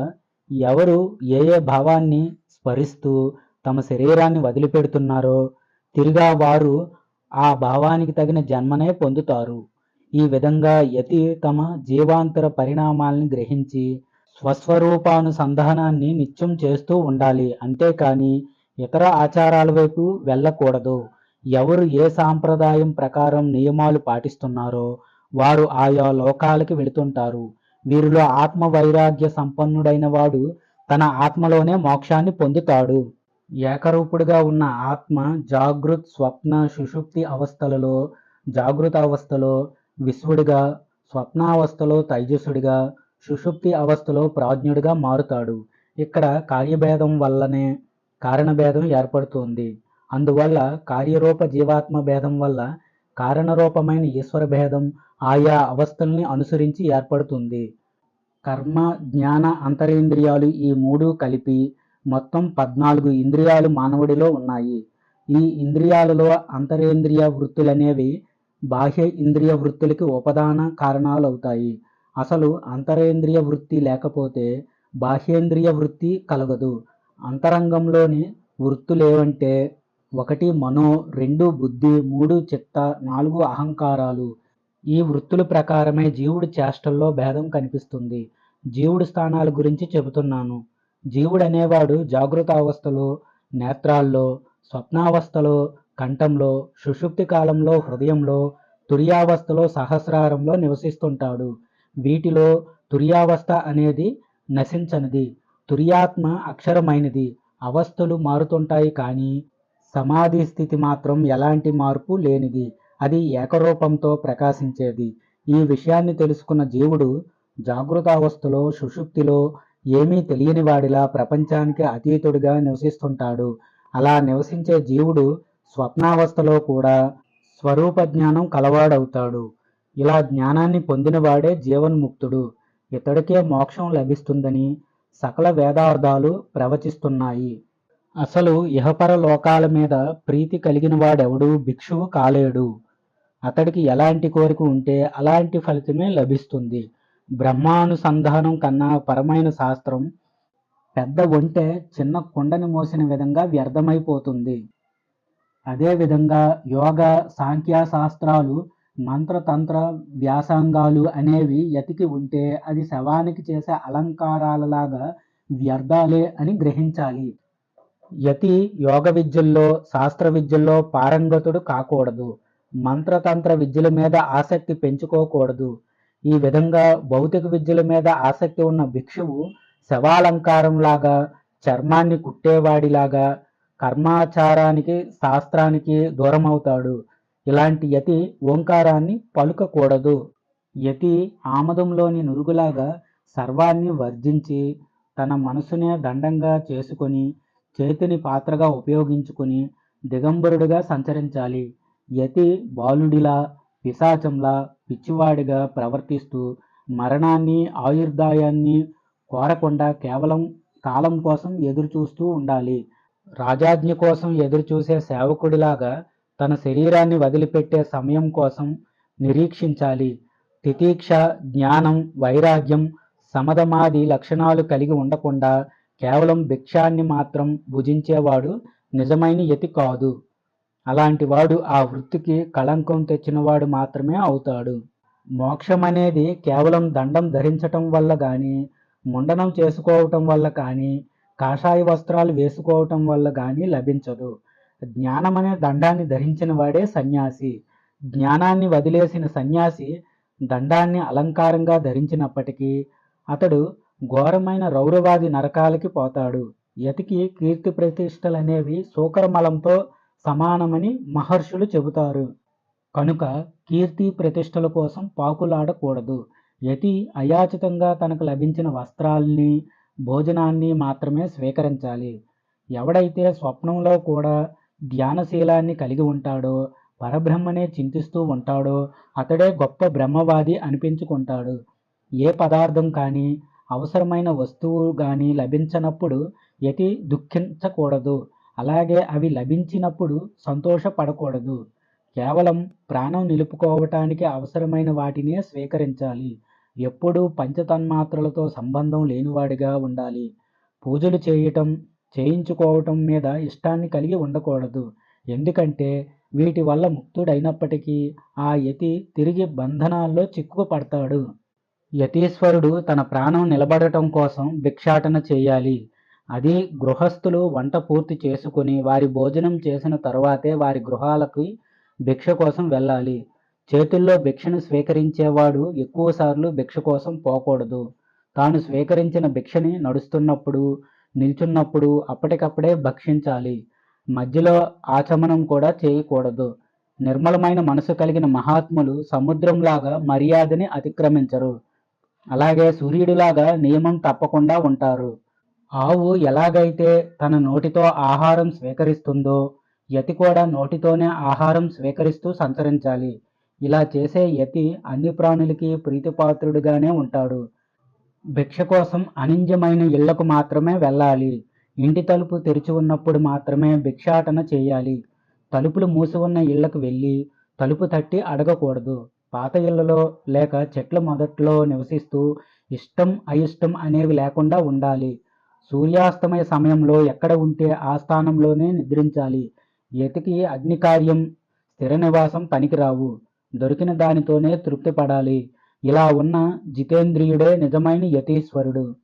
ఎవరు ఏ ఏ భావాన్ని స్మరిస్తూ తమ శరీరాన్ని వదిలిపెడుతున్నారో తిరిగా వారు ఆ భావానికి తగిన జన్మనే పొందుతారు. ఈ విధంగా యతి తమ జీవాంతర పరిణామాల్ని గ్రహించి స్వస్వరూపానుసంధానాన్ని నిత్యం చేస్తూ ఉండాలి. అంతేకాని ఇతర ఆచారాల వైపు వెళ్ళకూడదు. ఎవరు ఏ సాంప్రదాయం ప్రకారం నియమాలు పాటిస్తున్నారో వారు ఆయా లోకాలకి వెళుతుంటారు. వీరిలో ఆత్మ వైరాగ్య సంపన్నుడైన వాడు తన ఆత్మలోనే మోక్షాన్ని పొందుతాడు. ఏకరూపుడుగా ఉన్న ఆత్మ జాగృత్, స్వప్న, సుషుప్తి అవస్థలలో జాగృత అవస్థలో విశ్వుడిగా, స్వప్నావస్థలో తైజసుడిగా, సుషుప్తి అవస్థలో ప్రాజ్ఞుడిగా మారుతాడు. ఇక్కడ కార్యభేదం వల్లనే కారణభేదం ఏర్పడుతుంది. అందువల్ల కార్యరూప జీవాత్మ భేదం వల్ల కారణరూపమైన ఈశ్వర భేదం ఆయా అవస్థల్ని అనుసరించి ఏర్పడుతుంది. కర్మ, జ్ఞాన, అంతరేంద్రియాలు ఈ మూడు కలిపి మొత్తం 14 ఇంద్రియాలు మానవుడిలో ఉన్నాయి. ఈ ఇంద్రియాలలో అంతరేంద్రియ వృత్తులనేవి బాహ్య ఇంద్రియ వృత్తులకి ఉపదాన కారణాలవుతాయి. అసలు అంతరేంద్రియ వృత్తి లేకపోతే బాహ్యేంద్రియ వృత్తి కలగదు. అంతరంగంలోని వృత్తులేవంటే 1 మనో, 2 బుద్ధి, 3 చిత్త, 4 అహంకారాలు. ఈ వృత్తుల ప్రకారమే జీవుడి చేష్టల్లో భేదం కనిపిస్తుంది. జీవుడి స్థానాల గురించి చెబుతున్నాను. జీవుడు అనేవాడు జాగృత అవస్థలో నేత్రాల్లో, స్వప్నావస్థలో కంఠంలో, సుషుప్తి కాలంలో హృదయంలో, తుర్యావస్థలో సహస్రారంలో నివసిస్తుంటాడు. వీటిలో తుర్యావస్థ అనేది నశించనిది. తుర్యాత్మ అక్షరమైనది. అవస్థలు మారుతుంటాయి కానీ సమాధి స్థితి మాత్రం ఎలాంటి మార్పు లేనిది. అది ఏకరూపంతో ప్రకాశించేది. ఈ విషయాన్ని తెలుసుకున్న జీవుడు జాగృతావస్థలో, సుషుప్తిలో ఏమీ తెలియని వాడిలా ప్రపంచానికి అతీతుడిగా నివసిస్తుంటాడు. అలా నివసించే జీవుడు స్వప్నావస్థలో కూడా స్వరూప జ్ఞానం కలవాడవుతాడు. ఇలా జ్ఞానాన్ని పొందినవాడే జీవన్ముక్తుడు. ఇతడికే మోక్షం లభిస్తుందని సకల వేదార్థాలు ప్రవచిస్తున్నాయి. అసలు ఇహపర లోకాల మీద ప్రీతి కలిగిన వాడెవడూ భిక్షువు కాలేడు. అతడికి ఎలాంటి కోరిక ఉంటే అలాంటి ఫలితమే లభిస్తుంది. బ్రహ్మానుసంధానం కన్నా పరమైన శాస్త్రం పెద్ద ఒంటె చిన్న కుండని మోసిన విధంగా వ్యర్థమైపోతుంది. అదేవిధంగా యోగ, సాంఖ్య శాస్త్రాలు, మంత్రతంత్ర వ్యాసంగాలు అనేవి యతికి ఉంటే అది శవానికి చేసే అలంకారాలలాగా వ్యర్థాలే అని గ్రహించాలి. యతి యోగ విద్యల్లో, శాస్త్ర విద్యల్లో పారంగతుడు కాకూడదు. మంత్రతంత్ర విద్యల మీద ఆసక్తి పెంచుకోకూడదు. ఈ విధంగా భౌతిక విద్యల మీద ఆసక్తి ఉన్న భిక్షువు శవాలంకారంలాగా, చర్మాన్ని కుట్టేవాడిలాగా కర్మాచారానికి, శాస్త్రానికి దూరమవుతాడు. ఇలాంటి యతి ఓంకారాన్ని పలుకకూడదు. యతి ఆమదంలోని నురుగులాగా సర్వాన్ని వర్జించి తన మనసునే దండంగా చేసుకొని చేతిని పాత్రగా ఉపయోగించుకుని దిగంబరుడిగా సంచరించాలి. యతి బాలుడిలా, పిశాచంలా, పిచ్చివాడిగా ప్రవర్తిస్తూ మరణాన్ని, ఆయుర్దాయాన్ని కోరకుండా కేవలం కాలం కోసం ఎదురు చూస్తూ ఉండాలి. రాజాజ్ఞ కోసం ఎదురుచూసే సేవకుడిలాగా తన శరీరాన్ని వదిలిపెట్టే సమయం కోసం నిరీక్షించాలి. తితీక్ష, జ్ఞానం, వైరాగ్యం, సమధమాది లక్షణాలు కలిగి ఉండకుండా కేవలం భిక్షాన్ని మాత్రం భుజించేవాడు నిజమైన యతి కాదు. అలాంటి వాడు ఆ వృత్తికి కళంకం తెచ్చినవాడు మాత్రమే అవుతాడు. మోక్షం అనేది కేవలం దండం ధరించటం వల్ల కానీ, ముండనం చేసుకోవటం వల్ల కానీ, కాషాయ వస్త్రాలు వేసుకోవటం వల్ల కానీ లభించదు. జ్ఞానం అనే దండాన్ని ధరించిన వాడే సన్యాసి. జ్ఞానాన్ని వదిలేసిన సన్యాసి దండాన్ని అలంకారంగా ధరించినప్పటికీ అతడు ఘోరమైన రౌరవాది నరకాలకి పోతాడు. యతికి కీర్తి ప్రతిష్టలనేవి శూకరమలంతో సమానమని మహర్షులు చెబుతారు. కనుక కీర్తి ప్రతిష్టల కోసం పాకులాడకూడదు. యతి అయాచితంగా తనకు లభించిన వస్త్రాల్ని, భోజనాన్ని మాత్రమే స్వీకరించాలి. ఎవడైతే స్వప్నంలో కూడా ధ్యానశీలాన్ని కలిగి ఉంటాడో, పరబ్రహ్మనే చింతిస్తూ ఉంటాడో అతడే గొప్ప బ్రహ్మవాది అనిపించుకుంటాడు. ఏ పదార్థం కానీ, అవసరమైన వస్తువు కానీ లభించనప్పుడు యతి దుఃఖించకూడదు. అలాగే అవి లభించినప్పుడు సంతోషపడకూడదు. కేవలం ప్రాణం నిలుపుకోవటానికి అవసరమైన వాటినే స్వీకరించాలి. ఎప్పుడూ పంచతన్మాత్రలతో సంబంధం లేనివాడిగా ఉండాలి. పూజలు చేయటం, చేయించుకోవటం మీద ఇష్టాన్ని కలిగి ఉండకూడదు. ఎందుకంటే వీటి వల్ల ముక్తుడైనప్పటికీ ఆ యతి తిరిగి బంధనాల్లో చిక్కుపడతాడు. యతీశ్వరుడు తన ప్రాణం నిలబడటం కోసం భిక్షాటన చేయాలి. అది గృహస్థులు వంట పూర్తి చేసుకుని వారి భోజనం చేసిన తరువాతే వారి గృహాలకి భిక్ష కోసం వెళ్ళాలి. చేతుల్లో భిక్షను స్వీకరించేవాడు ఎక్కువసార్లు భిక్ష కోసం పోకూడదు. తాను స్వీకరించిన భిక్షని నడుస్తున్నప్పుడు, నిల్చున్నప్పుడు అప్పటికప్పుడే భక్షించాలి. మధ్యలో ఆచమనం కూడా చేయకూడదు. నిర్మలమైన మనసు కలిగిన మహాత్ములు సముద్రంలాగా మర్యాదని అతిక్రమించరు. అలాగే సూర్యుడిలాగా నియమం తప్పకుండా ఉంటారు. ఆవు ఎలాగైతే తన నోటితో ఆహారం స్వీకరిస్తుందో, యతి కూడా నోటితోనే ఆహారం స్వీకరిస్తూ సంచరించాలి. ఇలా చేసే యతి అన్ని ప్రాణులకి ప్రీతిపాత్రుడిగానే ఉంటాడు. భిక్ష కోసం అనింద్యమైన ఇళ్లకు మాత్రమే వెళ్ళాలి. ఇంటి తలుపు తెరిచి ఉన్నప్పుడు మాత్రమే భిక్షాటన చేయాలి. తలుపులు మూసి ఉన్న ఇళ్లకు వెళ్ళి తలుపు తట్టి అడగకూడదు. పాత ఇళ్లలో లేక చెట్ల మొదట్లో నివసిస్తూ ఇష్టం అయిష్టం అనేవి లేకుండా ఉండాలి. సూర్యాస్తమయ సమయంలో ఎక్కడ ఉంటే ఆ స్థానంలోనే నిద్రించాలి. యతికి అగ్నికార్యం, స్థిర నివాసం పనికిరావు. దొరికిన దానితోనే తృప్తి పడాలి. ఇలా ఉన్న జితేంద్రియుడే నిజమైన యతీశ్వరుడు.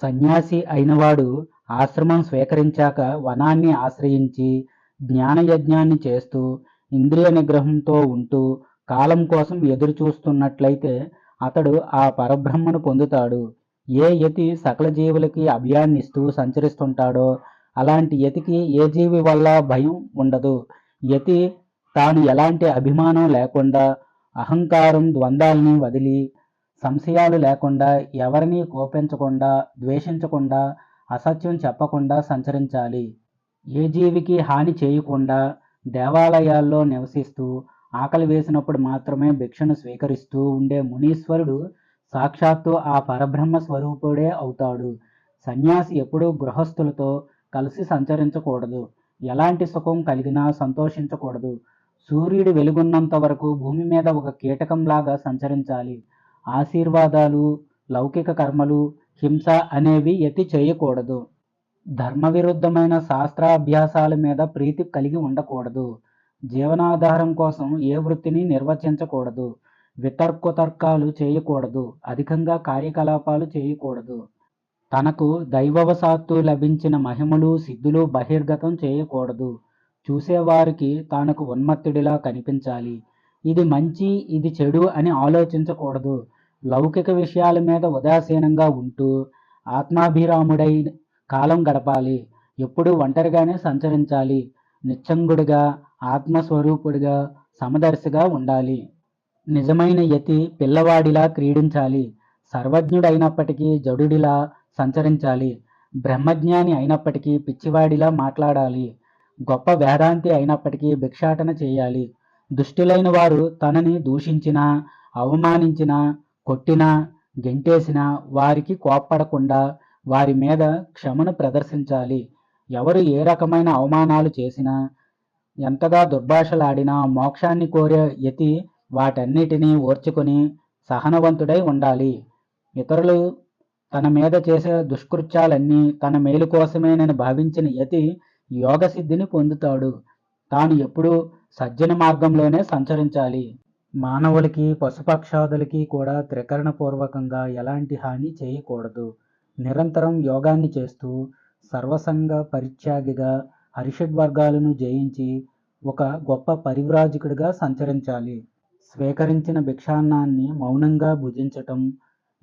సన్యాసి అయినవాడు ఆశ్రమం స్వీకరించాక వనాన్ని ఆశ్రయించి జ్ఞానయజ్ఞాన్ని చేస్తూ ఇంద్రియ నిగ్రహంతో ఉంటూ కాలం కోసం ఎదురు చూస్తున్నట్లయితే అతడు ఆ పరబ్రహ్మను పొందుతాడు. ఏ యతి సకల జీవులకి అభయాన్నిస్తూ సంచరిస్తుంటాడో అలాంటి యతికి ఏ జీవి వల్ల భయం ఉండదు. యతి తాను ఎలాంటి అభిమానం లేకుండా, అహంకారం ద్వంద్వాల్ని వదిలి, సంశయాలు లేకుండా, ఎవరినీ కోపించకుండా, ద్వేషించకుండా, అసత్యం చెప్పకుండా సంచరించాలి. ఏ జీవికి హాని చేయకుండా దేవాలయాల్లో నివసిస్తూ ఆకలి వేసినప్పుడు మాత్రమే భిక్షను స్వీకరిస్తూ ఉండే మునీశ్వరుడు సాక్షాత్తు ఆ పరబ్రహ్మ స్వరూపుడే అవుతాడు. సన్యాసి ఎప్పుడూ గృహస్థులతో కలిసి సంచరించకూడదు. ఎలాంటి సుఖం కలిగినా సంతోషించకూడదు. సూర్యుడు వెలుగున్నంత వరకు భూమి మీద ఒక కీటకంలాగా సంచరించాలి. ఆశీర్వాదాలు, లౌకిక కర్మలు, హింస అనేవి యతి చేయకూడదు. ధర్మ విరుద్ధమైన శాస్త్రాభ్యాసాల మీద ప్రీతి కలిగి ఉండకూడదు. జీవనాధారం కోసం ఏ వృత్తిని నిర్వచించకూడదు. వితర్కుతర్కాలు చేయకూడదు. అధికంగా కార్యకలాపాలు చేయకూడదు. తనకు దైవవశాత్తు లభించిన మహిమలు, సిద్ధులు బహిర్గతం చేయకూడదు. చూసేవారికి తానకు ఉన్మత్తుడిలా కనిపించాలి. ఇది మంచి, ఇది చెడు అని ఆలోచించకూడదు. లౌకిక విషయాల మీద ఉదాసీనంగా ఉంటూ ఆత్మాభిరాముడై కాలం గడపాలి. ఎప్పుడూ ఒంటరిగానే సంచరించాలి. నిశ్చంగుడిగా, ఆత్మస్వరూపుడిగా, సమదర్శిగా ఉండాలి. నిజమైన యతి పిల్లవాడిలా క్రీడించాలి. సర్వజ్ఞుడైనప్పటికీ జడుడిలా సంచరించాలి. బ్రహ్మజ్ఞాని అయినప్పటికీ పిచ్చివాడిలా మాట్లాడాలి. గొప్ప వేదాంతి అయినప్పటికీ భిక్షాటన చేయాలి. దుష్టులైన వారు తనని దూషించినా, అవమానించినా, కొట్టినా, గెంటేసినా వారికి కోప్పడకుండా వారి మీద క్షమను ప్రదర్శించాలి. ఎవరు ఏ రకమైన అవమానాలు చేసినా, ఎంతగా దుర్భాషలాడినా మోక్షాన్ని కోరే యతి వాటన్నిటినీ ఓర్చుకొని సహనవంతుడై ఉండాలి. ఇతరులు తన మీద చేసే దుష్కృత్యాలన్నీ తన మేలు కోసమేనని భావించిన యతి యోగసిద్ధిని పొందుతాడు. తాను ఎప్పుడూ సజ్జన మార్గంలోనే సంచరించాలి. మానవులకి, పశుపక్షాదులకి కూడా త్రికరణపూర్వకంగా ఎలాంటి హాని చేయకూడదు. నిరంతరం యోగాన్ని చేస్తూ సర్వసంగ పరిత్యాగిగా హరిషడ్వర్గాలను జయించి ఒక గొప్ప పరివ్రాజకుడిగా సంచరించాలి. స్వీకరించిన భిక్షాన్నాన్ని మౌనంగా భుజించటం,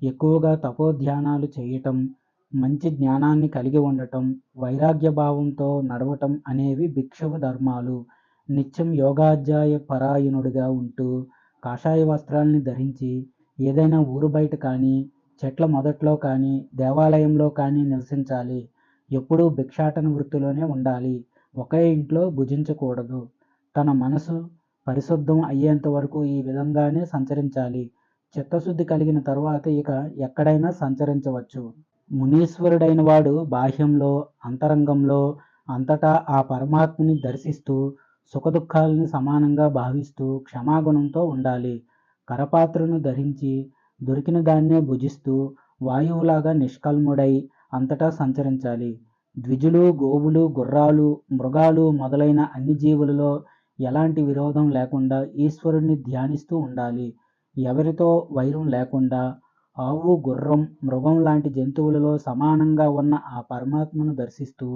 ఎక్కువగా తపోధ్యానాలు చేయటం, మంచి జ్ఞానాన్ని కలిగి ఉండటం, వైరాగ్య భావంతో నడవటం అనేవి భిక్షువు ధర్మాలు. నిత్యం యోగాధ్యాయ పరాయణుడిగా ఉంటూ కాషాయ వస్త్రాల్ని ధరించి ఏదైనా ఊరు బయట కానీ, చెట్ల మొదట్లో కానీ, దేవాలయంలో కానీ నివసించాలి. ఎప్పుడూ భిక్షాటన వృత్తిలోనే ఉండాలి. ఒకే ఇంట్లో భుజించకూడదు. తన మనసు పరిశుద్ధం అయ్యేంత వరకు ఈ విధంగానే సంచరించాలి. చిత్తశుద్ధి కలిగిన తరువాత ఇక ఎక్కడైనా సంచరించవచ్చు. మునీశ్వరుడైన వాడు బాహ్యంలో, అంతరంగంలో అంతటా ఆ పరమాత్మని దర్శిస్తూ సుఖదుఖాలను సమానంగా భావిస్తూ క్షమాగుణంతో ఉండాలి. కరపాత్రను ధరించి దొరికిన దాన్నే భుజిస్తూ వాయువులాగా నిష్కల్ముడై అంతటా సంచరించాలి. ద్విజులు, గోవులు, గుర్రాలు, మృగాలు మొదలైన అన్ని జీవులలో ఎలాంటి విరోధం లేకుండా ఈశ్వరుణ్ణి ధ్యానిస్తూ ఉండాలి. ఎవరితో వైరం లేకుండా ఆవు, గుర్రం, మృగం లాంటి జంతువులలో సమానంగా ఉన్న ఆ పరమాత్మను దర్శిస్తూ,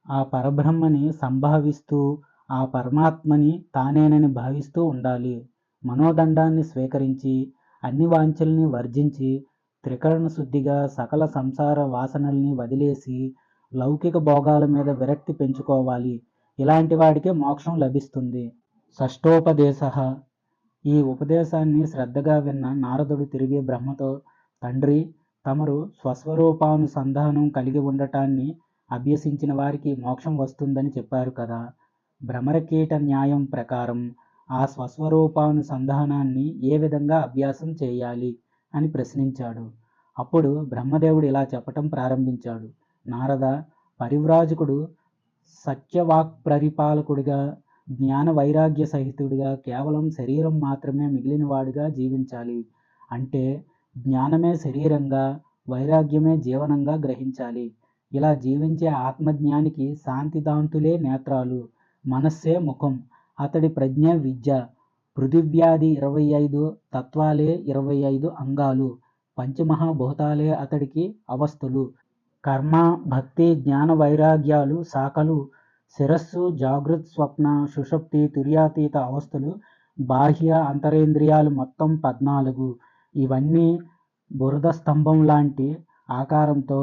ఆ పరబ్రహ్మని సంభావిస్తూ, ఆ పరమాత్మని తానేనని భావిస్తూ ఉండాలి. మనోదండాన్ని స్వీకరించి, అన్ని వాంఛల్ని వర్జించి, త్రికరణ శుద్ధిగా సకల సంసార వాసనల్ని వదిలేసి, లౌకిక భోగాల మీద విరక్తి పెంచుకోవాలి. ఇలాంటి వాడికే మోక్షం లభిస్తుంది. షష్ఠోపదేశః. ఈ ఉపదేశాన్ని శ్రద్ధగా విన్న నారదుడు తిరిగి బ్రహ్మతో, తండ్రి, తమరు స్వస్వరూపానుసంధానం కలిగి ఉండటాన్ని అభ్యసించిన వారికి మోక్షం వస్తుందని చెప్పారు కదా. భ్రమరకీట న్యాయం ప్రకారం ఆ స్వస్వరూపానుసంధానాన్ని ఏ విధంగా అభ్యాసం చేయాలి అని ప్రశ్నించాడు. అప్పుడు బ్రహ్మదేవుడు ఇలా చెప్పటం ప్రారంభించాడు. నారద, పరివ్రాజకుడు సత్యవాక్ప్రరిపాలకుడిగా, జ్ఞాన వైరాగ్య సహితుడిగా కేవలం శరీరం మాత్రమే మిగిలిన వాడిగా జీవించాలి. అంటే జ్ఞానమే శరీరంగా, వైరాగ్యమే జీవనంగా గ్రహించాలి. ఇలా జీవించే ఆత్మజ్ఞానికి శాంతిదాంతులే నేత్రాలు, మనస్సే ముఖం, అతడి ప్రజ్ఞ విద్య, పృథివ్యాది 25 తత్వాలే 25 అంగాలు, పంచమహాభూతాలే అతడికి అవస్థలు, కర్మ, భక్తి, జ్ఞాన వైరాగ్యాలు శాఖలు, శిరస్సు, జాగృత్, స్వప్న, సుషుప్తి, తుర్యాతీత అవస్థలు, బాహ్య అంతరేంద్రియాలు మొత్తం 14. ఇవన్నీ బురద స్తంభం లాంటి ఆకారంతో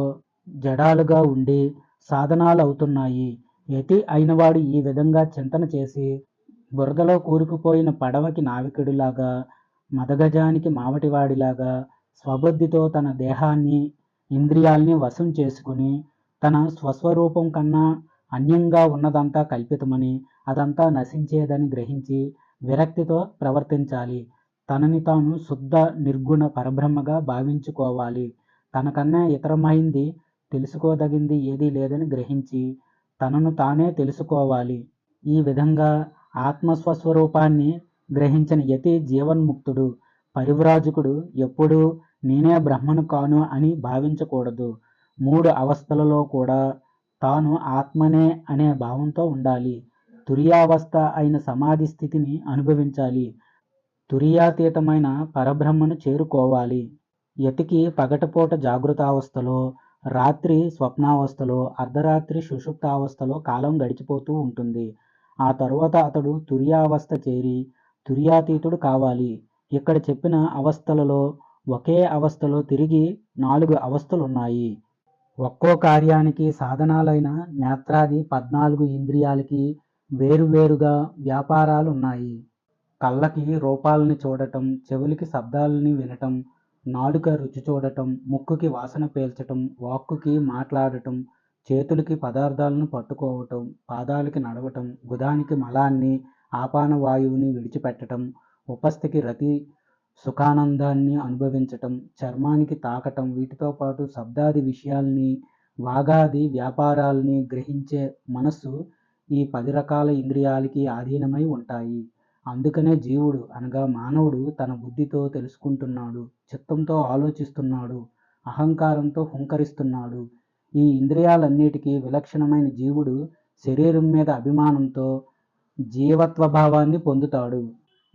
జడాలుగా ఉండి సాధనాలు అవుతున్నాయి. యతి అయినవాడు ఈ విధంగా చింతన చేసి, బురదలో కూరుకుపోయిన పడవకి నావికుడిలాగా, మదగజానికి మావటివాడిలాగా స్వబుద్ధితో తన దేహాన్ని, ఇంద్రియాల్ని వశం చేసుకుని, తన స్వస్వరూపం కన్నా అన్యంగా ఉన్నదంతా కల్పితమని, అదంతా నశించేదని గ్రహించి విరక్తితో ప్రవర్తించాలి. తనని తాను శుద్ధ నిర్గుణ పరబ్రహ్మగా భావించుకోవాలి. తనకన్నా ఇతరమైంది తెలుసుకోదగింది ఏదీ లేదని గ్రహించి తనను తానే తెలుసుకోవాలి. ఈ విధంగా ఆత్మస్వస్వరూపాన్ని గ్రహించిన యతి జీవన్ముక్తుడు. పరివ్రాజకుడు ఎప్పుడూ నేనే బ్రహ్మను కాను అని భావించకూడదు. 3 అవస్థలలో కూడా తాను ఆత్మనే అనే భావంతో ఉండాలి. తురియావస్థ అయిన సమాధి స్థితిని అనుభవించాలి. తురియాతీతమైన పరబ్రహ్మను చేరుకోవాలి. యతికి పగటిపూట జాగృతావస్థలో, రాత్రి స్వప్నావస్థలో, అర్ధరాత్రి సుషుప్తావస్థలో కాలం గడిచిపోతూ ఉంటుంది. ఆ తరువాత అతడు తురియావస్థ చేరి తురియాతీతుడు కావాలి. ఇక్కడ చెప్పిన అవస్థలలో ఒకే అవస్థలో తిరిగి 4 అవస్థలున్నాయి. ఒక్కో కార్యానికి సాధనాలైన నేత్రాది 14 ఇంద్రియాలకి వేరువేరుగా వ్యాపారాలున్నాయి. కళ్ళకి రూపాలని చూడటం, చెవులకి శబ్దాలని వినటం, నాలుక రుచి చూడటం, ముక్కుకి వాసన పీల్చటం, వాక్కుకి మాట్లాడటం, చేతులకి పదార్థాలను పట్టుకోవటం, పాదాలకి నడవటం, గుదానికి మలాన్ని, ఆపాన వాయువుని విడిచిపెట్టటం, ఉపస్థికి రతి సుఖానందాన్ని అనుభవించటం, చర్మానికి తాకటం, వీటితో పాటు శబ్దాది విషయాల్ని, వాగాది వ్యాపారాల్ని గ్రహించే మనస్సు ఈ 10 రకాల ఇంద్రియాలకి ఆధీనమై ఉంటాయి. అందుకనే జీవుడు అనగా మానవుడు తన బుద్ధితో తెలుసుకుంటున్నాడు, చిత్తంతో ఆలోచిస్తున్నాడు, అహంకారంతో హుంకరిస్తున్నాడు. ఈ ఇంద్రియాలన్నిటికీ విలక్షణమైన జీవుడు శరీరం మీద అభిమానంతో జీవత్వభావాన్ని పొందుతాడు.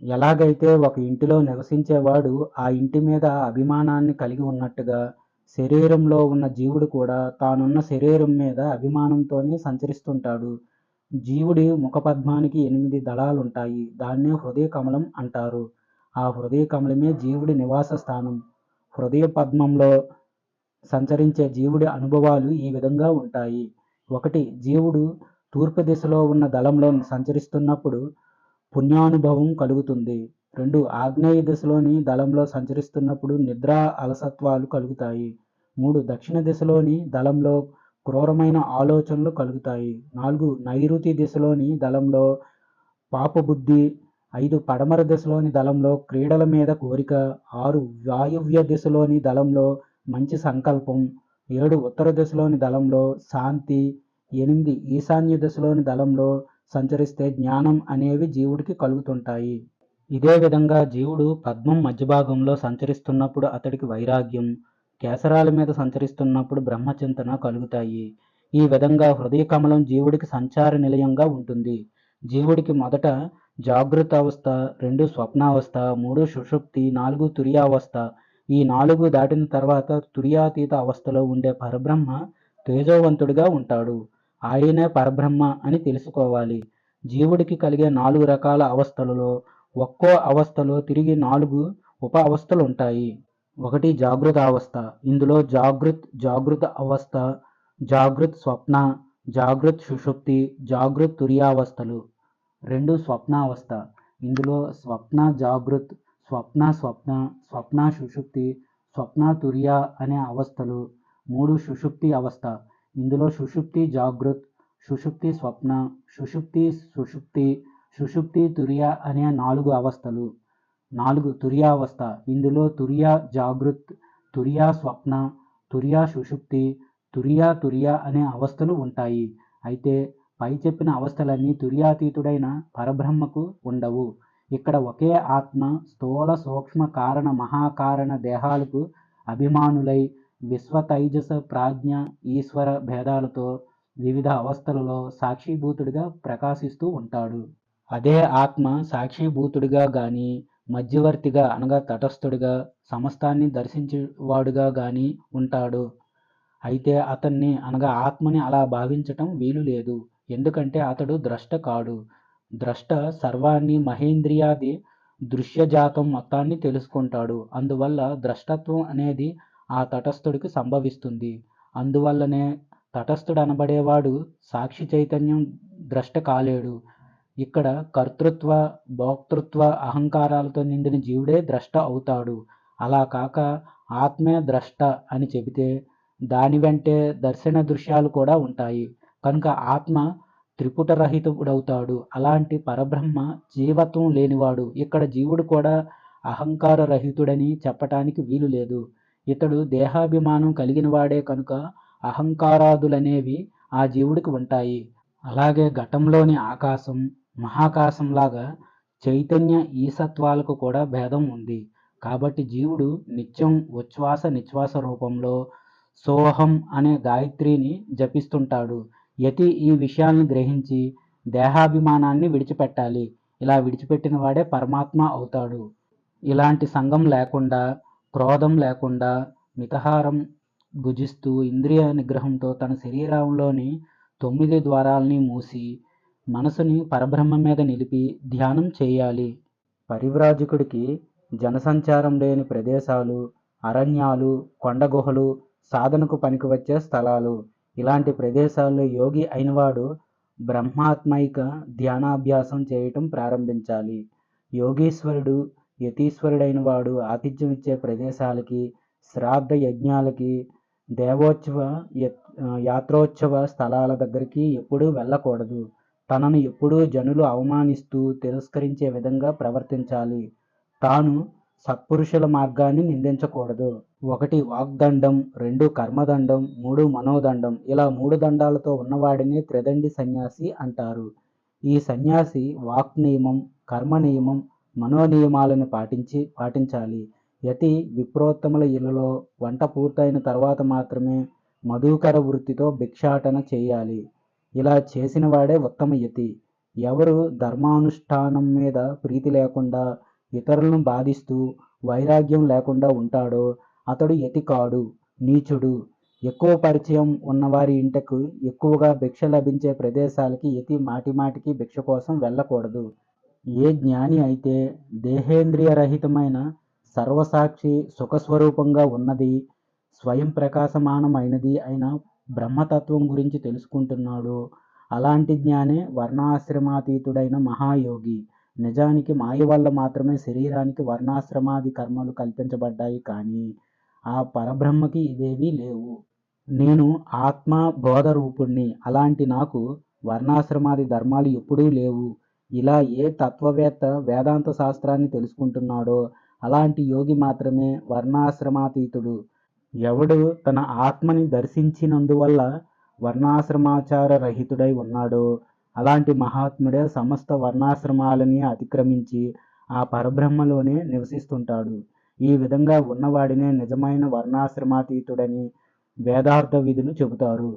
ఎలాగైతే ఒక ఇంటిలో నివసించేవాడు ఆ ఇంటి మీద అభిమానాన్ని కలిగి ఉన్నట్టుగా, శరీరంలో ఉన్న జీవుడు కూడా తానున్న శరీరం మీద అభిమానంతోనే సంచరిస్తుంటాడు. జీవుడి ముఖపద్మానికి 8 దళాలుంటాయి. దాన్నే హృదయ కమలం అంటారు. ఆ హృదయ కమలమే జీవుడి నివాస స్థానం. హృదయ పద్మంలో సంచరించే జీవుడి అనుభవాలు ఈ విధంగా ఉంటాయి. 1. జీవుడు తూర్పు దిశలో ఉన్న దళంలో సంచరిస్తున్నప్పుడు పుణ్యానుభవం కలుగుతుంది. 2. ఆగ్నేయ దిశలోని దళంలో సంచరిస్తున్నప్పుడు నిద్రా అలసత్వాలు కలుగుతాయి. 3. దక్షిణ దిశలోని దళంలో క్రూరమైన ఆలోచనలు కలుగుతాయి. 4. నైరుతి దిశలోని దళంలో పాపబుద్ధి. 5. పడమర దిశలోని దళంలో క్రీడల మీద కోరిక. 6. వాయువ్య దిశలోని దళంలో మంచి సంకల్పం. 7. ఉత్తర దిశలోని దళంలో శాంతి. 8. ఈశాన్య దిశలోని దళంలో సంచరిస్తే జ్ఞానం అనేవి జీవుడికి కలుగుతుంటాయి. ఇదే విధంగా జీవుడు పద్మం మధ్యభాగంలో సంచరిస్తున్నప్పుడు అతడికి వైరాగ్యం, కేసరాల మీద సంచరిస్తున్నప్పుడు బ్రహ్మచింతన కలుగుతాయి. ఈ విధంగా హృదయ కమలం జీవుడికి సంచార నిలయంగా ఉంటుంది. జీవుడికి మొదట జాగృత అవస్థ, 2 స్వప్నావస్థ, 3 సుషుప్తి, 4 తురియావస్థ, ఈ 4 దాటిన తర్వాత తుర్యాతీత అవస్థలో ఉండే పరబ్రహ్మ తేజోవంతుడిగా ఉంటాడు. ఆయనే పరబ్రహ్మ అని తెలుసుకోవాలి. జీవుడికి కలిగే 4 రకాల అవస్థలలో ఒక్కో అవస్థలో తిరిగి 4 ఉప అవస్థలు ఉంటాయి. ఒకటి జాగృత అవస్థ. ఇందులో జాగృత అవస్థ, జాగృత్ స్వప్న, జాగృత్ సుషుప్తి, జాగృత్ తుర్యావస్థలు. 2 స్వప్నావస్థ. ఇందులో స్వప్న జాగృత్, స్వప్న సుషుప్తి, స్వప్న తుర్య అనే అవస్థలు. 3 సుషుప్తి అవస్థ. ఇందులో సుషుప్తి జాగృత్, సుషుప్తి స్వప్న, సుషుప్తి సుషుప్తి, సుషుప్తి తుర్య అనే 4 అవస్థలు. 4 తుర్యావస్థ. ఇందులో తుర్య జాగృత్, తుర్య స్వప్న, తుర్య సుషుప్తి, తుర్య అనే అవస్థలు ఉంటాయి. అయితే పై చెప్పిన అవస్థలన్నీ తుర్యాతీతుడైన పరబ్రహ్మకు ఉండవు. ఇక్కడ ఒకే ఆత్మ స్థూల సూక్ష్మ కారణ మహాకారణ దేహాలకు అభిమానులై విశ్వతైజస ప్రాజ్ఞ ఈశ్వర భేదాలతో వివిధ అవస్థలలో సాక్షిభూతుడిగా ప్రకాశిస్తూ ఉంటాడు. అదే ఆత్మ సాక్షిభూతుడిగా గాని మధ్యవర్తిగా అనగా తటస్థుడిగా సమస్తాన్ని దర్శించేవాడుగా గాని ఉంటాడు. అయితే అతన్ని అనగా ఆత్మని అలా భావించటం వీలు లేదు. ఎందుకంటే అతడు ద్రష్ట కాడు. ద్రష్ట సర్వాన్ని మహేంద్రియాది దృశ్యజాతం మొత్తాన్ని తెలుసుకుంటాడు. అందువల్ల ద్రష్టత్వం అనేది ఆ తటస్థుడికి సంభవిస్తుంది. అందువల్లనే తటస్థుడు అనబడేవాడు సాక్షి చైతన్యం ద్రష్ట కాలేడు. ఇక్కడ కర్తృత్వ భోక్తృత్వ అహంకారాలతో నిండిన జీవుడే ద్రష్ట అవుతాడు. అలా కాక ఆత్మే ద్రష్ట అని చెబితే దాని వెంటే దర్శన దృశ్యాలు కూడా ఉంటాయి. కనుక ఆత్మ త్రిపుటరహితుడవుతాడు. అలాంటి పరబ్రహ్మ జీవత్వం లేనివాడు. ఇక్కడ జీవుడు కూడా అహంకార రహితుడని చెప్పటానికి వీలు లేదు. ఇతడు దేహాభిమానం కలిగిన వాడే కనుక అహంకారాదులనేవి ఆ జీవుడికి ఉంటాయి. అలాగే ఘటంలోని ఆకాశం మహాకాశంలాగా చైతన్య ఈసత్వాలకు కూడా భేదం ఉంది. కాబట్టి జీవుడు నిత్యం ఉచ్ఛ్వాస నిశ్వాస రూపంలో సోహం అనే గాయత్రిని జపిస్తుంటాడు. యతి ఈ విషయాలను గ్రహించి దేహాభిమానాన్ని విడిచిపెట్టాలి. ఇలా విడిచిపెట్టిన వాడే పరమాత్మ అవుతాడు. ఇలాంటి సంగం లేకుండా, క్రోధం లేకుండా, మితాహారం భుజిస్తూ ఇంద్రియ నిగ్రహంతో తన శరీరంలోని 9 ద్వారాల్ని మూసి మనసుని పరబ్రహ్మ మీద నిలిపి ధ్యానం చేయాలి. పరివ్రాజకుడికి జనసంచారం లేని ప్రదేశాలు, అరణ్యాలు, కొండ గుహలు సాధనకు పనికివచ్చే స్థలాలు. ఇలాంటి ప్రదేశాల్లో యోగి అయినవాడు బ్రహ్మాత్మైక ధ్యానాభ్యాసం చేయటం ప్రారంభించాలి. యోగీశ్వరుడు యతీశ్వరుడైన వాడు ఆతిథ్యం ఇచ్చే ప్రదేశాలకి, శ్రాద్ధ యజ్ఞాలకి, దేవోత్సవ యాత్రోత్సవ స్థలాల దగ్గరికి ఎప్పుడూ వెళ్ళకూడదు. తనను ఎప్పుడూ జనులు అవమానిస్తూ తిరస్కరించే విధంగా ప్రవర్తించాలి. తాను సత్పురుషుల మార్గాన్ని నిందించకూడదు. 1 వాగ్దండం, 2 కర్మదండం, 3 మనోదండం. ఇలా 3 దండాలతో ఉన్నవాడిని త్రిదండి సన్యాసి అంటారు. ఈ సన్యాసి వాక్ నియమం, కర్మ నియమం, మనోనియమాలను పాటించాలి. యతి విప్రోత్తముల ఇళ్లలో వంట పూర్తయిన తర్వాత మాత్రమే మధుకర వృత్తితో భిక్షాటన చేయాలి. ఇలా చేసిన వాడే ఉత్తమ యతి. ఎవరు ధర్మానుష్ఠానం మీద ప్రీతి లేకుండా ఇతరులను బాధిస్తూ వైరాగ్యం లేకుండా ఉంటాడో అతడు యతి కాడు, నీచుడు. ఎక్కువ పరిచయం ఉన్నవారి ఇంటకు ఎక్కువగా భిక్ష లభించే ప్రదేశాలకి యతి మాటిమాటికి భిక్ష కోసం వెళ్ళకూడదు. ఏ జ్ఞాని అయితే దేహేంద్రియ రహితమైన సర్వసాక్షి సుఖస్వరూపంగా ఉన్నది, స్వయం ప్రకాశమానమైనది అయిన బ్రహ్మతత్వం గురించి తెలుసుకుంటున్నాడో అలాంటి జ్ఞానే వర్ణాశ్రమాతీతుడైన మహాయోగి. నిజానికి మాయ వల్ల మాత్రమే శరీరానికి వర్ణాశ్రమాది కర్మలు కల్పించబడ్డాయి. కానీ ఆ పరబ్రహ్మకి ఇవేవీ లేవు. నేను ఆత్మ బోధ రూపుణ్ణి. అలాంటి నాకు వర్ణాశ్రమాది ధర్మాలు ఎప్పుడూ లేవు. ఇలా ఏ తత్వవేత్త వేదాంత శాస్త్రాన్ని తెలుసుకుంటున్నాడో అలాంటి యోగి మాత్రమే వర్ణాశ్రమాతీతుడు. ఎవడు తన ఆత్మని దర్శించినందువల్ల వర్ణాశ్రమాచార రహితుడై ఉన్నాడో అలాంటి మహాత్ముడే సమస్త వర్ణాశ్రమాలని అతిక్రమించి ఆ పరబ్రహ్మలోనే నివసిస్తుంటాడు. ఈ విధంగా ఉన్నవాడినే నిజమైన వర్ణాశ్రమాతీతుడని వేదార్థ విధులు చెబుతారు.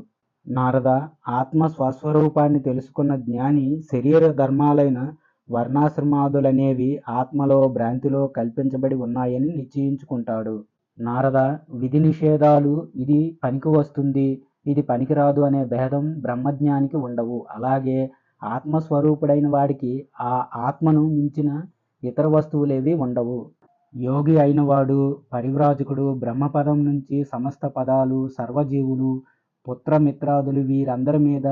నారద, ఆత్మ స్వస్వరూపాన్ని తెలుసుకున్న జ్ఞాని శరీర ధర్మాలైన వర్ణాశ్రమాదులనేవి ఆత్మలో భ్రాంతిలో కల్పించబడి ఉన్నాయని నిశ్చయించుకుంటాడు. నారద, విధి నిషేధాలు, ఇది పనికి వస్తుంది, ఇది పనికిరాదు అనే భేదం బ్రహ్మజ్ఞానికి ఉండవు. అలాగే ఆత్మస్వరూపుడైన వాడికి ఆ ఆత్మను మించిన ఇతర వస్తువులేవి ఉండవు. యోగి అయినవాడు, పరివ్రాజకుడు బ్రహ్మపదం నుంచి సమస్త పదాలు, సర్వజీవులు, పుత్రమిత్రాదులు వీరందరి మీద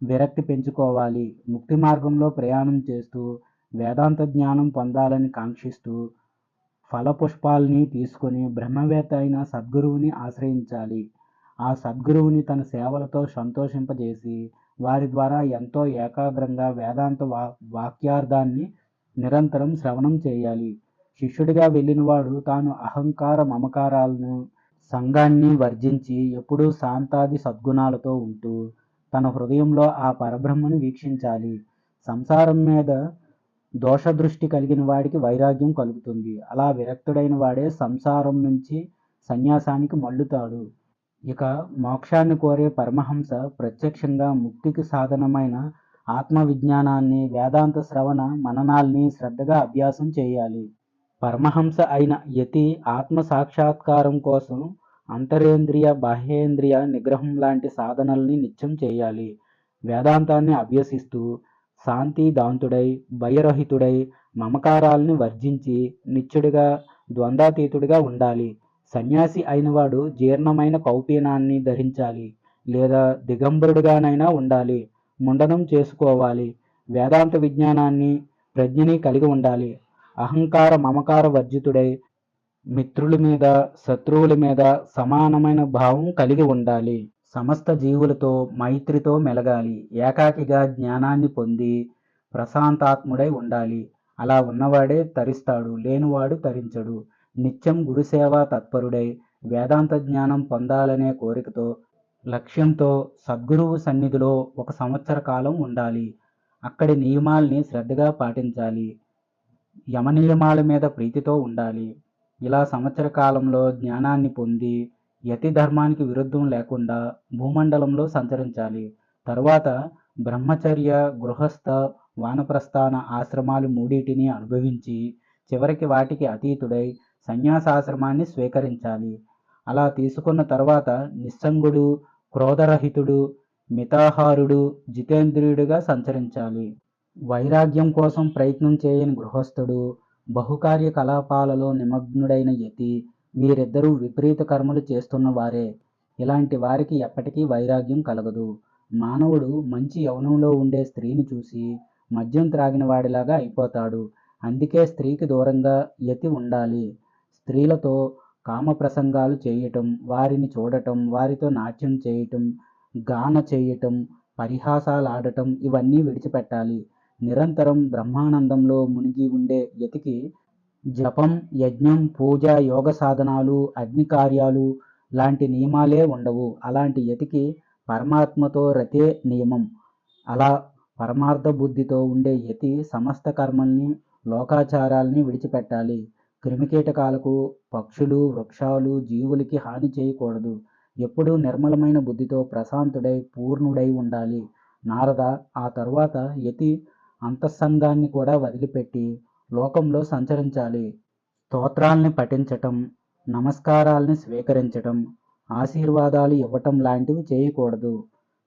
విరక్తి పెంచుకోవాలి. ముక్తి మార్గంలో ప్రయాణం చేస్తూ వేదాంత జ్ఞానం పొందాలని కాంక్షిస్తూ ఫలపుష్పాల్ని తీసుకొని బ్రహ్మవేత్త అయిన సద్గురువుని ఆశ్రయించాలి. ఆ సద్గురువుని తన సేవలతో సంతోషింపజేసి వారి ద్వారా ఎంతో ఏకాగ్రంగా వేదాంత వాక్యార్థాన్ని నిరంతరం శ్రవణం చేయాలి. శిష్యుడిగా వెళ్ళినవాడు తాను అహంకార మమకారాలను, సంఘాన్ని వర్జించి ఎప్పుడూ శాంతాది సద్గుణాలతో ఉంటూ తన హృదయంలో ఆ పరబ్రహ్మను వీక్షించాలి. సంసారం మీద దోషదృష్టి కలిగిన వాడికి వైరాగ్యం కలుగుతుంది. అలా విరక్తుడైన వాడే సంసారం నుంచి సన్యాసానికి మళ్ళుతాడు. ఇక మోక్షాన్ని కోరే పరమహంస ప్రత్యక్షంగా ముక్తికి సాధనమైన ఆత్మవిజ్ఞానాన్ని, వేదాంత శ్రవణ మననాల్ని శ్రద్ధగా అభ్యాసం చేయాలి. పరమహంస అయిన యతి ఆత్మ సాక్షాత్కారం కోసం అంతరేంద్రియ బాహ్యేంద్రియ నిగ్రహం లాంటి సాధనల్ని నిత్యం చేయాలి. వేదాంతాన్ని అభ్యసిస్తూ శాంతిదాంతుడై, భయరహితుడై, మమకారాల్ని వర్జించి నిత్యుడిగా, ద్వంద్వాతీతుడిగా ఉండాలి. సన్యాసి అయినవాడు జీర్ణమైన కౌపీనాన్ని ధరించాలి, లేదా దిగంబరుడుగానైనా ఉండాలి. ముండనం చేసుకోవాలి. వేదాంత విజ్ఞానాన్ని, ప్రజ్ఞని కలిగి ఉండాలి. అహంకార మమకార వర్జితుడై మిత్రుల మీద, శత్రువుల మీద సమానమైన భావం కలిగి ఉండాలి. సమస్త జీవులతో మైత్రితో మెలగాలి. ఏకాకిగా జ్ఞానాన్ని పొంది ప్రశాంతాత్ముడై ఉండాలి. అలా ఉన్నవాడే తరిస్తాడు, లేనివాడు తరించడు. నిత్యం గురుసేవా తత్పరుడై వేదాంత జ్ఞానం పొందాలనే కోరికతో, లక్ష్యంతో సద్గురువు సన్నిధిలో 1 సంవత్సర కాలం ఉండాలి. అక్కడి నియమాల్ని శ్రద్ధగా పాటించాలి. యమనియమాల మీద ప్రీతితో ఉండాలి. ఇలా సంవత్సర కాలంలో జ్ఞానాన్ని పొంది యతి ధర్మానికి విరుద్ధం లేకుండా భూమండలంలో సంచరించాలి. తరువాత బ్రహ్మచర్య, గృహస్థ, వానప్రస్థాన ఆశ్రమాలు మూడింటిని అనుభవించి చివరికి వాటికి అతీతుడై సన్యాసాశ్రమాన్ని స్వీకరించాలి. అలా తీసుకున్న తర్వాత నిస్సంగుడు, క్రోధరహితుడు, మితాహారుడు, జితేంద్రియుడిగా సంచరించాలి. వైరాగ్యం కోసం ప్రయత్నం చేయని గృహస్థుడు, బహుకార్య కలాపాలలో నిమగ్నుడైన యతి, వీరిద్దరూ విపరీత కర్మలు చేస్తున్న వారే. ఇలాంటి వారికి ఎప్పటికీ వైరాగ్యం కలగదు. మానవుడు మంచి యౌవనంలో ఉండే స్త్రీని చూసి మద్యం త్రాగిన వాడిలాగా అయిపోతాడు. అందుకే స్త్రీకి దూరంగా యతి ఉండాలి. స్త్రీలతో కామ ప్రసంగాలు చేయటం, వారిని చూడటం, వారితో నాట్యం చేయటం, గాన చేయటం, పరిహాసాలాడటం ఇవన్నీ విడిచిపెట్టాలి. నిరంతరం బ్రహ్మానందంలో మునిగి ఉండే యతికి జపం, యజ్ఞం, పూజ, యోగ సాధనాలు, అగ్ని కార్యాలు లాంటి నియమాలే ఉండవు. అలాంటి యతికి పరమాత్మతో రతే నియమం. అలా పరమార్థ బుద్ధితో ఉండే యతి సమస్త కర్మల్ని, లోకాచారాల్ని విడిచిపెట్టాలి. క్రిమికీటకాలకు, పక్షులు, వృక్షాలు, జీవులకి హాని చేయకూడదు. ఎప్పుడూ నిర్మలమైన బుద్ధితో ప్రశాంతుడై, పూర్ణుడై ఉండాలి. నారద, ఆ తరువాత యతి అంతఃసంగాన్ని కూడా వదిలిపెట్టి లోకంలో సంచరించాలి. స్తోత్రాల్ని పఠించటం, నమస్కారాల్ని స్వీకరించటం, ఆశీర్వాదాలు ఇవ్వటం లాంటివి చేయకూడదు.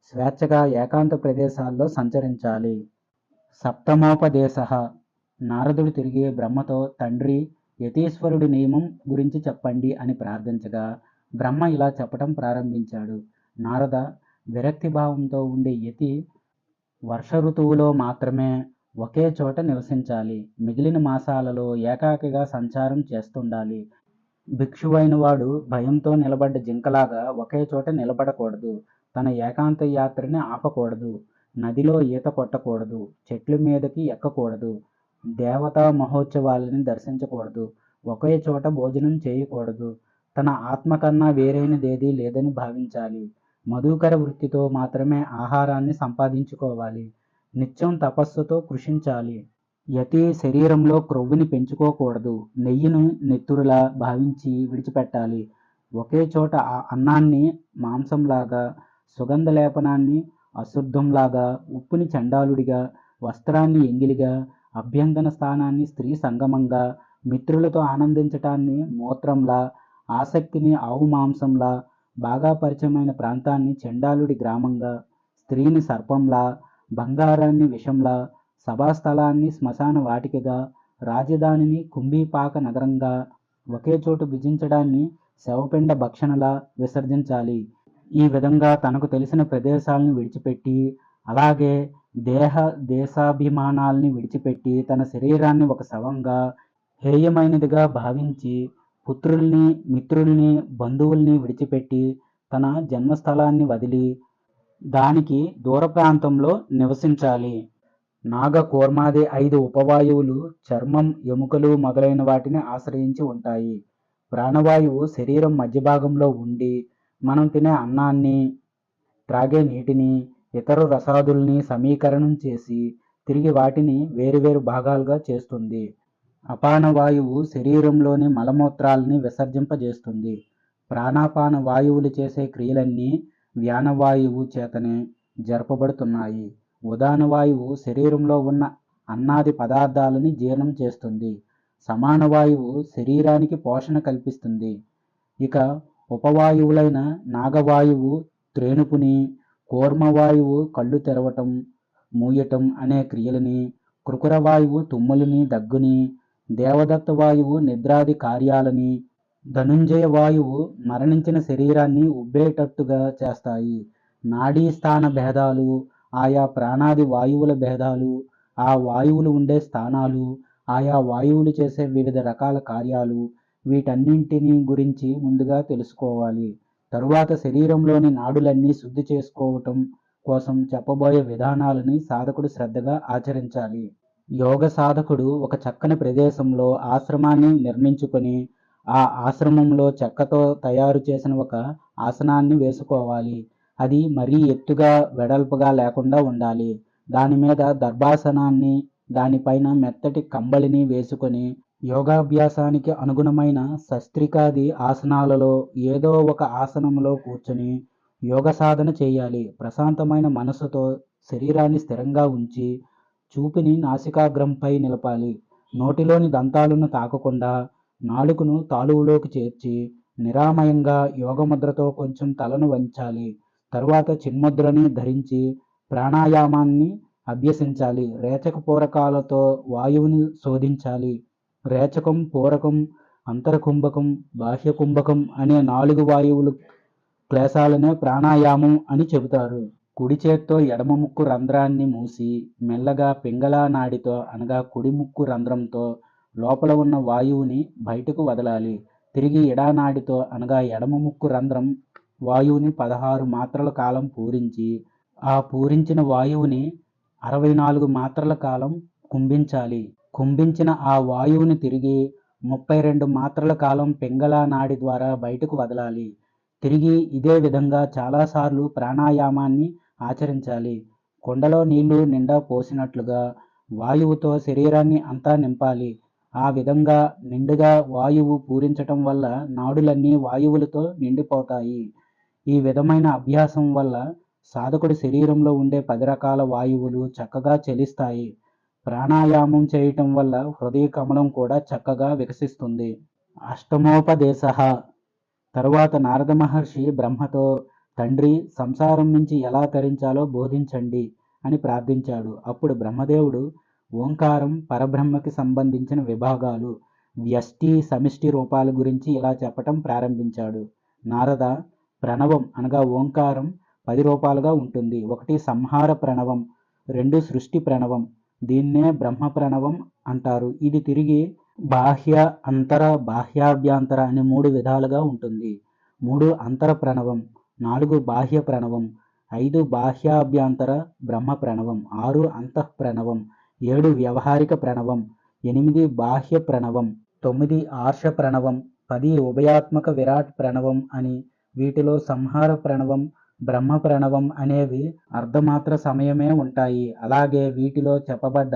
స్వేచ్ఛగా ఏకాంత ప్రదేశాల్లో సంచరించాలి. సప్తమోపదేశ. నారదుడు తిరిగి బ్రహ్మతో, తండ్రి, యతీశ్వరుడి నియమం గురించి చెప్పండి అని ప్రార్థించగా బ్రహ్మ ఇలా చెప్పటం ప్రారంభించాడు. నారద, విరక్తి భావంతో ఉండే యతి వర్ష ఋతువులో మాత్రమే ఒకే చోట నివసించాలి. మిగిలిన మాసాలలో ఏకాకిగా సంచారం చేస్తుండాలి. భిక్షువైన వాడు భయంతో నిలబడ్డ జింకలాగా ఒకే చోట నిలబడకూడదు. తన ఏకాంత యాత్రని ఆపకూడదు. నదిలో ఈత కొట్టకూడదు. చెట్ల మీదకి ఎక్కకూడదు. దేవతా మహోత్సవాలని దర్శించకూడదు. ఒకే చోట భోజనం చేయకూడదు. తన ఆత్మ కన్నా వేరైనదేదీ లేదని భావించాలి. మధుకర వృత్తితో మాత్రమే ఆహారాన్ని సంపాదించుకోవాలి. నిత్యం తపస్సుతో కృషించాలి. యతి శరీరంలో క్రొవ్వుని పెంచుకోకూడదు. నెయ్యిని నెత్తురులా భావించి విడిచిపెట్టాలి. ఒకే చోట ఆ అన్నాన్ని మాంసంలాగా, సుగంధ లేపనాన్ని అశుద్ధంలాగా, ఉప్పుని చండాలుడిగా, వస్త్రాన్ని ఎంగిలిగా, అభ్యంగన స్థానాన్ని స్త్రీ సంగమంగా, మిత్రులతో ఆనందించటాన్ని మూత్రంలా, ఆసక్తిని ఆవు మాంసంలా, బాగా పరిచయమైన ప్రాంతాన్ని చండాలుడి గ్రామంగా, స్త్రీని సర్పంలా, బంగారాన్ని విషంలా, సభాస్థలాన్ని శ్మశాన వాటికగా, రాజధానిని కుంభీపాక నగరంగా, ఒకే చోటు భుజించడాన్ని శవపిండ భక్షణలా విసర్జించాలి. ఈ విధంగా తనకు తెలిసిన ప్రదేశాలను విడిచిపెట్టి, అలాగే దేశాభిమానాల్ని విడిచిపెట్టి, తన శరీరాన్ని ఒక శవంగా, హేయమైనదిగా భావించి, పుత్రుల్ని, మిత్రుల్ని, బంధువుల్ని విడిచిపెట్టి, తన జన్మస్థలాన్ని వదిలి, దానికి దూర ప్రాంతంలో నివసించాలి. నాగకూర్మాది 5 ఉపవాయువులు చర్మం, ఎముకలు మొదలైన వాటిని ఆశ్రయించి ఉంటాయి. ప్రాణవాయువు శరీరం మధ్య భాగంలో ఉండి, మనం తినే అన్నాన్ని, త్రాగే నీటిని, ఇతర రసాదుల్ని సమీకరణం చేసి, తిరిగి వాటిని వేరువేరు భాగాలుగా చేస్తుంది. అపాన వాయువు శరీరంలోని మలమూత్రాల్ని విసర్జింపజేస్తుంది. ప్రాణాపాన వాయువులు చేసే క్రియలన్నీ వ్యానవాయువు చేతనే జరపబడుతున్నాయి. ఉదాన వాయువు శరీరంలో ఉన్న అన్నాది పదార్థాలని జీర్ణం చేస్తుంది. సమాన వాయువు శరీరానికి పోషణ కల్పిస్తుంది. ఇక ఉపవాయువులైన నాగవాయువు త్రేణుపుని, కూర్మవాయువు కళ్ళు తెరవటం, మూయటం అనే క్రియలని, కృకురవాయువు తుమ్ములని, దగ్గుని, దేవదత్త వాయువు నిద్రాది కార్యాలని, ధనుంజయ వాయువు మరణించిన శరీరాన్ని ఉబ్బేటట్టుగా చేస్తాయి. నాడీ స్థాన భేదాలు, ఆయా ప్రాణాది వాయువుల భేదాలు, ఆ వాయువులు ఉండే స్థానాలు, ఆయా వాయువులు చేసే వివిధ రకాల కార్యాలు, వీటన్నింటినీ గురించి ముందుగా తెలుసుకోవాలి. తరువాత శరీరంలోని నాడులన్నీ శుద్ధి చేసుకోవటం కోసం చెప్పబోయే విధానాలని సాధకుడు శ్రద్ధగా ఆచరించాలి. యోగ సాధకుడు ఒక చక్కని ప్రదేశంలో ఆశ్రమాన్ని నిర్మించుకొని, ఆ ఆశ్రమంలో చెక్కతో తయారు చేసిన ఒక ఆసనాన్ని వేసుకోవాలి. అది మరీ ఎత్తుగా, వెడల్పుగా లేకుండా ఉండాలి. దాని మీద దర్భాసనాన్ని, దానిపైన మెత్తటి కంబళిని వేసుకొని, యోగాభ్యాసానికి అనుగుణమైన శస్త్రికాది ఆసనాలలో ఏదో ఒక ఆసనంలో కూర్చొని యోగ సాధన చేయాలి. ప్రశాంతమైన మనసుతో శరీరాన్ని స్థిరంగా ఉంచి, చూపుని నాసికాగ్రంపై నిలపాలి. నోటిలోని దంతాలను తాకకుండా నాలుకను తాళువులోకి చేర్చి నిరామయంగా యోగముద్రతో కొంచెం తలను వంచాలి. తరువాత చిన్ముద్రని ధరించి ప్రాణాయామాన్ని అభ్యసించాలి. రేచక పూరకాలతో వాయువుని శోధించాలి. రేచకం, పూరకం, అంతరకుంభకం, బాహ్య కుంభకం అనే 4 వాయువులు క్లేశాలనే ప్రాణాయామం అని చెబుతారు. కుడి చేత్తో ఎడమ ముక్కు రంధ్రాన్ని మూసి మెల్లగా పింగళా నాడితో అనగా కుడి ముక్కు రంధ్రంతో లోపల ఉన్న వాయువుని బయటకు వదలాలి. తిరిగి ఎడానాడితో అనగా ఎడమ ముక్కు రంధ్రం వాయువుని 16 మాత్రల కాలం పూరించి, ఆ పూరించిన వాయువుని 64 మాత్రల కాలం కుంభించాలి. కుంభించిన ఆ వాయువుని తిరిగి 32 మాత్రల కాలం పింగళా నాడి ద్వారా బయటకు వదలాలి. తిరిగి ఇదే విధంగా చాలాసార్లు ప్రాణాయామాన్ని ఆచరించాలి. కుండలో నీళ్లు నిండా పోసినట్లుగా వాయువుతో శరీరాన్ని అంతా నింపాలి. ఆ విధంగా నిండుగా వాయువు పూరించటం వల్ల నాడులన్నీ వాయువులతో నిండిపోతాయి. ఈ విధమైన అభ్యాసం వల్ల సాధకుడి శరీరంలో ఉండే 10 రకాల వాయువులు చక్కగా చలిస్తాయి. ప్రాణాయామం చేయటం వల్ల హృదయ కమలం కూడా చక్కగా వికసిస్తుంది. అష్టమోపదేశః. తరువాత నారద మహర్షి బ్రహ్మతో, తండ్రి, సంసారం నుంచి ఎలా తరించాలో బోధించండి అని ప్రార్థించాడు. అప్పుడు బ్రహ్మదేవుడు ఓంకారం, పరబ్రహ్మకి సంబంధించిన విభాగాలు, వ్యష్టి, సమిష్టి రూపాల గురించి ఇలా చెప్పటం ప్రారంభించాడు. నారద, ప్రణవం అనగా ఓంకారం 10 రూపాలుగా ఉంటుంది. 1 సంహార ప్రణవం, 2 సృష్టి ప్రణవం, దీన్నే బ్రహ్మ ప్రణవం అంటారు. ఇది తిరిగి బాహ్య, అంతర, బాహ్యాభ్యంతర అని 3 విధాలుగా ఉంటుంది. 3 అంతర ప్రణవం, 4 బాహ్య ప్రణవం, 5 బాహ్యాభ్యంతర బ్రహ్మ ప్రణవం, 6 అంతః ప్రణవం, 7 వ్యవహారిక ప్రణవం, 8 బాహ్య ప్రణవం, 9 ఆర్ష ప్రణవం, 10 ఉభయాత్మక విరాట్ ప్రణవం అని, వీటిలో సంహార ప్రణవం, బ్రహ్మ ప్రణవం అనేవి అర్ధమాత్ర సమయమే ఉంటాయి. అలాగే వీటిలో చెప్పబడ్డ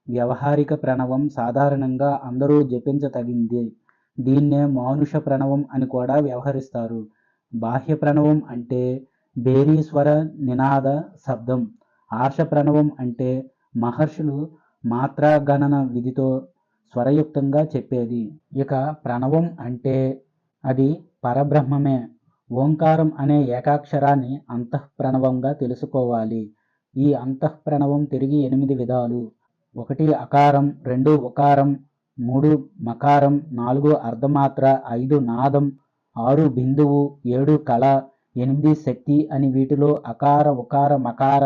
వ్యవహారిక ప్రణవం సాధారణంగా అందరూ జపించతగింది. దీన్నే మానుష ప్రణవం అని కూడా వ్యవహరిస్తారు. బాహ్య ప్రణవం అంటే భేరీస్వర నినాద శబ్దం. ఆర్ష ప్రణవం అంటే మహర్షులు మాత్రాగణన విధితో స్వరయుక్తంగా చెప్పేది. ఇక ప్రణవం అంటే అది పరబ్రహ్మమే. ఓంకారం అనే ఏకాక్షరాన్ని అంతఃప్రణవంగా తెలుసుకోవాలి. ఈ అంతఃప్రణవం తిరిగి 8 విధాలు. 1 అకారం, 2 ఉకారం, 3 మకారం, 4 అర్ధమాత్ర, 5 నాదం, 6 బిందువు, 7 కళ, 8 శక్తి అని వీటిలో అకార, ఉకార, మకార,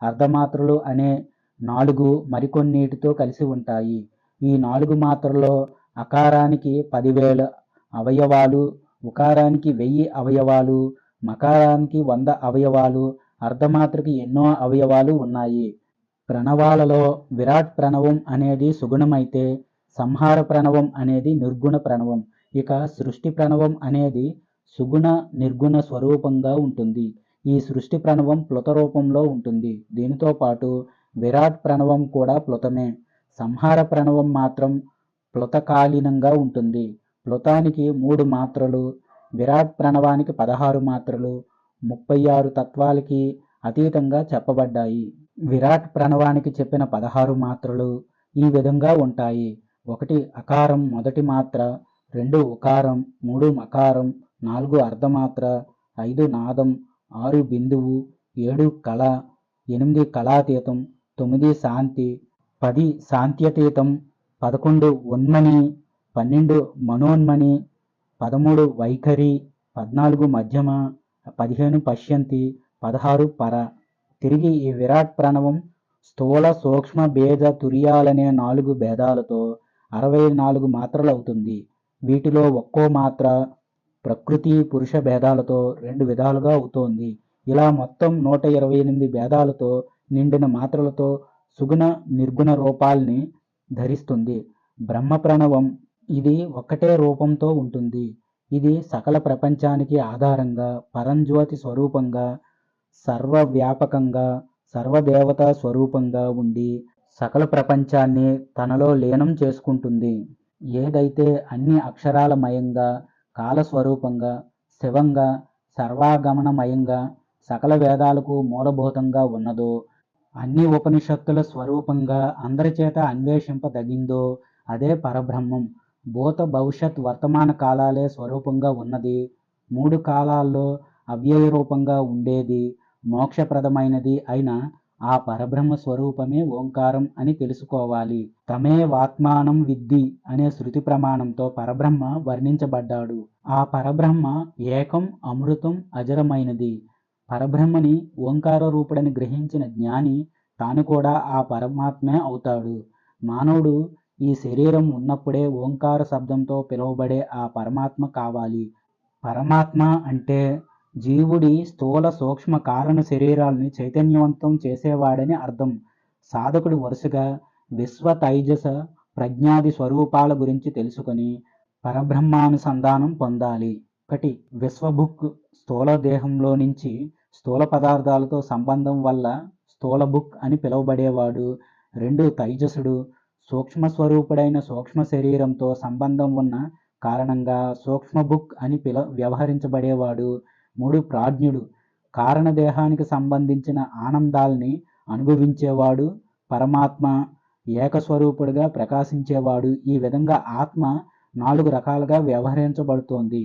అర్ధమాత్రలు అనే 4 మరికొన్నిటితో కలిసి ఉంటాయి. ఈ 4 మాత్రల్లో అకారానికి 10,000 అవయవాలు, ఉకారానికి 1000 అవయవాలు, మకారానికి 100 అవయవాలు, అర్ధమాత్రకి ఎన్నో అవయవాలు ఉన్నాయి. ప్రణవాలలో విరాట్ ప్రణవం అనేది సుగుణమైతే సంహార ప్రణవం అనేది నిర్గుణ ప్రణవం. ఇక సృష్టి ప్రణవం అనేది సుగుణ నిర్గుణ స్వరూపంగా ఉంటుంది. ఈ సృష్టి ప్రణవం ప్లుత రూపంలో ఉంటుంది. దీనితో పాటు విరాట్ ప్రణవం కూడా ప్లుతమే. సంహార ప్రణవం మాత్రం ప్లుతకాలీనంగా ఉంటుంది. ప్లుతానికి 3 మాత్రలు, విరాట్ ప్రణవానికి 16 మాత్రలు, 36 తత్వాలకి అతీతంగా చెప్పబడ్డాయి. విరాట్ ప్రణవానికి చెప్పిన 16 మాత్రలు ఈ విధంగా ఉంటాయి. 1 అకారం మొదటి మాత్ర, 2 ఉకారం, 3 మకారం, 4 అర్ధమాత్ర, 5 నాదం, 6 బిందువు, 7 కళ, 8 కళాతీతం, 9 శాంతి, 10 శాంత్యతీతం, 11 ఉన్మని, 12 మనోన్మని, 13 వైఖరి, 14 మధ్యమ, 15 పశ్యంతి, 16 పర. తిరిగి ఈ విరాట్ ప్రణవం స్థూల సూక్ష్మ భేద తుర్యాలనే 4 భేదాలతో 64 మాత్రలవుతుంది. వీటిలో ఒక్కో మాత్ర ప్రకృతి పురుష భేదాలతో 2 విధాలుగా అవుతోంది. ఇలా మొత్తం 128 భేదాలతో నిండిన మాత్రలతో సుగుణ నిర్గుణ రూపాల్ని ధరిస్తుంది. బ్రహ్మ ప్రణవం ఇది ఒక్కటే రూపంతో ఉంటుంది. ఇది సకల ప్రపంచానికి ఆధారంగా, పరంజ్యోతి స్వరూపంగా, సర్వవ్యాపకంగా, సర్వదేవతా స్వరూపంగా ఉండి సకల ప్రపంచాన్ని తనలో లీనం చేసుకుంటుంది. ఏదైతే అన్ని అక్షరాలమయంగా, కాలస్వరూపంగా, శివంగా, సర్వాగమనమయంగా, సకల వేదాలకు మూలభూతంగా ఉన్నదో, అన్ని ఉపనిషత్తుల స్వరూపంగా అందరిచేత అన్వేషింపదగిందో అదే పరబ్రహ్మం. భూత భవిష్యత్ వర్తమాన కాలాలే స్వరూపంగా ఉన్నది. 3 కాలాల్లో అవ్యయ రూపంగా ఉండేది, మోక్షప్రదమైనది అయిన ఆ పరబ్రహ్మ స్వరూపమే ఓంకారం అని తెలుసుకోవాలి. తమేవాత్మానం విద్ధి అనే శృతి ప్రమాణంతో పరబ్రహ్మ వర్ణించబడ్డాడు. ఆ పరబ్రహ్మ ఏకం, అమృతం, అజరమైనది. పరబ్రహ్మని ఓంకార రూపుడని గ్రహించిన జ్ఞాని తాను కూడా ఆ పరమాత్మే అవుతాడు. మానవుడు ఈ శరీరం ఉన్నప్పుడే ఓంకార శబ్దంతో పిలువబడే ఆ పరమాత్మ కావాలి. పరమాత్మ అంటే జీవుడి స్థూల సూక్ష్మ కారణ శరీరాల్ని చైతన్యవంతం చేసేవాడని అర్థం. సాధకుడు వరుసగా విశ్వ తైజస ప్రజ్ఞాది స్వరూపాల గురించి తెలుసుకొని పరబ్రహ్మానుసంధానం పొందాలి. 1 విశ్వభుక్ స్థూల దేహంలో నుంచి స్థూల పదార్థాలతో సంబంధం వల్ల స్థూలభుక్ అని పిలువబడేవాడు. 2 తైజసుడు సూక్ష్మ స్వరూపుడైన సూక్ష్మ శరీరంతో సంబంధం ఉన్న కారణంగా సూక్ష్మభుక్ అని వ్యవహరించబడేవాడు. 3 ప్రాజ్ఞుడు కారణదేహానికి సంబంధించిన ఆనందాల్ని అనుభవించేవాడు. పరమాత్మ ఏకస్వరూపుడుగా ప్రకాశించేవాడు. ఈ విధంగా ఆత్మ 4 రకాలుగా వ్యవహరించబడుతోంది.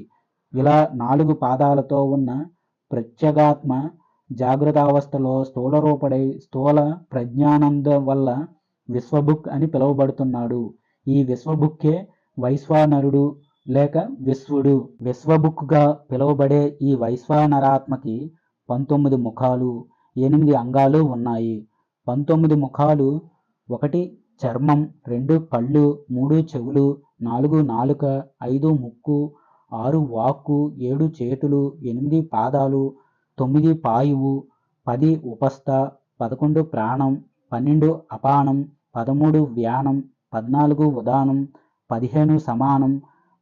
ఇలా 4 పాదాలతో ఉన్న ప్రత్యేగాత్మ జాగృతావస్థలో స్థూల రూపుడై స్థూల ప్రజ్ఞానందం వల్ల విశ్వభుక్ అని పిలువబడుతున్నాడు. ఈ విశ్వభుక్కే వైశ్వానరుడు లేక విశ్వుడు. విశ్వభుక్గా పిలువబడే ఈ వైశ్వానరాత్మకి 19 ముఖాలు, 8 అంగాలు ఉన్నాయి. 19 ముఖాలు: 1 చర్మం, 2 కళ్ళు, 3 చెవులు, 4 నాలుక, 5 ముక్కు, 6 వాక్కు, 7 చేతులు, 8 పాదాలు, 9 పాయువు, 10 ఉపస్థ, 11 ప్రాణం, 12 అపానం, 13 వ్యానం, 14 ఉదానం, 15 సమానం,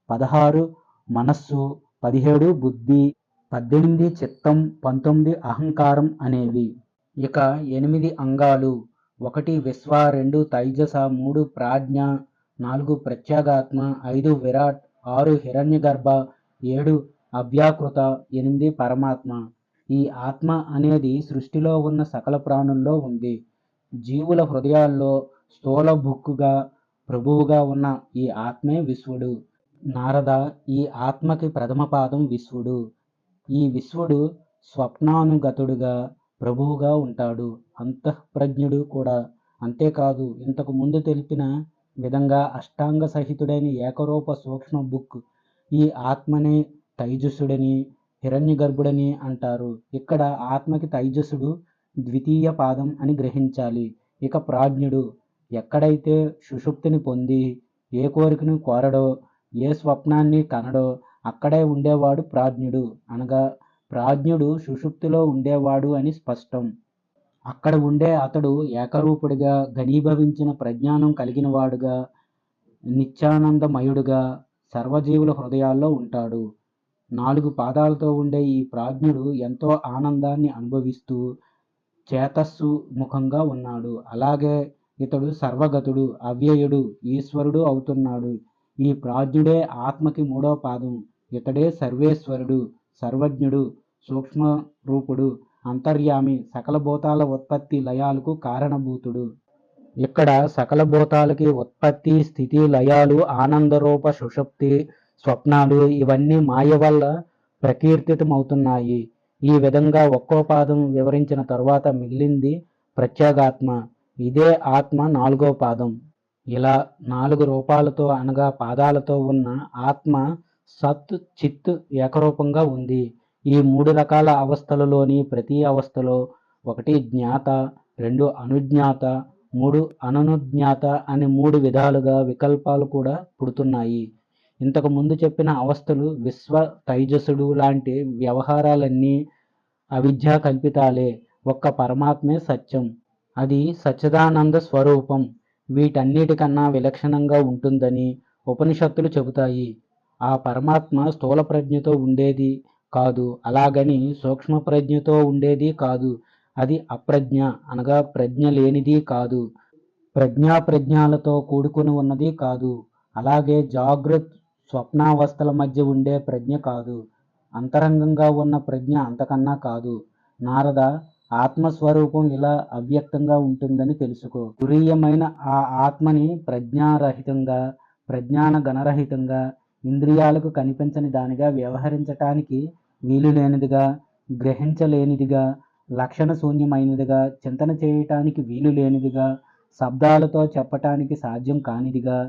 16 మనస్సు, 17 బుద్ధి, 18 చిత్తం, 19 అహంకారం అనేవి. ఇక 8 అంగాలు: 1 విశ్వ, 2 తైజస, 3 ప్రాజ్ఞ, 4 ప్రత్యేగాత్మ, 5 విరాట్, 6 హిరణ్యగర్భ, 7 అవ్యాకృత, 8 పరమాత్మ. ఈ ఆత్మ అనేది సృష్టిలో ఉన్న సకల ప్రాణుల్లో ఉంది. జీవుల హృదయాల్లో స్థూల భుక్కుగా ప్రభువుగా ఉన్న ఈ ఆత్మే విశ్వడు. నారద, ఈ ఆత్మకి ప్రథమ పాదం విశ్వడు. ఈ విశ్వడు స్వప్నానుగతుడుగా ప్రభువుగా ఉంటాడు, అంతఃప్రజ్ఞుడు కూడా. అంతేకాదు, ఇంతకు ముందు తెలిపిన విధంగా అష్టాంగ సహితుడైన ఏకరూప సూక్ష్మ బుక్. ఈ ఆత్మని తైజసుడని, హిరణ్యగర్భుడని అంటారు. ఇక్కడ ఆత్మకి తైజసుడు ద్వితీయ పాదం అని గ్రహించాలి. ఇక ప్రాజ్ఞుడు, ఎక్కడైతే సుషుప్తిని పొంది ఏ కోరికను కోరడో, ఏ స్వప్నాన్ని కనడో అక్కడే ఉండేవాడు ప్రాజ్ఞుడు. అనగా ప్రాజ్ఞుడు సుషుప్తిలో ఉండేవాడు అని స్పష్టం. అక్కడ ఉండే అతడు ఏకరూపుడిగా, ఘనీభవించిన ప్రజ్ఞానం కలిగినవాడుగా, నిత్యానందమయుడుగా సర్వజీవుల హృదయాల్లో ఉంటాడు. 4 పాదాలతో ఉండే ఈ ప్రాజ్ఞుడు ఎంతో ఆనందాన్ని అనుభవిస్తూ చేతస్సు ముఖంగా ఉన్నాడు. అలాగే ఇతడు సర్వగతుడు, అవ్యయుడు, ఈశ్వరుడు అవుతున్నాడు. ఈ ప్రాజ్ఞుడే ఆత్మకి 3వ పాదం. ఇతడే సర్వేశ్వరుడు, సర్వజ్ఞుడు, సూక్ష్మ రూపుడు, అంతర్యామి, సకల భూతాల ఉత్పత్తి లయాలకు కారణభూతుడు. ఇక్కడ సకల భూతాలకి ఉత్పత్తి, స్థితి, లయాలు, ఆనందరూప సుషుప్తి, స్వప్నాలు ఇవన్నీ మాయ వల్ల ప్రకీర్తితమవుతున్నాయి. ఈ విధంగా ఒక్కో పాదం వివరించిన తరువాత మిగిలింది ప్రత్యేగాత్మ. ఇదే ఆత్మ 4వ పాదం. ఇలా 4 రూపాలతో అనగా పాదాలతో ఉన్న ఆత్మ సత్ చిత్ ఏకరూపంగా ఉంది. ఈ 3 రకాల అవస్థలలోని ప్రతి అవస్థలో 1 జ్ఞాత, 2 అనుజ్ఞాత, 3 అననుజ్ఞాత అని 3 విధాలుగా వికల్పాలు కూడా పుడుతున్నాయి. ఇంతకు ముందు చెప్పిన అవస్థలు, విశ్వ తైజసుడు లాంటి వ్యవహారాలన్నీ అవిద్యా కల్పితాలే. ఒక్క పరమాత్మే సత్యం. అది సచ్చిదానంద స్వరూపం. వీటన్నిటికన్నా విలక్షణంగా ఉంటుందని ఉపనిషత్తులు చెబుతాయి. ఆ పరమాత్మ స్థూల ప్రజ్ఞతో ఉండేది కాదు, అలాగని సూక్ష్మ ప్రజ్ఞతో ఉండేది కాదు. అది అప్రజ్ఞ అనగా ప్రజ్ఞ లేనిది కాదు, ప్రజ్ఞాలతో కూడుకుని ఉన్నది కాదు. అలాగే జాగృత్ స్వప్నావస్థల మధ్య ఉండే ప్రజ్ఞ కాదు. అంతరంగంగా ఉన్న ప్రజ్ఞ అంతకన్నా కాదు. నారద, ఆత్మస్వరూపం ఇలా అవ్యక్తంగా ఉంటుందని తెలుసుకో. తురీయమైన ఆ ఆత్మని ప్రజ్ఞారహితంగా, ప్రజ్ఞాన గణరహితంగా, ఇంద్రియాలకు కనిపించని దానిగా వ్యవహరించటానికి వీలు లేనిదిగా, గ్రహించలేనిదిగా, లక్షణ శూన్యమైనదిగా, చింతన చేయటానికి వీలు లేనిదిగా, శబ్దాలతో చెప్పటానికి సాధ్యం కానిదిగా,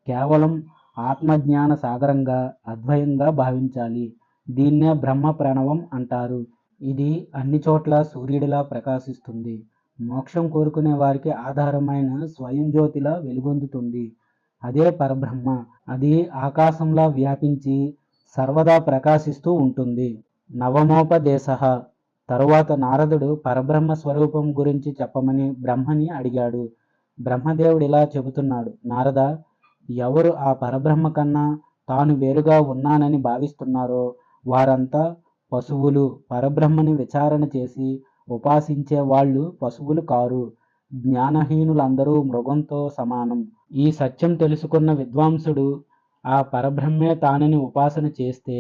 కేవలం ఆత్మజ్ఞాన సాగరంగా, అద్వయంగా భావించాలి. దీన్నే బ్రహ్మ ప్రణవం అంటారు. ఇది అన్ని చోట్ల సూర్యుడిలా ప్రకాశిస్తుంది. మోక్షం కోరుకునే వారికి ఆధారమైన స్వయం జ్యోతిలా వెలుగొందుతుంది. అదే పరబ్రహ్మ. అది ఆకాశంలా వ్యాపించి సర్వదా ప్రకాశిస్తూ ఉంటుంది. నవమోపదేశ. తరువాత నారదుడు పరబ్రహ్మ స్వరూపం గురించి చెప్పమని బ్రహ్మని అడిగాడు. బ్రహ్మదేవుడు ఇలా చెబుతున్నాడు: నారద, ఎవరు ఆ పరబ్రహ్మ కన్నా తాను వేరుగా ఉన్నానని భావిస్తున్నారో వారంతా పశువులు. పరబ్రహ్మని విచారణ చేసి ఉపాసించే వాళ్ళు పశువులు కారు. జ్ఞానహీనులందరూ మృగంతో సమానం. ఈ సత్యం తెలుసుకున్న విద్వాంసుడు ఆ పరబ్రహ్మే తానని ఉపాసన చేస్తే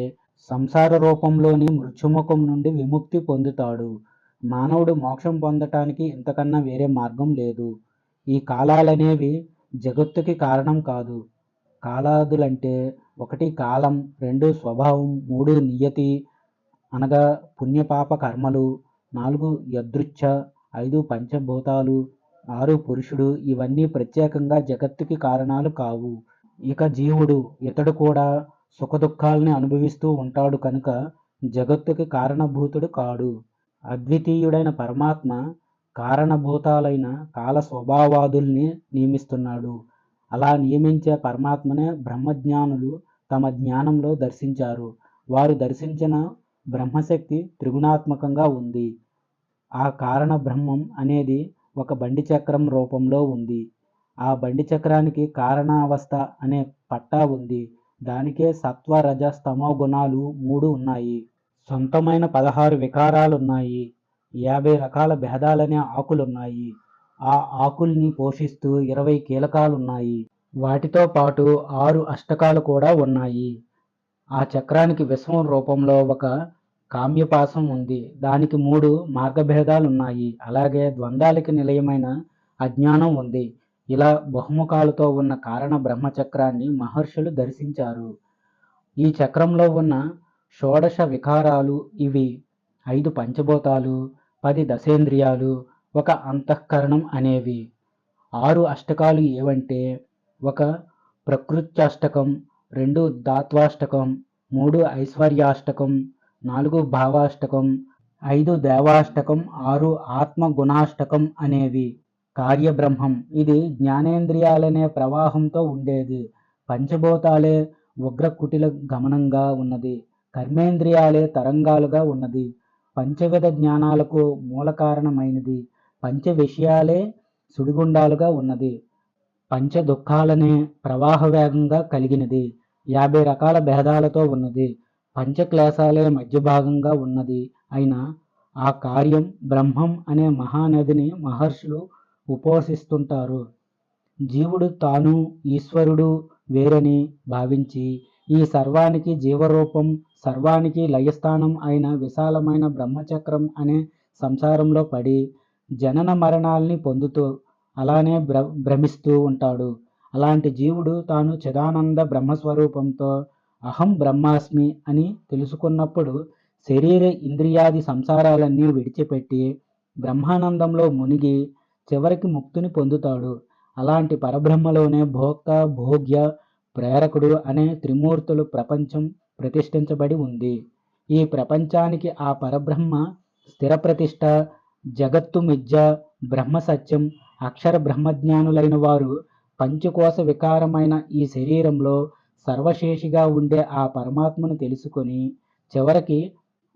సంసార రూపంలోని మృత్యుముఖం నుండి విముక్తి పొందుతాడు. మానవుడు మోక్షం పొందటానికి ఇంతకన్నా వేరే మార్గం లేదు. ఈ కాలాలనేవి జగత్తుకి కారణం కాదు. కాలాదులంటే 1 కాలం, 2 స్వభావం, 3 నియతి అనగా పుణ్యపాప కర్మలు, 4 యదృచ్ఛ, 5 పంచభూతాలు, 6 పురుషుడు. ఇవన్నీ ప్రత్యేకంగా జగత్తుకి కారణాలు కావు. ఇక జీవుడు, ఇతడు కూడా సుఖదుఖాల్ని అనుభవిస్తూ ఉంటాడు కనుక జగత్తుకి కారణభూతుడు కాడు. అద్వితీయుడైన పరమాత్మ కారణభూతాలైన కాల స్వభావాదుల్ని నియమిస్తున్నాడు. అలా నియమించే పరమాత్మనే బ్రహ్మజ్ఞానులు తమ జ్ఞానంలో దర్శించారు. వారు దర్శించిన బ్రహ్మశక్తి త్రిగుణాత్మకంగా ఉంది. ఆ కారణ బ్రహ్మం అనేది ఒక బండి చక్రం రూపంలో ఉంది. ఆ బండి చక్రానికి కారణావస్థ అనే పట్టా ఉంది. దానికే సత్వ, రజ, స్తమో గుణాలు 3 ఉన్నాయి. సొంతమైన 16 వికారాలున్నాయి. 50 రకాల భేదాలనే ఆకులున్నాయి. ఆ ఆకుల్ని పోషిస్తూ 20 కీలకాలున్నాయి. వాటితో పాటు 6 అష్టకాలు కూడా ఉన్నాయి. ఆ చక్రానికి విశ్వం రూపంలో ఒక కామ్యపాశం ఉంది. దానికి 3 మార్గభేదాలున్నాయి. అలాగే ద్వంద్వాలకి నిలయమైన అజ్ఞానం ఉంది. ఇలా బహుముఖాలతో ఉన్న కారణ బ్రహ్మచక్రాన్ని మహర్షులు దర్శించారు. ఈ చక్రంలో ఉన్న షోడశ వికారాలు ఇవి: 5 పంచభూతాలు, 10 దశేంద్రియాలు, 1 అంతఃకరణం అనేవి. 6 అష్టకాలు ఏవంటే: 1 ప్రకృత్యాష్టకం, 2 ధాత్వాష్టకం, 3 ఐశ్వర్యాష్టకం, 4 భావాష్టకం, 5 దేవాష్టకం, 6 ఆత్మగుణాష్టకం అనేవి. కార్యబ్రహ్మం ఇది జ్ఞానేంద్రియాలనే ప్రవాహంతో ఉండేది. పంచభూతాలే ఉగ్ర కుటిల గమనంగా ఉన్నది. కర్మేంద్రియాలే తరంగాలుగా ఉన్నది. పంచవిధ జ్ఞానాలకు మూల కారణమైనది. పంచ విషయాలే సుడిగుండాలుగా ఉన్నది. పంచ దుఃఖాలనే ప్రవాహ వేగంగా కలిగినది. 50 రకాల భేదాలతో ఉన్నది. పంచక్లేశాలే మధ్య భాగంగా ఉన్నది అయిన ఆ కార్యం బ్రహ్మం అనే మహానదిని మహర్షులు ఉపోషిస్తుంటారు. జీవుడు తాను ఈశ్వరుడు వేరని భావించి ఈ సర్వానికి జీవరూపం, సర్వానికి లయస్థానం అయిన విశాలమైన బ్రహ్మచక్రం అనే సంసారంలో పడి జనన మరణాల్ని పొందుతూ అలానే భ్రమిస్తూ ఉంటాడు. అలాంటి జీవుడు తాను చిదానంద బ్రహ్మస్వరూపంతో అహం బ్రహ్మాస్మి అని తెలుసుకున్నప్పుడు శరీర ఇంద్రియాది సంసారాలన్నీ విడిచిపెట్టి బ్రహ్మానందంలో మునిగి చివరికి ముక్తిని పొందుతాడు. అలాంటి పరబ్రహ్మలోనే భోక్త, భోగ్య, ప్రేరకుడు అనే త్రిమూర్తులు ప్రపంచం ప్రతిష్ఠించబడి ఉంది. ఈ ప్రపంచానికి ఆ పరబ్రహ్మ స్థిర ప్రతిష్ట, జగత్తు మిథ్య, బ్రహ్మ సత్యం. అక్షర బ్రహ్మజ్ఞానులైన వారు పంచకోశ వికారమైన ఈ శరీరంలో సర్వశేషిగా ఉండే ఆ పరమాత్మను తెలుసుకొని చివరికి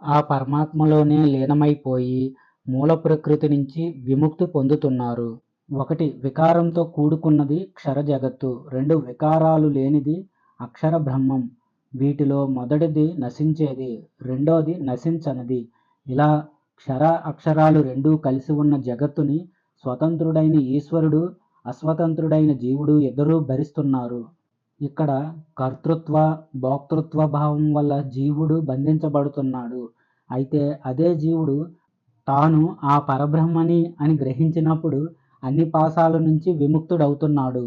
ఆ పరమాత్మలోనే లీనమైపోయి మూల ప్రకృతి నుంచి విముక్తి పొందుతున్నారు. 1 వికారంతో కూడుకున్నది క్షర జగత్తు, 2 వికారాలు లేనిది అక్షర బ్రహ్మం. వీటిలో మొదటిది నశించేది, రెండోది నశించనిది. ఇలా క్షర అక్షరాలు రెండూ కలిసి ఉన్న జగత్తుని స్వతంత్రుడైన ఈశ్వరుడు, అస్వతంత్రుడైన జీవుడు ఇద్దరూ భరిస్తున్నారు. ఇక్కడ కర్తృత్వ, భోక్తృత్వ భావం వల్ల జీవుడు బంధించబడుతున్నాడు. అయితే అదే జీవుడు తాను ఆ పరబ్రహ్మని అని గ్రహించినప్పుడు అన్ని పాశాల నుంచి విముక్తుడవుతున్నాడు.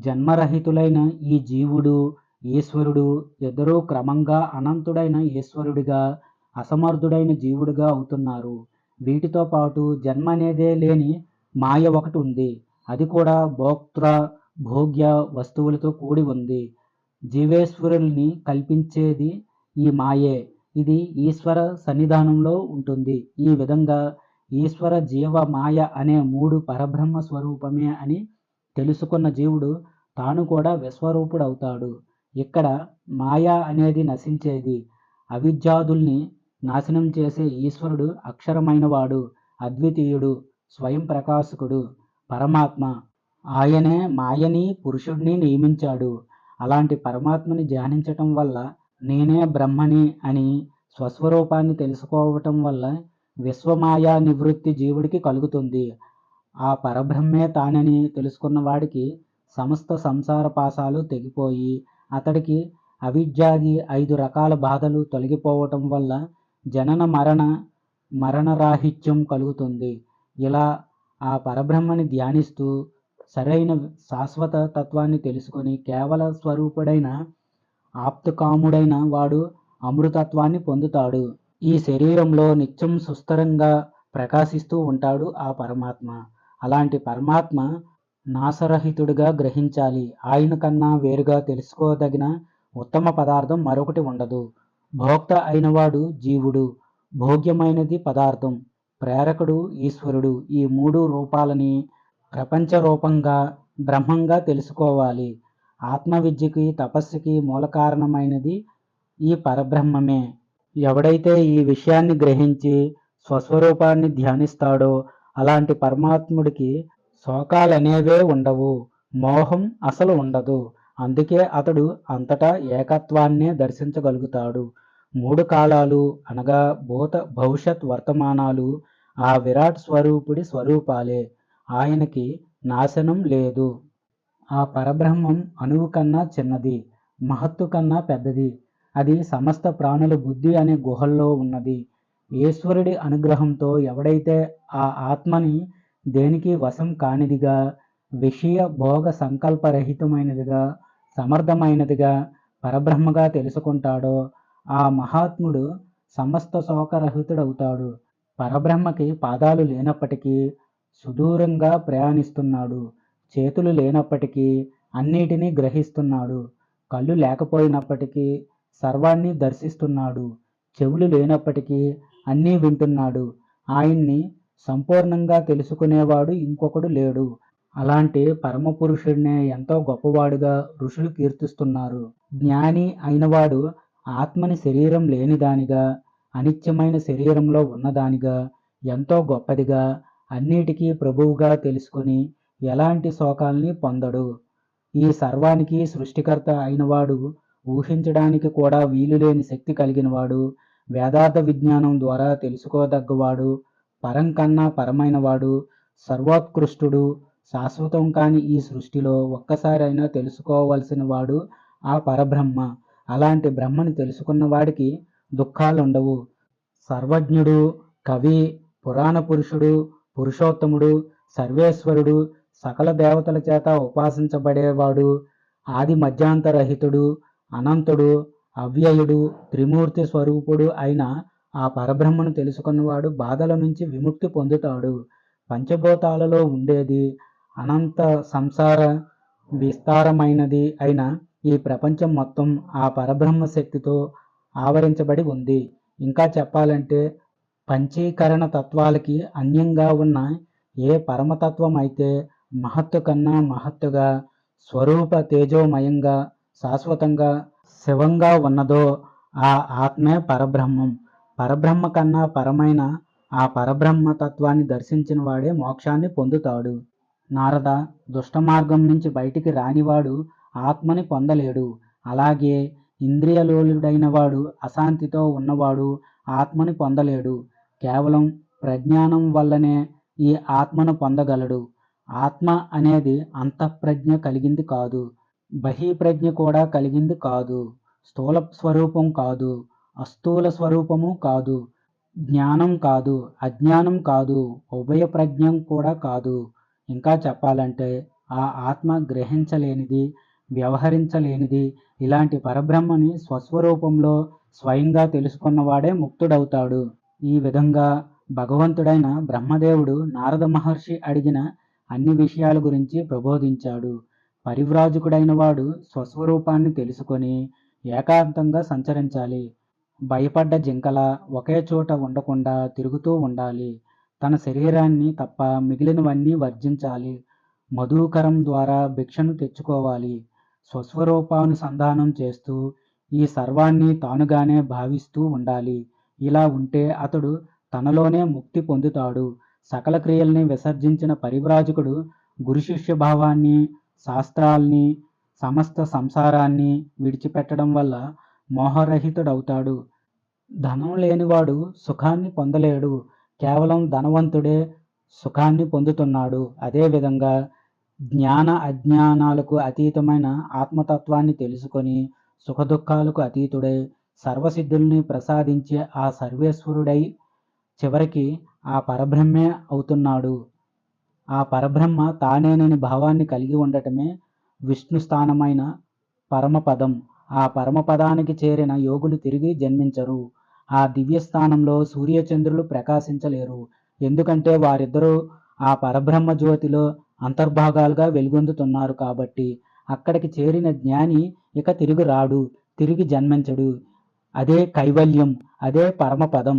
జన్మరహితులైన ఈ జీవుడు, ఈశ్వరుడు ఇద్దరూ క్రమంగా అనంతుడైన ఈశ్వరుడిగా, అసమర్థుడైన జీవుడిగా అవుతున్నారు. వీటితో పాటు జన్మ అనేదే లేని మాయ ఒకటి ఉంది. అది కూడా భోక్తృ, భోగ్య వస్తువులతో కూడి ఉంది. జీవేశ్వరుల్ని కల్పించేది ఈ మాయే. ఇది ఈశ్వర సన్నిధానంలో ఉంటుంది. ఈ విధంగా ఈశ్వర, జీవ, మాయ అనే 3 పరబ్రహ్మ స్వరూపమే అని తెలుసుకున్న జీవుడు తాను కూడా విశ్వరూపుడవుతాడు. ఇక్కడ మాయ అనేది నశించేది. అవిద్యాదుల్ని నాశనం చేసే ఈశ్వరుడు అక్షరమైనవాడు, అద్వితీయుడు, స్వయం ప్రకాశకుడు, పరమాత్మ. ఆయనే మాయని, పురుషుడిని నియమించాడు. అలాంటి పరమాత్మని ధ్యానించటం వల్ల నేనే బ్రహ్మని అని స్వస్వరూపాన్ని తెలుసుకోవటం వల్ల విశ్వమాయా నివృత్తి జీవుడికి కలుగుతుంది. ఆ పరబ్రహ్మే తానని తెలుసుకున్న వాడికి సమస్త సంసార పాశాలు తెగిపోయి అతడికి అవిద్యాది 5 రకాల బాధలు తొలగిపోవటం వల్ల జనన మరణరాహిత్యం కలుగుతుంది. ఇలా ఆ పరబ్రహ్మని ధ్యానిస్తూ సరైన శాశ్వత తత్వాన్ని తెలుసుకొని కేవల స్వరూపుడైన ఆప్తకాముడైన వాడు అమృతత్వాన్ని పొందుతాడు. ఈ శరీరంలో నిత్యం సుస్థిరంగా ప్రకాశిస్తూ ఉంటాడు ఆ పరమాత్మ. అలాంటి పరమాత్మ నాశరహితుడిగా గ్రహించాలి. ఆయన కన్నా వేరుగా తెలుసుకోదగిన ఉత్తమ పదార్థం మరొకటి ఉండదు. భోక్త అయినవాడు జీవుడు, భోగ్యమైనది పదార్థం, ప్రేరకుడు ఈశ్వరుడు. ఈ 3 రూపాలని ప్రపంచ రూపంగా బ్రహ్మంగా తెలుసుకోవాలి. ఆత్మవిద్యకి, తపస్సుకి మూల కారణమైనది ఈ పరబ్రహ్మమే. ఎవడైతే ఈ విషయాన్ని గ్రహించి స్వస్వరూపాన్ని ధ్యానిస్తాడో అలాంటి పరమాత్ముడికి శోకాలనేవే ఉండవు, మోహం అసలు ఉండదు. అందుకే అతడు అంతటా ఏకత్వాన్నే దర్శించగలుగుతాడు. 3 కాలాలు అనగా భూత, భవిష్యత్, వర్తమానాలు ఆ విరాట్ స్వరూపుడి స్వరూపాలే. ఆయనకి నాశనం లేదు. ఆ పరబ్రహ్మం అణువు కన్నా చిన్నది, మహత్తు కన్నా పెద్దది. అది సమస్త ప్రాణుల బుద్ధి అనే గుహల్లో ఉన్నది. ఈశ్వరుడి అనుగ్రహంతో ఎవడైతే ఆ ఆత్మని దేనికి వశం కానిదిగా, విషయ భోగ సంకల్పరహితమైనదిగా, సమర్థమైనదిగా, పరబ్రహ్మగా తెలుసుకుంటాడో ఆ మహాత్ముడు సమస్త శోకరహితుడవుతాడు. పరబ్రహ్మకి పాదాలు లేనప్పటికీ సుదూరంగా ప్రయాణిస్తున్నాడు. చేతులు లేనప్పటికీ అన్నిటినీ గ్రహిస్తున్నాడు. కళ్ళు లేకపోయినప్పటికీ సర్వాన్ని దర్శిస్తున్నాడు. చెవులు లేనప్పటికీ అన్నీ వింటున్నాడు. ఆయన్ని సంపూర్ణంగా తెలుసుకునేవాడు ఇంకొకడు లేడు. అలాంటి పరమపురుషుడినే ఎంతో గొప్పవాడుగా ఋషులు కీర్తిస్తున్నారు. జ్ఞాని అయినవాడు ఆత్మని శరీరం లేనిదానిగా, అనిత్యమైన శరీరంలో ఉన్నదానిగా, ఎంతో గొప్పదిగా, అన్నిటికీ ప్రభువుగా తెలుసుకొని ఎలాంటి శోకాల్ని పొందడు. ఈ సర్వానికి సృష్టికర్త అయినవాడు, ఊహించడానికి కూడా వీలులేని శక్తి కలిగినవాడు, వేదార్థ విజ్ఞానం ద్వారా తెలుసుకోదగ్గవాడు, పరం కన్నా పరమైనవాడు, సర్వోత్కృష్టుడు, శాశ్వతం కాని ఈ సృష్టిలో ఒక్కసారైనా తెలుసుకోవలసిన వాడు ఆ పరబ్రహ్మ. అలాంటి బ్రహ్మని తెలుసుకున్న వాడికి దుఃఖాలుండవు. సర్వజ్ఞుడు, కవి, పురాణ పురుషుడు, పురుషోత్తముడు, సర్వేశ్వరుడు, సకల దేవతల చేత ఉపాసించబడేవాడు, ఆది మధ్యాంతరహితుడు, అనంతుడు, అవ్యయుడు, త్రిమూర్తి స్వరూపుడు అయిన ఆ పరబ్రహ్మను తెలుసుకున్నవాడు బాధల నుంచి విముక్తి పొందుతాడు. పంచభూతాలలో ఉండేది అనంత సంసార విస్తారమైనది అయిన ఈ ప్రపంచం మొత్తం ఆ పరబ్రహ్మ శక్తితో ఆవరించబడి ఉంది. ఇంకా చెప్పాలంటే పంచీకరణ తత్వాలకి అన్యంగా ఉన్న ఏ పరమతత్వం అయితే మహత్తు కన్నా మహత్తుగా, స్వరూప తేజోమయంగా, శాశ్వతంగా, శివంగా ఉన్నదో ఆ ఆత్మే పరబ్రహ్మం. పరబ్రహ్మ కన్నా పరమైన ఆ పరబ్రహ్మ తత్వాన్ని దర్శించిన వాడే మోక్షాన్ని పొందుతాడు. నారద, దుష్ట మార్గం నుంచి బయటికి రానివాడు ఆత్మని పొందలేడు. అలాగే ఇంద్రియలోలుడైన వాడు, అశాంతితో ఉన్నవాడు ఆత్మని పొందలేడు. కేవలం ప్రజ్ఞానం వల్లనే ఈ ఆత్మను పొందగలడు. ఆత్మ అనేది అంతఃప్రజ్ఞ కలిగింది కాదు, బహిప్రజ్ఞ కూడా కలిగింది కాదు, స్థూల స్వరూపం కాదు, అస్థూల స్వరూపము కాదు, జ్ఞానం కాదు, అజ్ఞానం కాదు, ఉభయ ప్రజ్ఞం కూడా కాదు. ఇంకా చెప్పాలంటే ఆ ఆత్మ గ్రహించలేనిది, వ్యవహరించలేనిది. ఇలాంటి పరబ్రహ్మని స్వస్వరూపంలో స్వయంగా తెలుసుకున్నవాడే ముక్తుడవుతాడు. ఈ విధంగా భగవంతుడైన బ్రహ్మదేవుడు నారద మహర్షి అడిగిన అన్ని విషయాల గురించి ప్రబోధించాడు. పరివ్రాజకుడైన వాడు స్వస్వరూపాన్ని తెలుసుకొని ఏకాంతంగా సంచరించాలి. భయపడ్డ జింకల ఒకే చోట ఉండకుండా తిరుగుతూ ఉండాలి. తన శరీరాన్ని తప్ప మిగిలినవన్నీ వర్జించాలి. మధుకరం ద్వారా భిక్షను తెచ్చుకోవాలి. స్వస్వరూపానుసంధానం చేస్తూ ఈ సర్వాన్ని తానుగానే భావిస్తూ ఉండాలి. ఇలా ఉంటే అతడు తనలోనే ముక్తి పొందుతాడు. సకల క్రియల్ని విసర్జించిన పరివ్రాజకుడు గురు శిష్య భావాన్ని, శాస్త్రాల్ని, సమస్త సంసారాన్ని విడిచిపెట్టడం వల్ల మోహరహితుడవుతాడు. ధనం లేనివాడు సుఖాన్ని పొందలేడు. కేవలం ధనవంతుడే సుఖాన్ని పొందుతున్నాడు. అదేవిధంగా జ్ఞాన అజ్ఞానాలకు అతీతమైన ఆత్మతత్వాన్ని తెలుసుకొని సుఖదుఖాలకు అతీతుడై సర్వసిద్ధుల్ని ప్రసాదించే ఆ సర్వేశ్వరుడై చివరికి ఆ పరబ్రహ్మే అవుతున్నాడు. ఆ పరబ్రహ్మ తానేనని భావాన్ని కలిగి ఉండటమే విష్ణు స్థానమైన పరమపదం. ఆ పరమపదానికి చేరిన యోగులు తిరిగి జన్మించరు. ఆ దివ్యస్థానంలో సూర్యచంద్రులు ప్రకాశించలేరు. ఎందుకంటే వారిద్దరూ ఆ పరబ్రహ్మ జ్యోతిలో అంతర్భాగాలుగా వెలుగొందుతున్నారు కాబట్టి. అక్కడికి చేరిన జ్ఞాని ఇక తిరిగి రాడు, తిరిగి జన్మించడు. అదే కైవల్యం, అదే పరమపదం.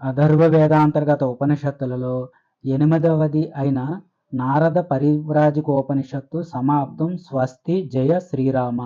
అథర్వ వేదాంతర్గత ఉపనిషత్తులలో 8వది అయిన నారద పరివ్రాజకోపనిషత్తు సమాప్తం. స్వస్తి. జయ శ్రీరామ.